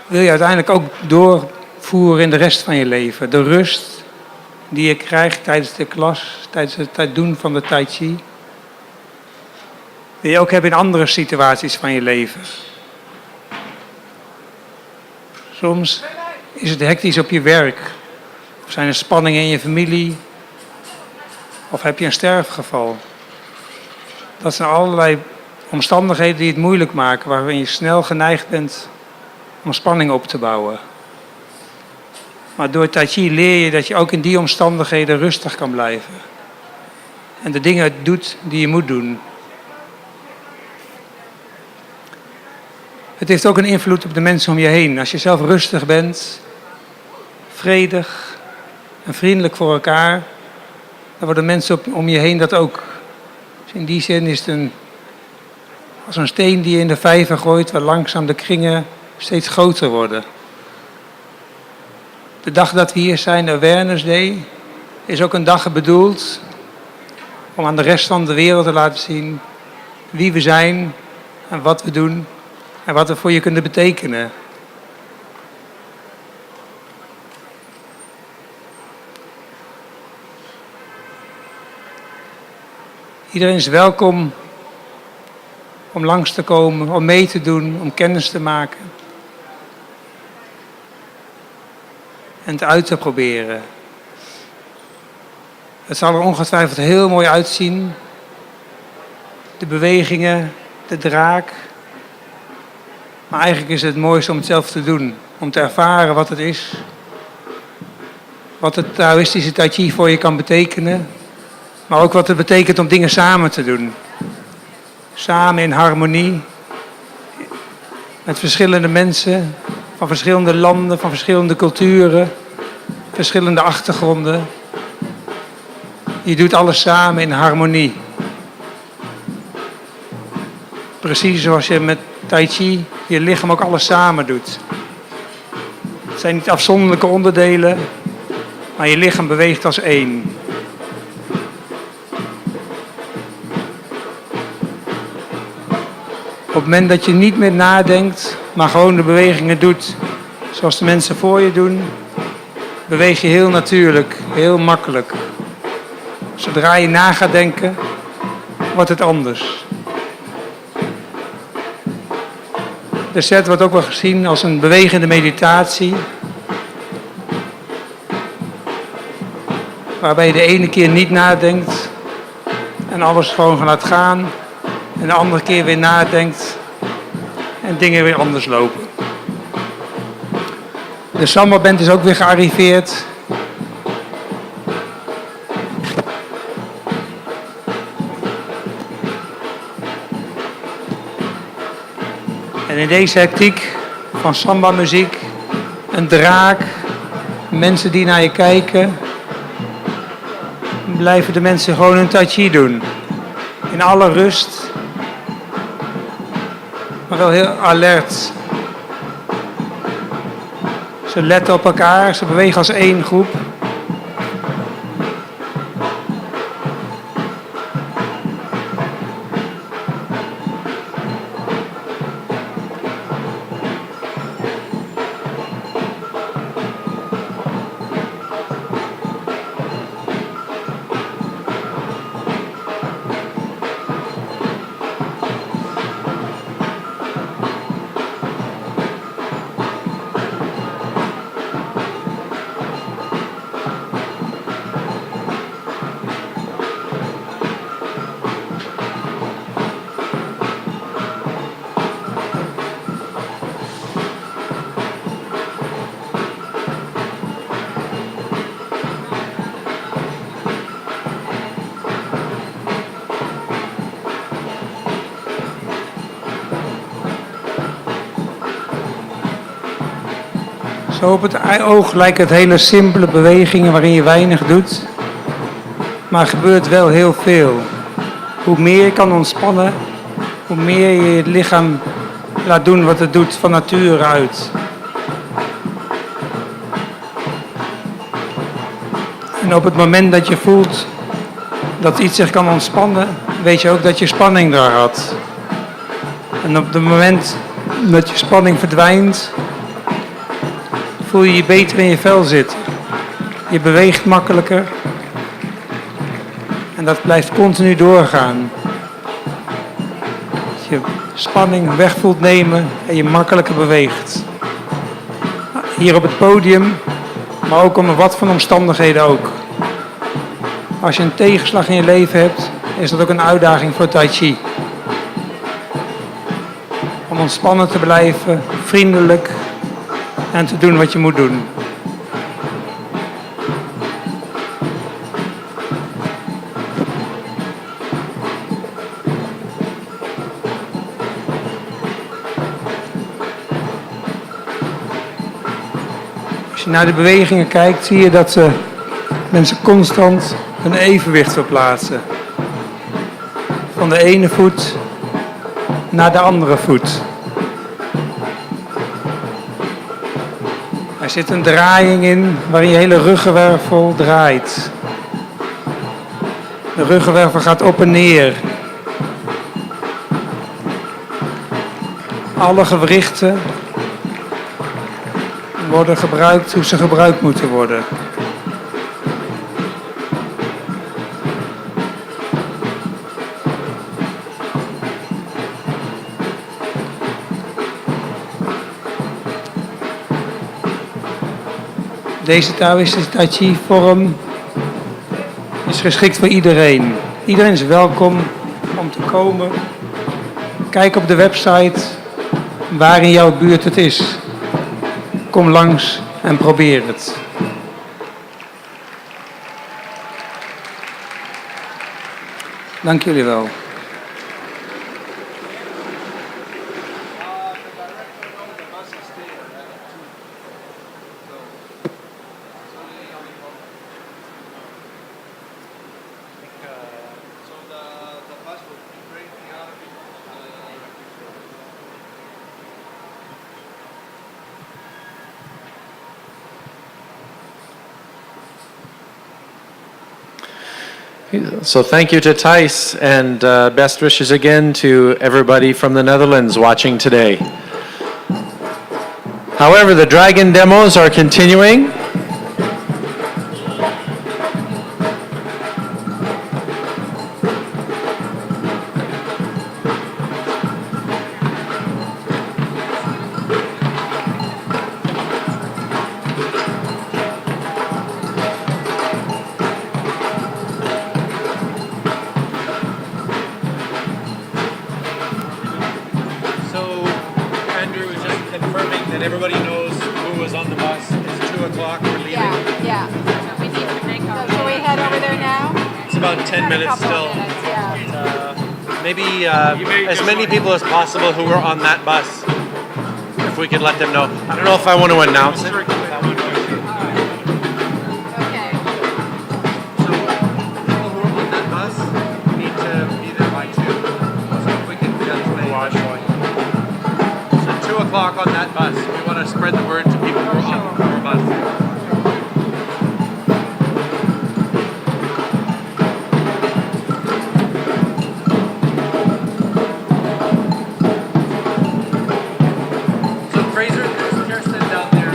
wil je uiteindelijk ook doorvoeren in de rest van je leven. De rust die je krijgt tijdens de klas, tijdens het doen van de Tai Chi, wil je ook hebben in andere situaties van je leven. Soms is het hectisch op je werk, of zijn er spanningen in je familie, of heb je een sterfgeval. Dat zijn allerlei omstandigheden die het moeilijk maken, waarin je snel geneigd bent om spanning op te bouwen. Maar door Tai Chi leer je dat je ook in die omstandigheden rustig kan blijven. En de dingen doet die je moet doen. Het heeft ook een invloed op de mensen om je heen. Als je zelf rustig bent, vredig en vriendelijk voor elkaar, dan worden mensen om je heen dat ook. Dus in die zin is het als een steen die je in de vijver gooit, waar langzaam de kringen steeds groter worden. De dag dat we hier zijn, de Awareness Day, is ook een dag bedoeld om aan de rest van de wereld te laten zien wie we zijn en wat we doen en wat we voor je kunnen betekenen. Iedereen is welkom om langs te komen, om mee te doen, om kennis te maken. En het uit te proberen. Het zal er ongetwijfeld heel mooi uitzien. De bewegingen, de draak. Maar eigenlijk is het mooiste om het zelf te doen. Om te ervaren wat het is. Wat het Taoïstische Tai Chi voor je kan betekenen. Maar ook wat het betekent om dingen samen te doen. Samen in harmonie. Met verschillende mensen. Van verschillende landen, van verschillende culturen. Verschillende achtergronden. Je doet alles samen in harmonie. Precies zoals je met Tai Chi je lichaam ook alles samen doet. Het zijn niet afzonderlijke onderdelen, maar je lichaam beweegt als één. Op het moment dat je niet meer nadenkt, maar gewoon de bewegingen doet zoals de mensen voor je doen, beweeg je heel natuurlijk, heel makkelijk. Zodra je na gaat denken, wordt het anders. De set wordt ook wel gezien als een bewegende meditatie. Waarbij je de ene keer niet nadenkt en alles gewoon laat gaan. En de andere keer weer nadenkt en dingen weer anders lopen. De Samba-band is ook weer gearriveerd. En in deze hectiek van samba muziek, een draak, mensen die naar je kijken, blijven de mensen gewoon hun tai chi doen. In alle rust, maar wel heel alert. Ze letten op elkaar, ze bewegen als één groep. Zo op het oog lijken het hele simpele bewegingen waarin je weinig doet. Maar er gebeurt wel heel veel. Hoe meer je kan ontspannen, hoe meer je het lichaam laat doen wat het doet van nature uit. En op het moment dat je voelt dat iets zich kan ontspannen, weet je ook dat je spanning daar had. En op het moment dat je spanning verdwijnt, voel je je beter in je vel zitten. Je beweegt makkelijker. En dat blijft continu doorgaan. Dat je spanning weg voelt nemen en je makkelijker beweegt. Hier op het podium, maar ook onder wat voor omstandigheden ook. Als je een tegenslag in je leven hebt, is dat ook een uitdaging voor Tai Chi. Om ontspannen te blijven, vriendelijk en te doen wat je moet doen. Als je naar de bewegingen kijkt, zie je dat mensen constant een evenwicht verplaatsen. Van de ene voet naar de andere voet. Er zit een draaiing in waarin je hele ruggenwervel draait. De ruggenwervel gaat op en neer. Alle gewrichten worden gebruikt hoe ze gebruikt moeten worden. Deze Taoïstische Tai Chi vorm is geschikt voor iedereen. Iedereen is welkom om te komen. Kijk op de website waar in jouw buurt het is. Kom langs en probeer het. Dank jullie wel. So thank you to Thijs, and best wishes again to everybody from the Netherlands watching today. However, the dragon demos are continuing. As many people as possible who were on that bus if we could let them know. I don't know if I want to announce it. On that bus. We want to spread the word to people who are on our bus. So Fraser, there's Kirsten down there.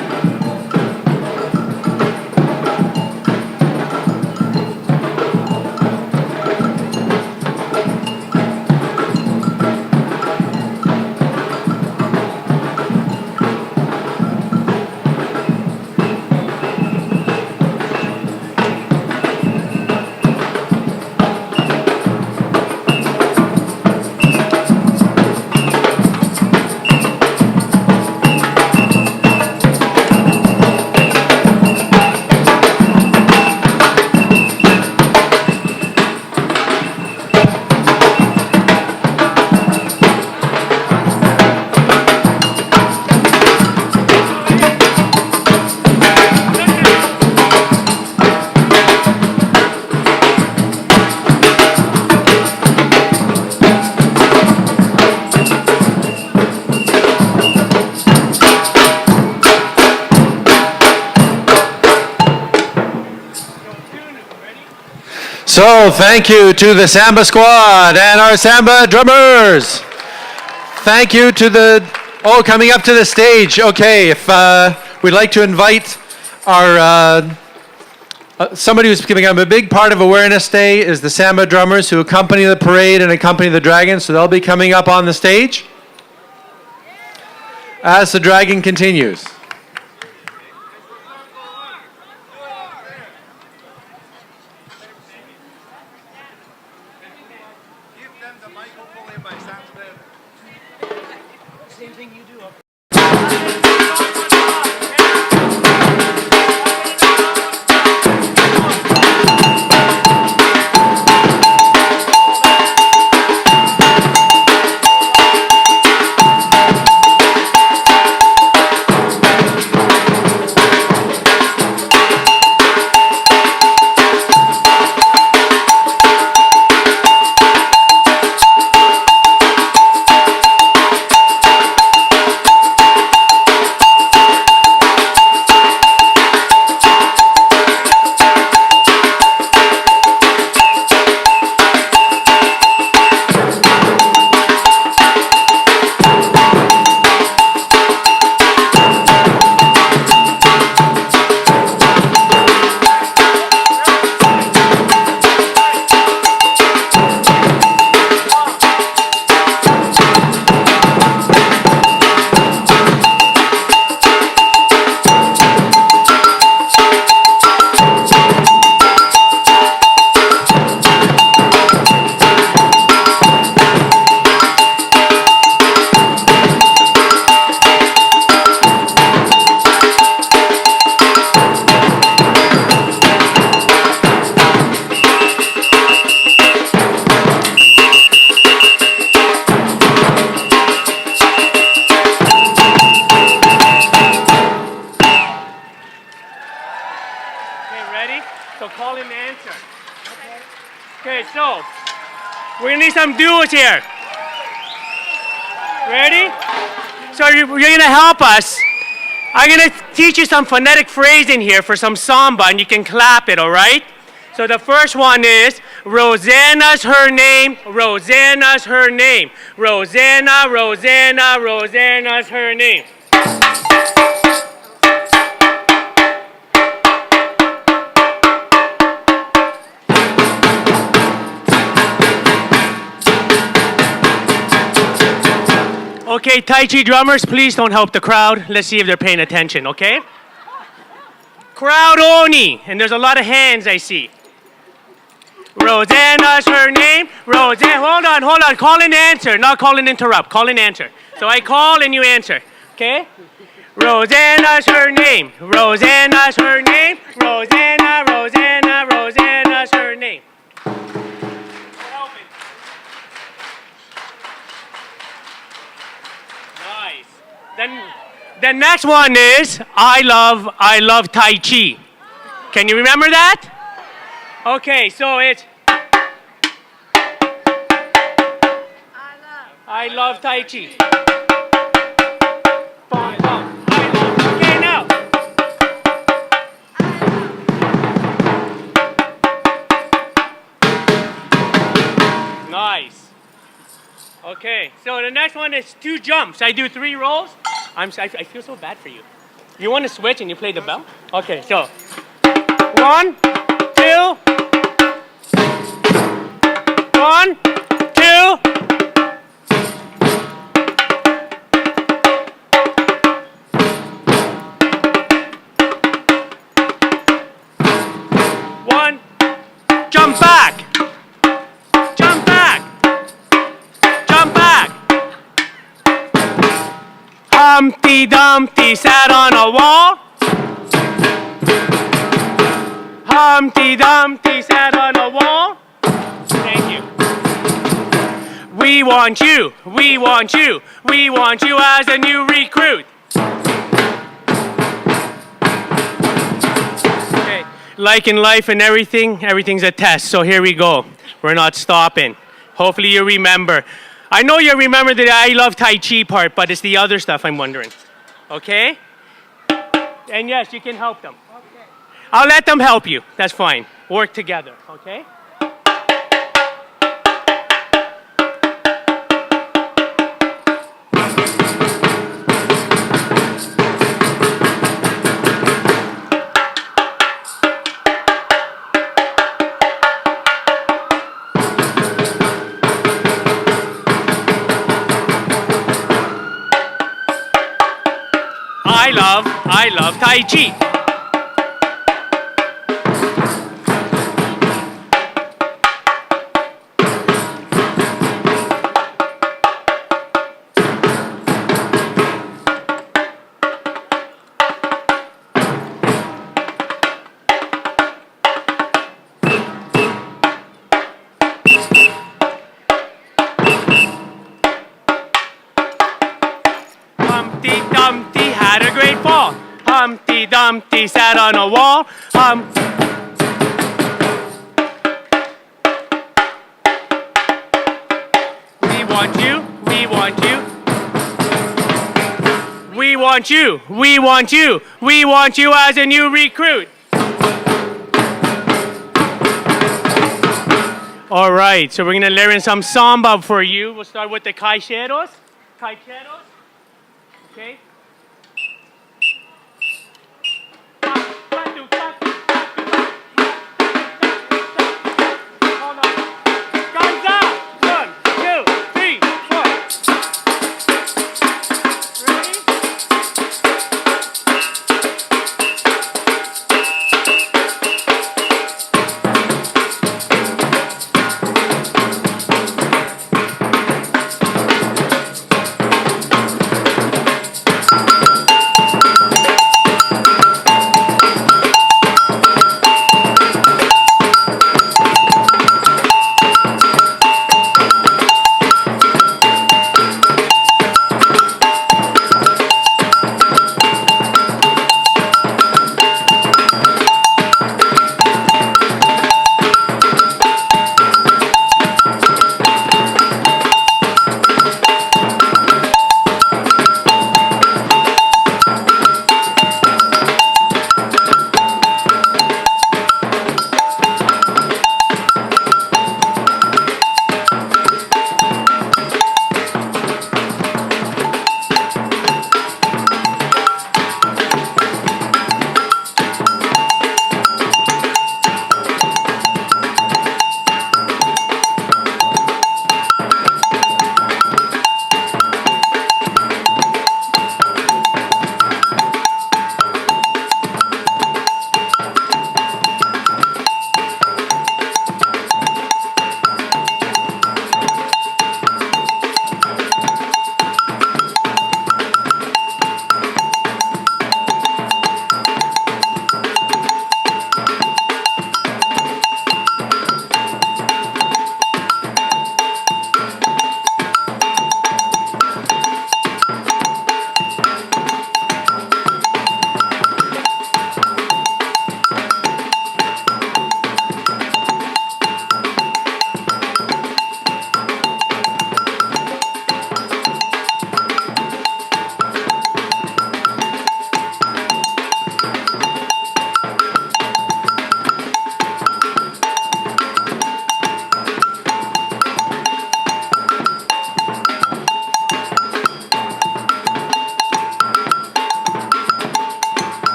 So thank you to the Samba squad and our Samba drummers. Thank you to coming up to the stage. Okay, if we'd like to invite our, somebody who's giving up a big part of Awareness Day is the Samba drummers who accompany the parade and accompany the dragon. So they'll be coming up on the stage as the dragon continues. Okay, so we're gonna need some duos here. Ready? So you're gonna help us. I'm gonna teach you some phonetic phrasing here for some samba, and you can clap it, all right? So the first one is Rosanna's her name, Rosanna's her name, Rosanna, Rosanna, Rosanna's her name. Okay, Tai Chi drummers, please don't help the crowd. Let's see if they're paying attention, okay? Crowd Oni, and there's a lot of hands I see. Rosanna's her name. Hold on. Call and answer, not call and interrupt. Call and answer. So I call and you answer, okay? Rosanna's her name. Rosanna's her name. Rosanna, Rosanna, Rosanna's her name. Nice. Then The next one is I love Tai Chi. Can you remember that? Okay, so it's I love Tai Chi. Okay, now. Nice. Okay, so the next one is 2 jumps. I do 3 rolls. I feel so bad for you. You want to switch and you play the bell? Okay, so 1, 2, 1, 2. One, jump back, jump back, jump back. Humpty Dumpty sat on a wall. Humpty Dumpty sat on a wall. Thank you. We want you, we want you, we want you as a new recruit. Okay, like in life and everything's a test, so here we go. We're not stopping. Hopefully you remember. I know you remember the I love Tai Chi part, but it's the other stuff I'm wondering. Okay? And yes, you can help them. Okay. I'll let them help you. That's fine. Work together, okay? I love Tai Chi. Humpty Dumpty had a great fall. Humpty Dumpty sat on a wall. We want you, we want you. We want you, we want you, we want you as a new recruit. All right, so we're gonna learn some samba for you. We'll start with the caiceros. Caiceros, okay?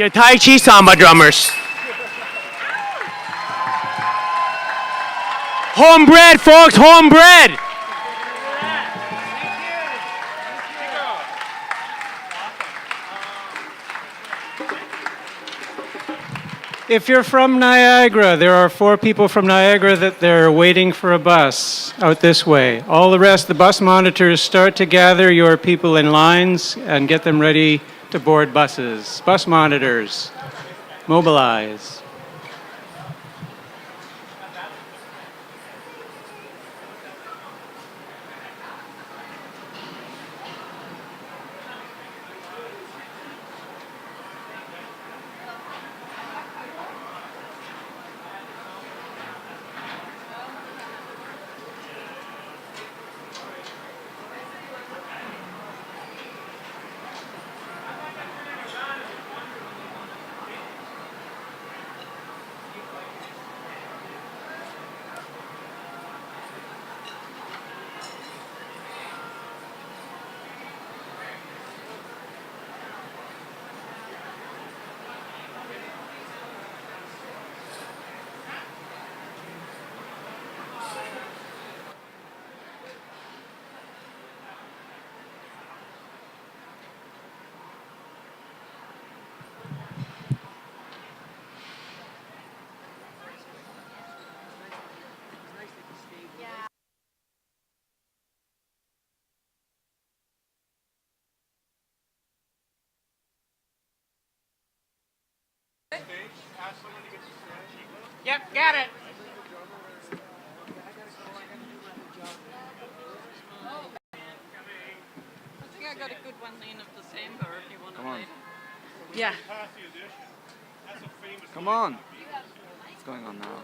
Your Tai Chi samba drummers. Homebred, folks, homebred. If you're from Niagara, there are 4 people from Niagara that they're waiting for a bus out this way. All the rest, the bus monitors, start to gather your people in lines and get them ready to board buses. Bus monitors, mobilize. Yep, got it. I think I got a good one in of the same bird. You want to Come on. later? Yeah. Come on. What's going on now?